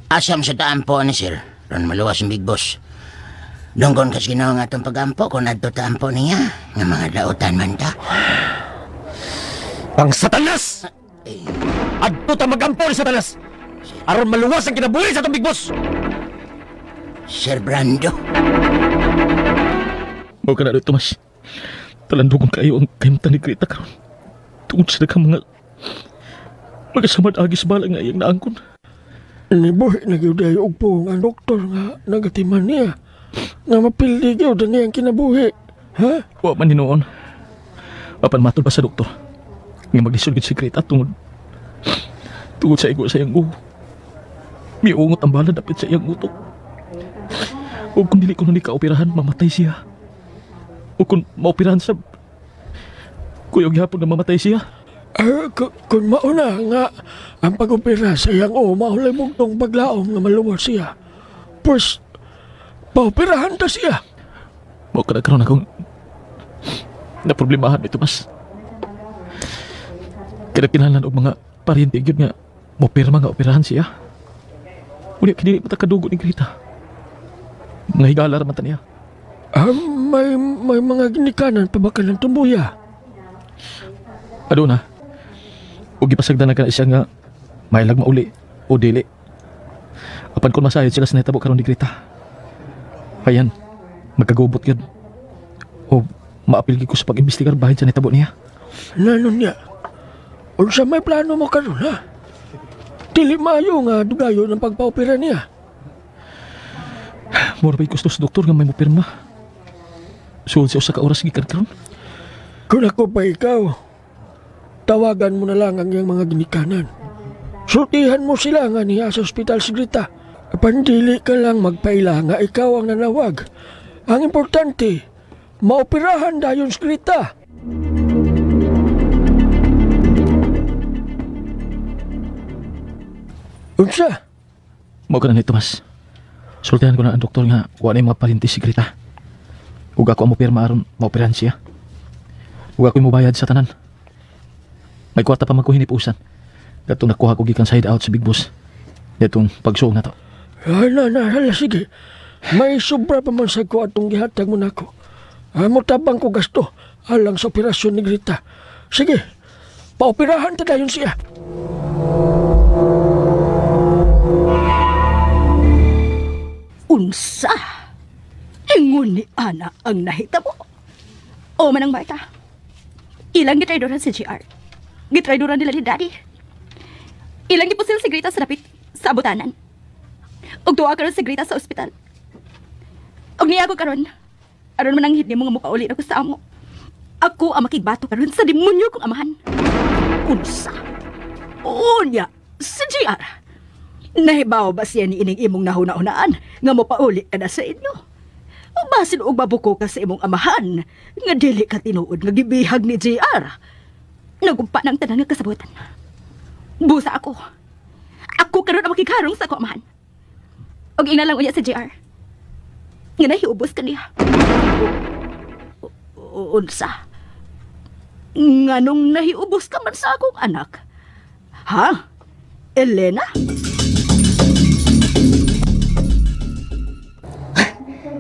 Asam sa taampo ni Sir, ron maluwas ang Big Boss. Dunggon kasi ginawa nga itong pag-ampo kung nadto taampo niya, nga mga dautan man ta. Pang Satanas! Adto ta magampo ni Satanas! Aron maluwas ang kinabuhi sa itong Big Boss! Sir Brando. Mao ka na rin, Tomas. Talandugon kayo ang kahimtang ni Grita karon. Tungod sa daghang mga magasamad agi sa bala nga iyang naangkon. Nibuhi na gyud ay ugpo ang doktor nga nagatiman niya. Nga mapildi gyud ang kinabuhi. Ha? Wa man hinuon. Apan matod pa sa doktor. Nga maglisod si Grita tungod sa igo sa iyang uho. Miungot ang bala dapit sa iyang utok. O kung dili ko na ka-operahan, mamatay siya. O kung maoperahan sa kuyog hapon na mamatay siya. Kung mauna nga ang pag-opera sa iyang maulay bugtong paglaom nga maluwas siya. Pues, paoperahan ta siya. Mao ka nagkaroon akong naproblemahan ito, mas. Kinakinalan og mga paryente yun nga maopera nga operahan siya. Ulit, kinili matakadugo ni Grita. Mga higala raman ta niya. May mga ginikanan pa ba ka ng tumbuya? Ano na? Huwag ipasagdan na ka na siya nga may lag mauli o dili. Apan kung masayod sila sa netabo karon ni Grita. Ayan, magkagubot yun. O maapilgi ko sa pag-imbestigar bahin sa netabo niya. Nanon niya? Unsa may plano mo karon ha? Dili mayo nga dugayo ng pagpaopera niya. Mura ba'y gusto sa doktor nga may mopirma? Suod siya sa kaoras gikan karon. Kung ako pa ikaw, tawagan mo na lang ang iyang mga ginikanan. Sultihan mo sila nga niya sa ospital si Grita. Pandili ka lang magpaila nga ikaw ang nanawag. Ang importante, maoperahan dayon si Grita. Unsa? Mao ka na ni Tomas. Sultihan ko na ang doktor nga wala yung mga palintis si Grita. Huwag ako ang mupirma aron maoperahan siya. Huwag ako mubayad sa tanan. May kwarta pa magkuhinipusan. Datong nakuha ko gikan side out sa Big Boss. Datong pagsuong na to. Hala, sige. May sobra pa man sa ko atong gihatag mo na ako. Amo tabang ko gasto alang sa operasyon ni Grita. Sige, paoperahan ta dayon siya. Unsa? Ingon ni Ana ang nahitabo. O manang bata. Ilang gitraydoran si GR. Gitraydoran nila ni Daddy. Ilang gipusil si Grita sa dapit sa abutanan. Og tuwa karon si Grita sa ospital. Og niya ako karon. Aron man ang hit nimo nga mukauli ako sa amo. Ako ang makigbato karon sa demonyo kong amahan. Unsa? Unya, si GR. Nahibaw ba siya ni ining imong nahuna-hunaan nga mopauli ka na sa inyo? O basin og mabuko ka sa imong amahan nga dili ka tinuod nga gibihag ni GR. Nagumpa ng tanan nga kasabutan. Busa ako. Ako karon ang makigharong sa ako amahan. Og ina lang unya sa GR. Nga nahiubos ka niya. Unsa? Nganong nahiubos ka man sa akong anak? Ha? Elena?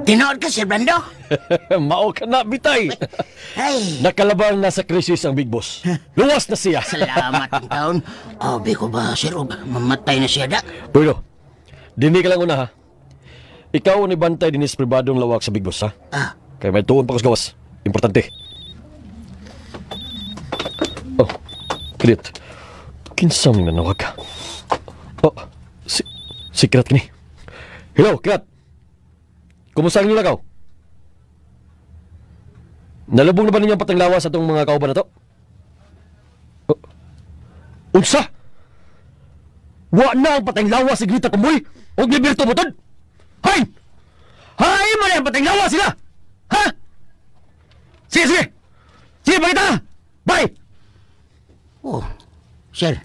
Tinood ka, Sir Brando? Mao ka na, bitay. Ay. Nakalaban na sa krisis ang Big Boss. Luwas na siya. Salamat ang taon. Obi ko ba, Sir, mamatay na siya, dak? Pero, dini ka lang una, ha? Ikaw ni bantay dinis pribadong lawak sa Big Boss, ha? Kaya may tuon pa gawas. Importante. Oh, Krit. Kinsang nanawag ka. Oh, si Krat kini. Hello, Krat. Kumusta ang nilagaw? Nalubong na ba ninyo ang patanglawas sa itong mga kauban na to? Oh. Unsa? Wa na ang patanglawas si Grita Kumboy? Huwag liberto mo ton? Hay! Hay mo na ang patanglawas sila! Ha? Sige! Sige, pakita! Bye! Oh, Sir.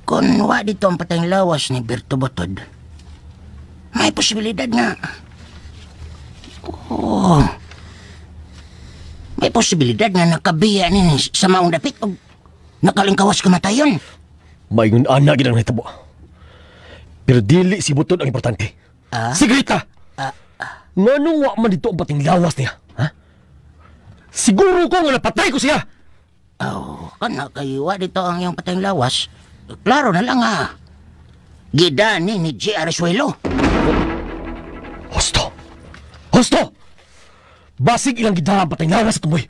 Kung wa dito ang patayang lawas ni Berto Botod, may posibilidad nga. Oh, may posibilidad nga nakabiya ni sa maong dapit o nakalingkawas kamatayon. Mayngon ana ginang nahitabo. Pero dili si Botod ang importante. Si Grita! Nganong wa man dito ang pating lawas niya? Ha? Siguro ko nga napatay ko siya! Oh, kana kayo wa dito ang iyong patayang lawas. Klaro na lang ha. Gidani ni J.R. Suelo. Hosto! Hosto! Basig ilang gidaan patay lawas sa tumboy.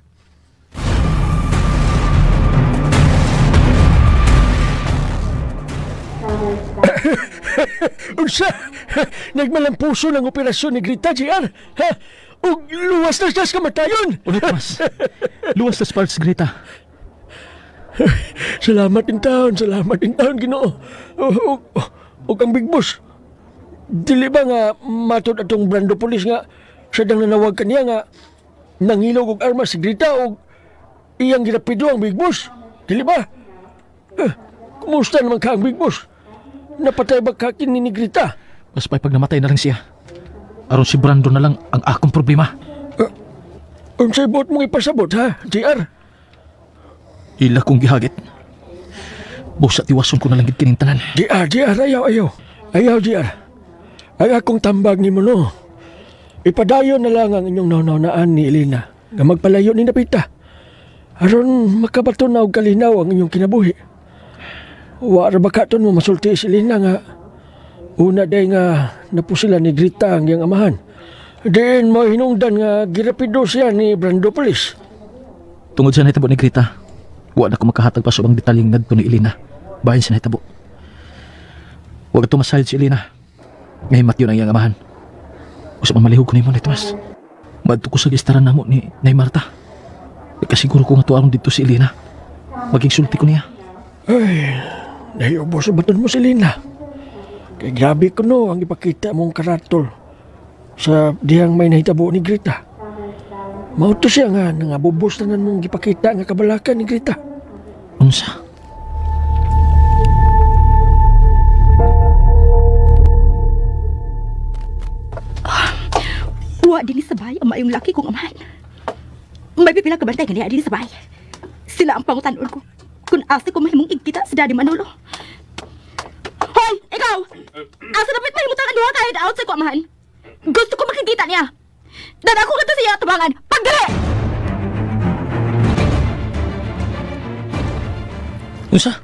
Unsa? Nagmalang puso ng operasyon ni Grita, JR. Ha? O luwas na siya sa kamatayon. Ulit, mas. Luwas na sa parts, Grita. Salamat din taon, Ginoo. O kang Big Boss. Dili ba nga matod atong Brando Police nga siya dang nanawag kaniya nga nangilog og armas si Grita o iyang girapido ang Big Boss? Dili ba? Kumusta naman ka ang Big Boss? Napatay ba kakin ni Grita? Mas pa'y pag namatay na lang siya. Aron si Brando na lang ang akong problema. Unsay buot mong ipasabot, ha, JR? Ila kong gihagit. Busa tiwason ko na lang gid kining tanan. JR, ayaw, JR. Ang akong tambag ni mo, no. Ipadayon na lang ang inyong naunaan ni Elena nga magpalayo ni Napita. Aron makabato na og kalinaw ang inyong kinabuhi. Wa ra ba katon mo masulti si Elena nga una day nga napusila ni Grita ang iyang amahan. Diin mo hinungdan nga girapido siya ni Brando Police. Tungod sa nahitabo ni Grita, wa na ko makahatag pa subang detalyeng ngadto ni Elena bahin sa nahitabo. Huwag ito masahid si Elena. Ngahimat yun ang iyang amahan. Usap ang malihog ko ni mo, Tomas. Madto ko sa gistaran na mo ni Nay Marta. Nagkasiguro ko nga tuwang dito si Elena. Maging sulti ko niya. Ay, naiubos sa baton mo si Lina. Kaya grabe ko no ang ipakita mong karatol sa diyang may nahitabo ni Grita. Mauto siya nga nangabubos na mong ipakita nga kabalakan ni Grita. Unsa? Wa din sa bay ang maayong laki kong amahan. May pipila ka bantay kaniya din sa bay. Sila ang pangutan-on ko. Kung asa ko mahimong igkita sa Daddy Manolo. Hoy, ikaw! Asa dapat mahimutan ang duha kahit out sa ko amahan. Gusto ko makikita niya. Dan ako kata siya tubangan. Pagdali! Unsa?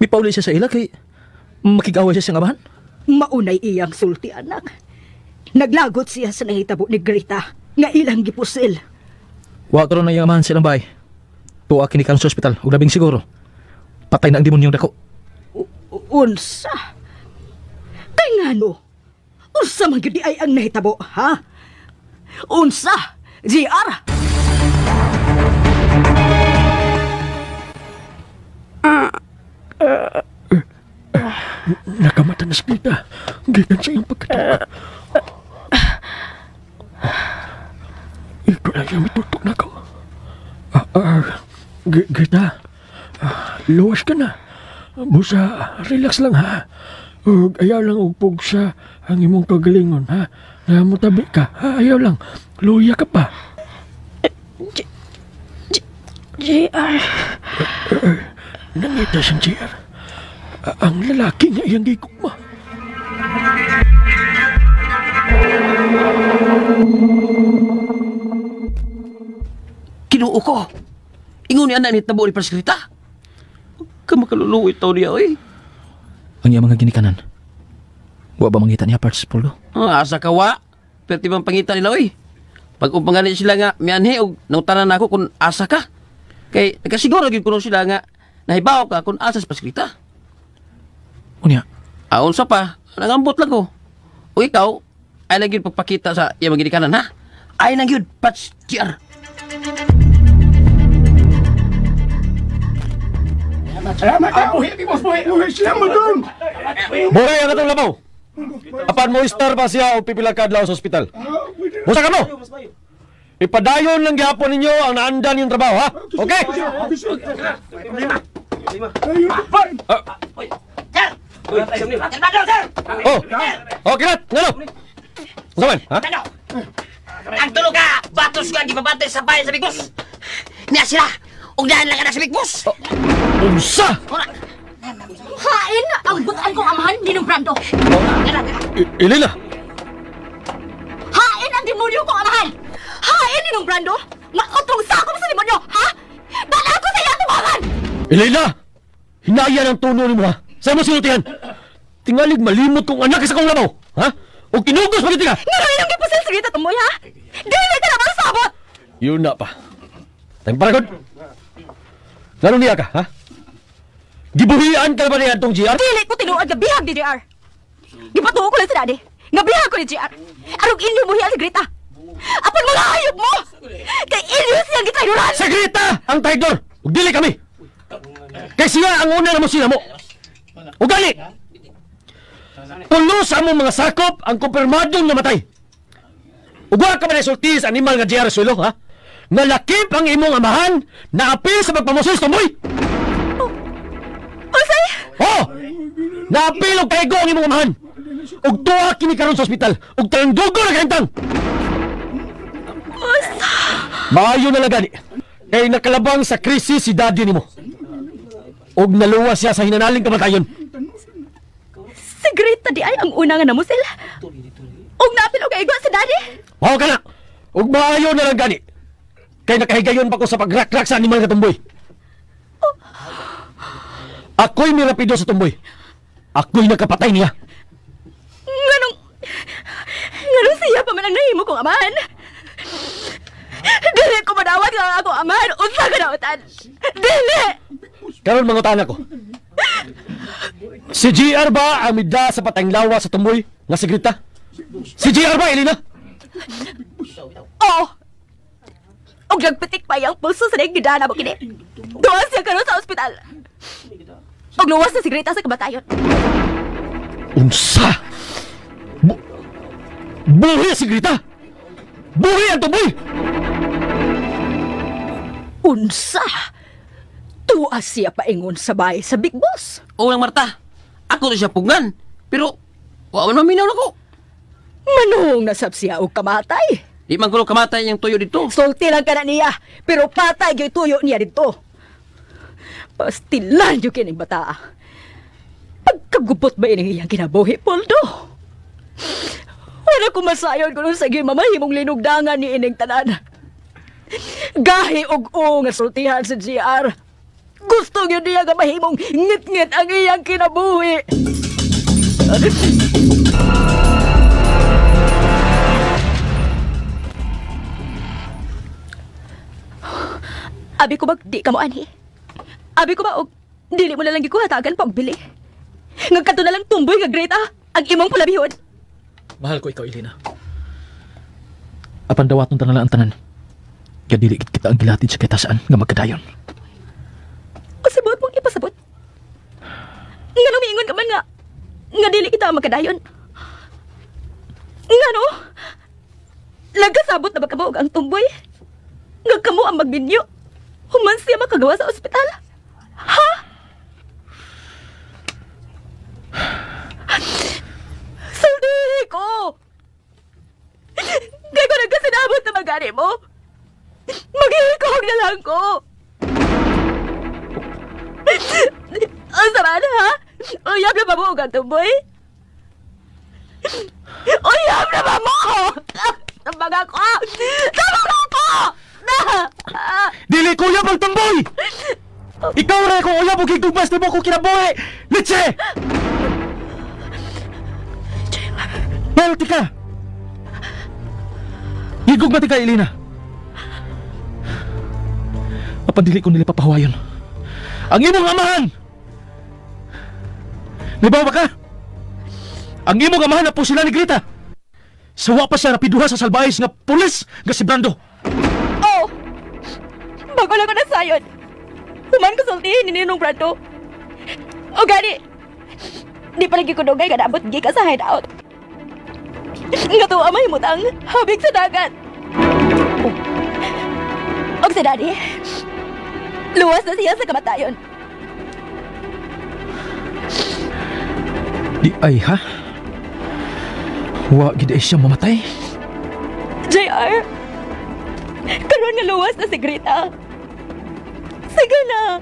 May pauli siya sa ila kay makigaway siya sa amahan? Maunay iyang sulti, anak. Naglagot siya sa nahitabo ni Grita nga ilang gipusil. Wa karon na yung amahan silang bay. Tuwa kinikan sa ospital, ug labing siguro. Patay na ang demonyong dako. Unsa? Kay ngano? Unsa man gyud ay ang nahitabo, ha? Unsa? JR? Nakamata na si Grita. Gikan sa iyong pagkatawa. Ito lang yung mitutok na ko. Grita, luwas ka na. Busa, relax lang ha. Ug ayaw lang ugpog sa ang imong kagalingon ha. Na mutabi ka, ha? Ayaw lang. Luya ka pa. JR. Nangita siyang JR. Ang lalaki nga iyang gigugma. Kinuo ko. Ingon ni anak ni tabo ni Paskrita. Kamakaluluwi tao niya, oy. Ang iya mga ginikanan. Wa ba mangita niya parts polo? Asa ka wa? Perti bang pangita nila, oy. Pag umpangan sila nga, mianhi, o nautanan ako kung asa ka. Kay, nagkasiguro yun kuno sila nga, nahibaw ka kung asa sa Paskrita. Unya? Aon sa pa, nangambot lang ko. O ikaw, ay lang yun pagpakita sa iya mga ginikanan, ha? Ay lang yun, Pats JR. Salamat ako, happy boss boy. Salamat doon. Buhay ang atong labaw. Apan mo star pa siya o pipila ka adlaw sa ospital. Musa ka mo? Ipadayon lang gihapon ninyo ang naandan yung trabaho, ha? Okay? Oh, kinat, ngano? Usaman, ha? Ang tulog ka! Batos ka! Di mabantay sa bayan sa Big Boss! Niya sila! Ugnahan lang ka na sa Big Boss! Unsa? Hain ang butaan kong amahan, Ninong Brando. Elena! Hain ang demonyo kong amahan. Hain, Ninong Brando. Mautong sakop sa demonyo, ha? Dala ko sa iya tubangan! Elena! Hinaya ng tono ni mo, ha? Saan mo sinutihan? Tingalig malimot kong anak sa kong labaw, ha? O kinugos pa ka? Ngayon ang gipusil sa Grita Tumoy, ha? Dili ka naman sabot! Yun na pa. Tayong paragod. Lalo niya ka, ha? Gibuhian ka ba niya itong GR? Dili ko tinuod nga bihag ni JR. Gipatuho ko lang sa daddy. Nga bihag ko ni JR. Arog inyo buhian si Grita. Apan mga hayop mo! Kay inyo siyang gitrayuran! Sa Grita! Ang traidor! Ug dili kami! Kay siya ang una na mo sila mo! Ugali! Tulo sa among mga sakop ang kumpirmadong namatay! Ugwa ka ba na sulti sa animal nga GR sulo, ha? Nalakip ang imong amahan na apil sa pagpamusoy sa Tumboy! Usay? Oh! Naapil og kaygo ang imong amahan! Ug tuwa kini karon sa ospital! Ug talandugo na kahintang! Usa? Maayo na lagani! Kay nakalabang sa krisis si daddy nimo. Ug naluwas siya sa hinanaling kamatayon. Si Grita di ay ang una nga namusil. Ug naapil og kaygo si daddy? Mao ka na! Ug maayo na lang gani! Kay nakahigayon pa ko sa pagrakrak sa animal nga tumboy. Ako'y mirapido sa tumboy. Ako'y nakapatay niya. Nganong siya pa man ang nahimo kong amahan. Dili ko madawat nga ako amahan. Unsa ka nautan? Dili! Karon mangutan ako. Si GR ba ang mida sa patayng lawa sa tumboy nga si Grita? Si GR ba, Elena? Oo. Og nagpitik pa yung pulso sa nang gidana mo kini. Duwas siya karon sa ospital. Og luwas na si Greta sa kamatayon. Unsa? Buhi si Greta! Buhi ang tumboy! Unsa? Tuas siya paingon sa bahay sa Big Boss. Oo lang, Marta. Ako na siya pugnan. Pero, wawan maminaw na ko. Manong nasab siya og kamatay. Di man kulo kamatay yung tuyo dito. Sulti lang ka na niya, pero patay yung tuyo niya dito. Pastilan yung kining bata. Pagkagubot ba ining iyang kinabuhi, Poldo? Wala ko masayon kung sa mamahimong linugdangan ni ining tanan. Gahi og nga sultihan sa GR. Gusto yun niya nga mahimong ngit-ngit ang iyang kinabuhi. Abi ko ba di ka mo anhi? Abi ko ba og dili mo na lang gikuhatagan pagbili? Ngagkato na lang tumboy nga Greta ang imong palabihon. Mahal ko ikaw, Elena. Apan dawaton ta na lang ang tanan. Kaya dili kita ang gilatid sa kitasaan nga magkadayon. Pasabot mong ipasabot. Nga no, miingon ka man nga dili kita magkadayon. Nga no, nagkasabot na ba kabaog ang tumboy? Nga kamo ang magbinyo. Human siya makagawa sa ospital. Ha? Saldi ko! Kaya ko nagkasinabot na magari mo. Maghihikog na lang ko. Ang sarada, ha? Uyab na ba mo ang tumboy? Uyab na ba mo? Tabag ako! Tabag ako! Dili ko uyab ang tumboy! Ikaw rin kung uyab o gigugmas na mo ko kinabuhi! Litse! Healthy ka! Gigugmati ka, Elena. Mapandili ko nila papahawayon. Ang imong amahan! Nabawa ka? Ang imong amahan na po sila ni Greta. Sawa pa siya rapiduha sa salbayes nga pulis nga si Brando. Oh! Bago lang ko na sayon. Human ko sultihin ni Ninong Brando. O gani, di pa lagi ko dugay ka naabot gi ka sa hideout. Nga to amay mo tang habig sa dagat. Og si Daddy, luwas na siya sa kamatayon. Di ay ha? Wa gid ay siya mamatay? JR, karon nga luwas na si Greta. Sige na.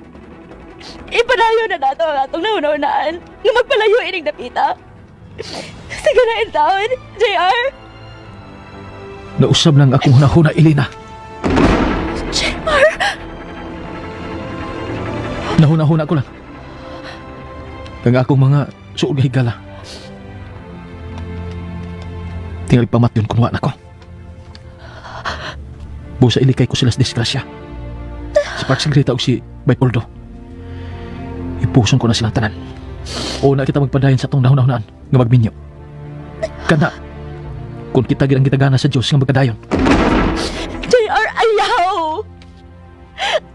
Ipalayo na nato ang atong nauna-unaan nga magpalayo ining dapita. Sige na in town, JR. Nausab lang akong hunahuna, Elena. JR? Nahuna-huna ko lang. Kang akong mga suog nga higala. Tingali pamatyon kung na ko. Busa ilikay ko sila sa disgrasya. Si Park Greta o si Baypoldo. Ipuson ko na silang tanan. O na kita magpadayon sa itong nahuna-hunaan nga magminyo. Kana, kung kita girang gitagana sa Diyos nga magkadayon. JR, ayaw!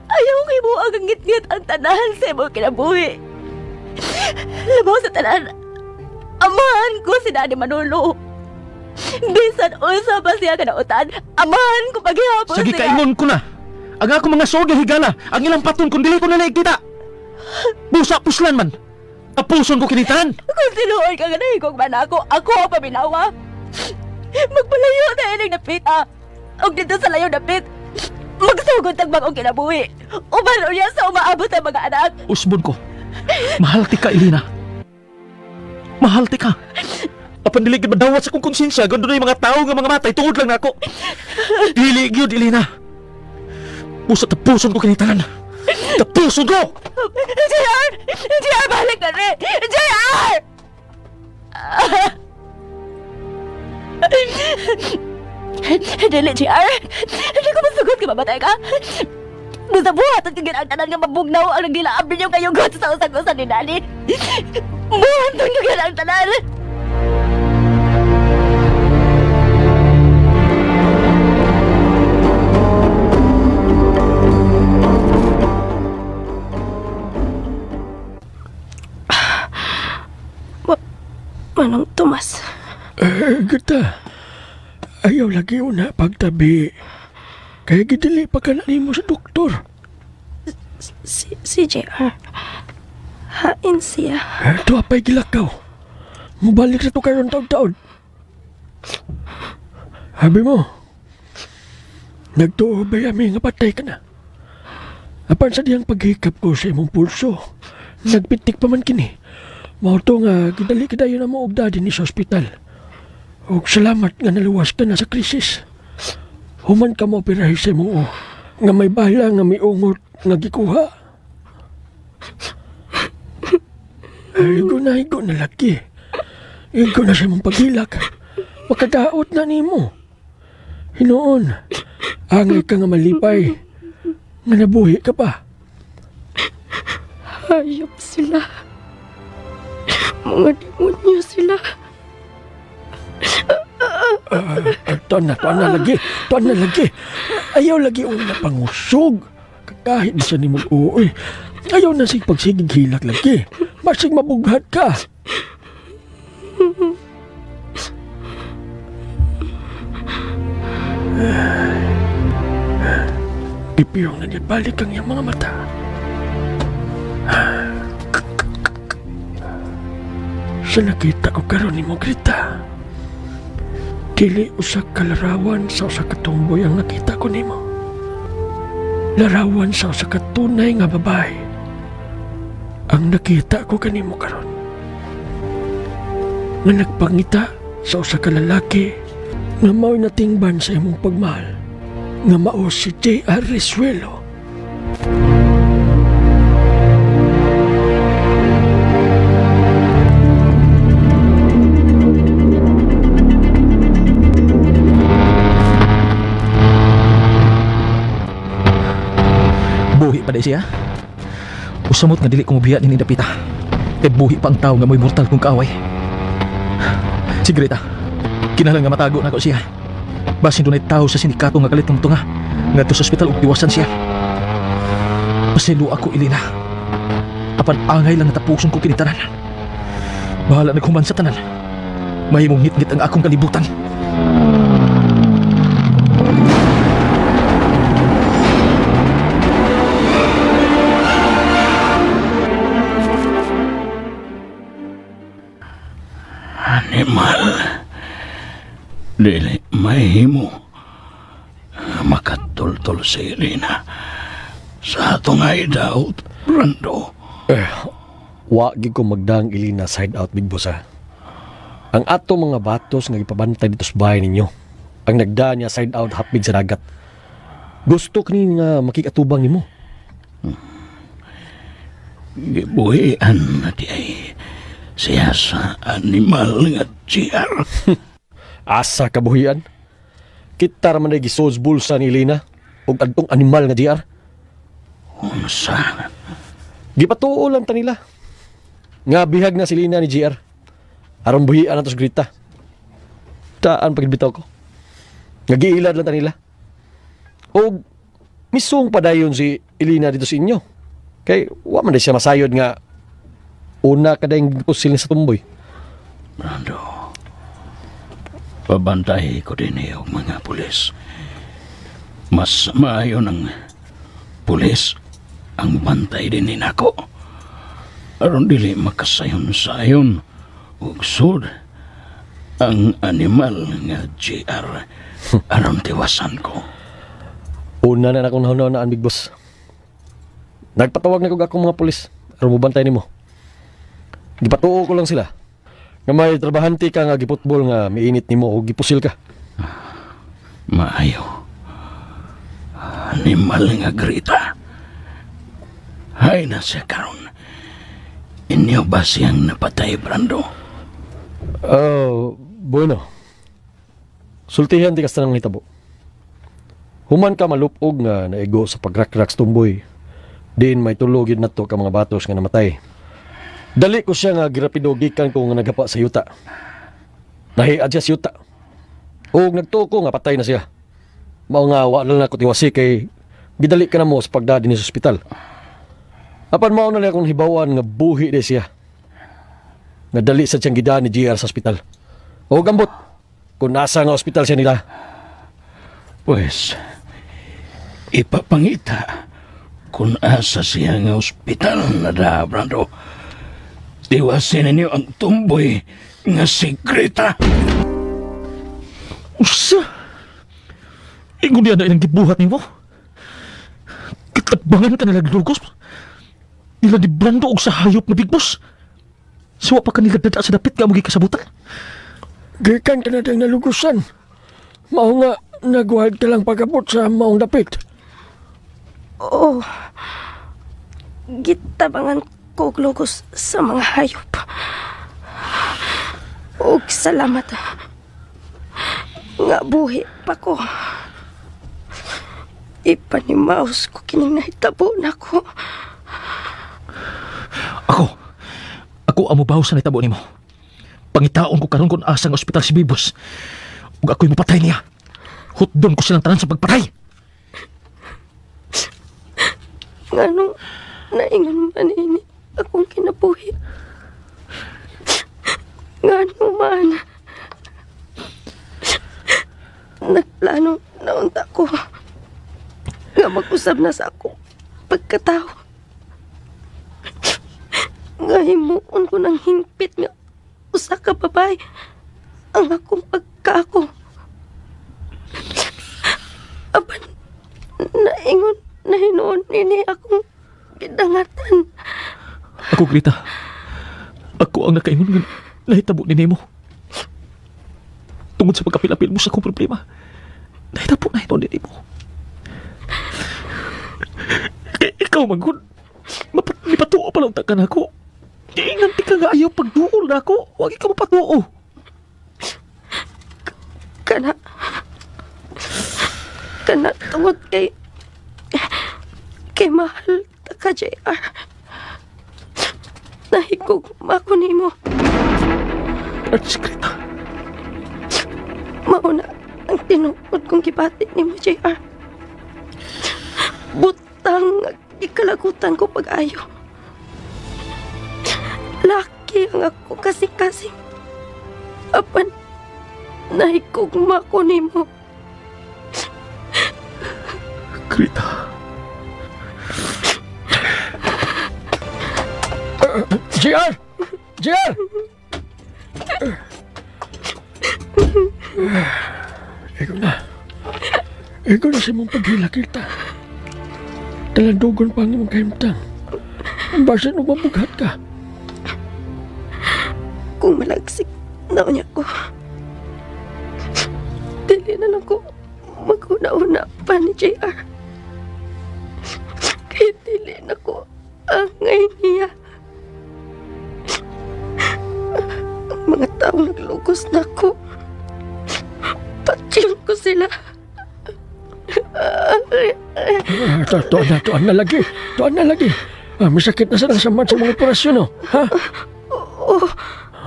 Ayaw kay mo ang ngit-ngit ang tanan sa imong kinabuhi. Labaw sa tanan, amahan ko si Daddy Manolo. Bisan usa pa siya kanautan, amahan ko paghihapon siya. Sige, kaingon ko na. Ang ako mga soga higala, ang ilang paton kung dili ko na nakikita. Busa puslan man. Tapuson ko kinitan. Kung sinuon ka nga nahigog man ako ang paminawa. Magpalayo na ining napita. Og dito sa layo napit, magsugod tagbang og kinabuhi. Umano niya sa umaabot ang mga anak. Usbon ko. Mahalti ka, Elena. Mahalti ka. Apan dili gid madawat sa kong konsensya gando na yung mga tao nga mga matay tungod lang nako. Dili gyud, Elena. Busa tapuson ko kinitanan. Tapuson ko! JR! JR, balik na rin! JR! Dili, JR. Hindi ko masugot ka, mamatay ka. Busa buhat at kaginagtanan nga mabugnaw ang nagdilaab ninyo kayong got sa usag-usan ni Nani. Buhat ang kaginagtanan. Gata, ayaw lagi una pagtabi. Kaya gidili pa ka na nimo sa doktor. Si JR, hain siya. Ito apay gilakaw. Mubalik sa to karon taon-taon. Habi mo, nagtuo ba yami nga patay ka na? Apan sa diyang paghikap ko sa imong pulso, nagpitik pa man kini. Mauto nga, gidali ka dayo na mo og daddy ni sa ospital. Og salamat nga naluwas ka na sa krisis. Human ka mo operahi sa imong nga may bala nga may ungot nga gikuha. Igo na laki. Igo na sa imong paghilak. Makadaot na nimo. Hinoon, angay ka nga malipay. Nga nabuhi ka pa. Hayop sila. Mga demonyo sila. Tuan na lagi. Ayaw lagi una pangusog. Kahit di siya ni mag-uoy. Ayaw na sig pagsigig hilak lagi. Masig mabughat ka. Pipiyong na niya balik ang iyang mga mata. Sa nakita ko karon ni mo, Grita. Dili usa ka larawan sa usa ka tumboy ang nakita ko nimo. Larawan sa usa ka tunay nga babae ang nakita ko kanimo karon. Nga nagpangita sa usa ka lalaki nga mao'y natingban sa imong pagmahal nga mao si JR Resuelo. Buhi pa day siya. Usamot nga dili ko mubiya ni dapita. Kay buhi pa ang tao nga mo'y mortal kong kaaway. Si Greta, kinahanglan nga matago na ko siya. Basin dunay tao sa sindikato nga kalitong tunga nga to sa ospital ug tiwasan siya. Pasaylo ako, Elena. Apan angay lang natapuson ko kinitanan. Bahala naghuman sa tanan. Mahimong ngit-ngit ang akong kalibutan. Animal, dili mahimo makatultol si Elena sa atong hideout, Brando. Wagi ko magdaang Elena sa hideout, Big Boss, ha? Ang ato mga batos nga ipabantay dito sa bahay ninyo, ang nagdaan niya sa hideout hapig sa dagat. Gusto kanini nga makikatubang nimo. Gibuhian na di ay siya sa animal nga JR. Asa kabuhian? Kita raman ay gisoz bulsa ni Elena ug adtong animal nga JR. Unsa? Gipatuo lang ta nila. Nga bihag na si Elena ni JR. Aron buhian atos Grita. Taan pagbitaw ko. Nagiilad lang ta nila. O misong padayon si Elena dito sa inyo. Kay wa man siya masayod nga una kada yung pusil sa tumboy. Brando, pabantay ko din yung mga pulis. Mas maayo ng pulis ang bantay din ni nako. Aron dili makasayon-sayon ug sud ang animal nga JR aron tiwasan ko. Una na akong nahunaan, Big Boss. Nagpatawag na ko akong mga pulis aron mubantay nimo. Gipatuo ko lang sila. Nga may trabahante ka nga giputbol nga miinit nimo o gipusil ka. Maayo. Animal nga Grita. Hay na siya karon. Inyo ba siyang napatay, Brando? Bueno. Sultihan di ka sa nang hitabo. Human ka malupog nga naigo sa pagrak-rak tumboy. Din may tulogid na to ka mga batos nga namatay. Dali ko siya nga girapido gikan ko nga nagapa sa yuta. Nahiad siya sa yuta. O nagtuko nga patay na siya. Mao nga wala na ko tiwasi kay gidali ka na mo sa pagdadi ni sa ospital. Apan mao na lang akong hibawan nga buhi de siya. Nadali sa siyang gidaan ni JR sa ospital. O gambot, kung nasa nga ospital siya nila. Pues, ipapangita kung asa siya nga ospital na da, Brando. Tiwasin ninyo ang tumboy nga si Greta. Usa! Ingon niya na ilang gibuhat ni mo. Katagbangan ka nalang lugos. Nila di Brando og sa hayop na Big Boss. Suwa pa ka nila dada sa dapit nga magi kasabutan. Gikan ka na ding nalugusan. Mao nga, nagwahid ka lang pagabot sa maong dapit. Oo. Gitabangan ko og lugos sa mga hayop. Og salamat. Nga buhi pa ko. Ipanimaos ko kining nahitabo na ko. Ako amo baho sa nitabo nimo. Pangitaon ko karon kung asa nga ospital si Bibos. Ug ako'y mapatay niya. Hutdon ko silang tanan sa pagpatay. Ngano naingon man ini akong kinabuhi. Ngano man. Nagplano na unta ko nga mag-usab na sa akong pagkatao. Nga himuon ko ng hingpit nga usa ka babay ang akong pagkaako. Apan naingon na hinuon ini akong gidangatan. Ako, Greta. Ako ang nakaingon nga nahitabo ni Nemo. Tungod sa pagkapil-apil mo sa akong problema, nahitabo na hinuon ni Nemo. Ikaw, Manghod, mapatuo pa lang takan ako. Ingan di ka nga ayaw pagduol na ako. Huwag ikaw mapatuo. Kana tungod kay mahal ta ka, JR. Nahigog mako nimo. At Greta. Mauna ang tinuod kong gibati nimo, JR. Butang ikalagutan ko pag-ayo. Laki ang ako kasing-kasing. Apan, nahigugma ko nimo. Greta. JR! JR! Ikaw na sa mong paghila kita. Talandogon pa ang mong kahimtang. Ang basa nung mabughat ka. Kung malagsik na unya ko, dili na lang ko mag-una-una pa ni JR. Kaya dili na ko angay niya. Ang mga taong naglugos na ko, patsyon ko sila. Tuan na lagi. May sakit na silang saman sa mga operasyon, no? Ha? Oo.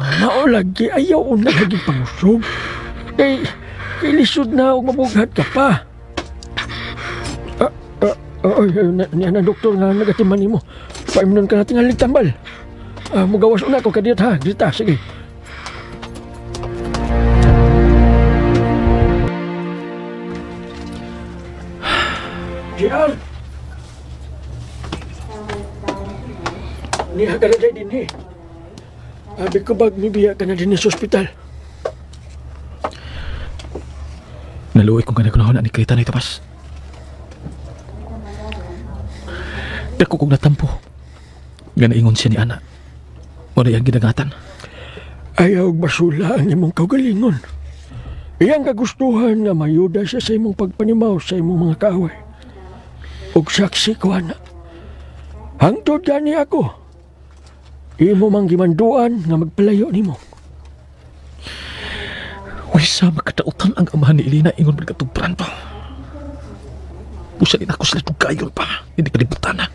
Mao lagi, ayaw na lagi pangusog. Lisod na o mabughat ka pa. Niyan na doktor nga nagatiman mo. Paimnon ka natin aling tambal. Magawas una ko kadiyat, ha? Greta, sige. JR! Niya ka na din, eh. Abi ko bag nibiya ka na din sa ospital. Naluoy kong kanakunahon ni Greta na ito, Pas. Dako kong natampo. Nga naingon siya ni Ana. Wala yung ginagatan. Ayaw basula ang imong kaugalingon. Iyang kagustuhan nga mayuda siya sa imong pagpanimaw sa imong mga kaaway. Og saksi ko, Ana. Hangtod gani ako. Imo mang gimanduan nga magpalayo nimo. Uy, sa makadautan ang amahan ni Elena ingon man katubran pa. Pusalin ako sila tugayon pa. Hindi kalibutan na.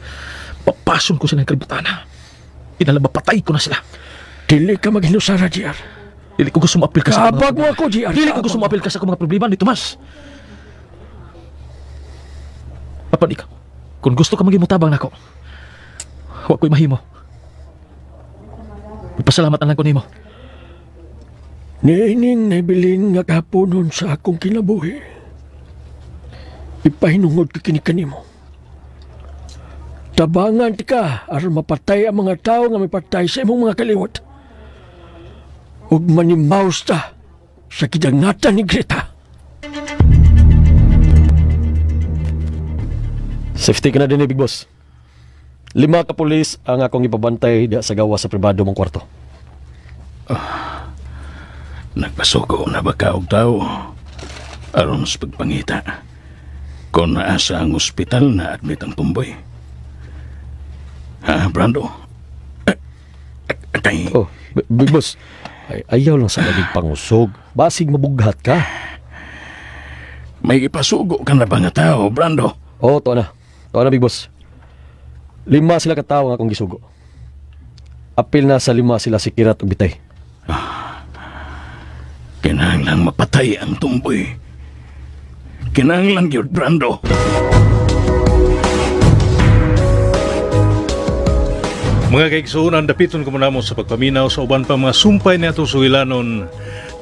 Papason ko sila ng kalibutan na. Inalabapatay ko na sila. Dili ka maghinusara, JR. Dili ko gusto mapil ka sa Kabag mo ako, JR. Dili ko gusto mapil ka sa mga problema ni Tomas. Papan ikaw, kung gusto ka maging mutabang na ako, huwag ko'y mahimo. Ipasalamat na lang ko nimo. Niining naibilin nga kapunon sa akong kinabuhi. Ipahinungod ka kini kanimo. Tabangan ti ka aron mapatay ang mga tao nga may patay sa imong mga kaliwat. Ug manimaus ta sa kidangatan ni Greta. Safety ka na din, Big Boss. 5 ka pulis ang akong ipabantay diya sa gawa sa pribado mong kwarto. Nagpasuko na ba ka og tao? Aron sa pagpangita. Kung naasa ang ospital na admit ang tumboy. Ha, Brando? Oh, Big Boss, ayaw lang sa naging pangusog. Basig mabughat ka. May ipasugo ka na ba nga tao, Brando? Oo, to na. To na, Big Boss. 5 sila katao nga akong gisugo. Apil na sa 5 sila si Kirat ug Bitay. Kinahanglang mapatay ang tumboy. Kinahanglang yun, Brando. Mga kaigsuunan, dapiton ko muna mo sa pagpaminaw sa uban pa mga sumpay na itong suhilanon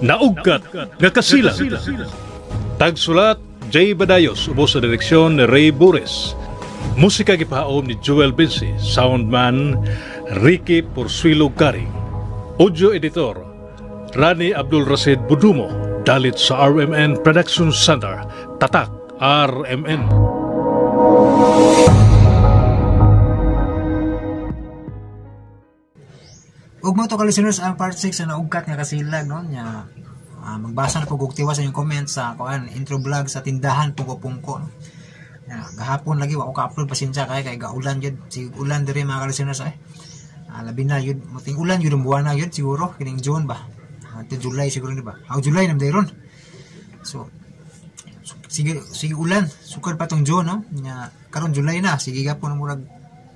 na ugkat nga kasila. Tagsulat, J. Badayos, ubos sa direksyon ni Ray Bures. Musika gipahaom ni Joel Binsi, soundman Ricky Porsuilo Garing. Audio editor, Rani Abdul Rasid Budumo, dalit sa RMN Production Center, Tatak RMN. Ug mo to ka listeners ang part 6 na naugkat nga kasilag no nya magbasa na pug tiwas sa inyong comments sa kuan intro vlog sa tindahan pungko-pungko no. Gahapon lagi wa ko ka-upload pasensya kay gaulan jud si ulan diri mga listeners ay. Labi na yun muting ulan yun buwan na yun siguro kining June ba. Ito July siguro ni ba. July nam dayron. So sige ulan sukad pa tong June no nya karon July na sige gapon murag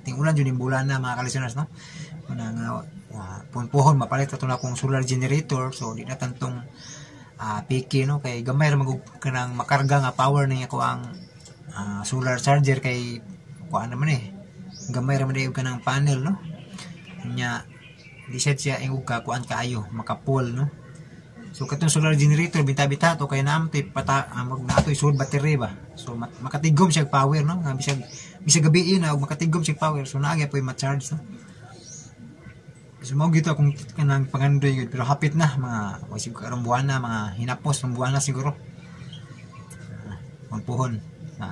ting ulan jud ning bulan na mga listeners no. Nga punpuhon mapalit ato na akong solar generator so di na tantong piki no kay gamay ra magug kanang makarga nga power niya ko ang solar charger kay kuan naman gamay ra man kanang panel no nya di set siya ing ug kuan kaayo makapol no so katong solar generator bita-bita to kay naamtoy pata magnatoy sulod battery ba so makatigom siya power no nga bisag gabi na ug makatigom siya power so naagi poy ma-charge no. So mo gito akong kanang pangandoy yun pero hapit na mga siguro buwan na mga hinapos ng buwan na siguro. Magpuhon.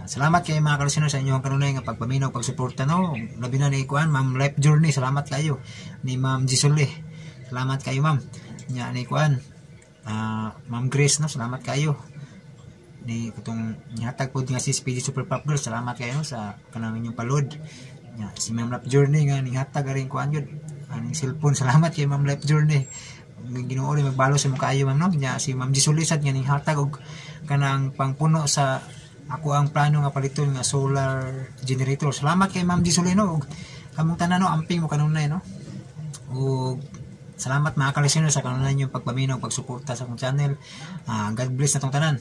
Salamat kay mga ka-listeners sa inyong kanunay nga pagpaminaw pagsuporta no. Labi na ni kuan Ma'am Life Journey salamat kayo ni Ma'am Gisole. Salamat kayo Ma'am. Nya ni kuan Ma'am Grace no salamat kayo. Ni katong nihatag pod nga si Speedy Super Pop Girl salamat kayo sa kanang inyong palod. Nya si Ma'am Life Journey nga nihatag ring kuan yun. Aning cellphone salamat kay Ma'am Life Journey Ginoo rin magbalo sa mukha kayo ma'am no nya si Ma'am Gisulisad nga ning hatag og kanang pangpuno sa ako ang plano nga paliton nga solar generator salamat kay Ma'am Gisulino og kamong tanan no amping mo kanunay no og salamat mga ka-listeners sa kanunay yung pagpaminaw pagsuporta sa akong channel God bless na tong tanan.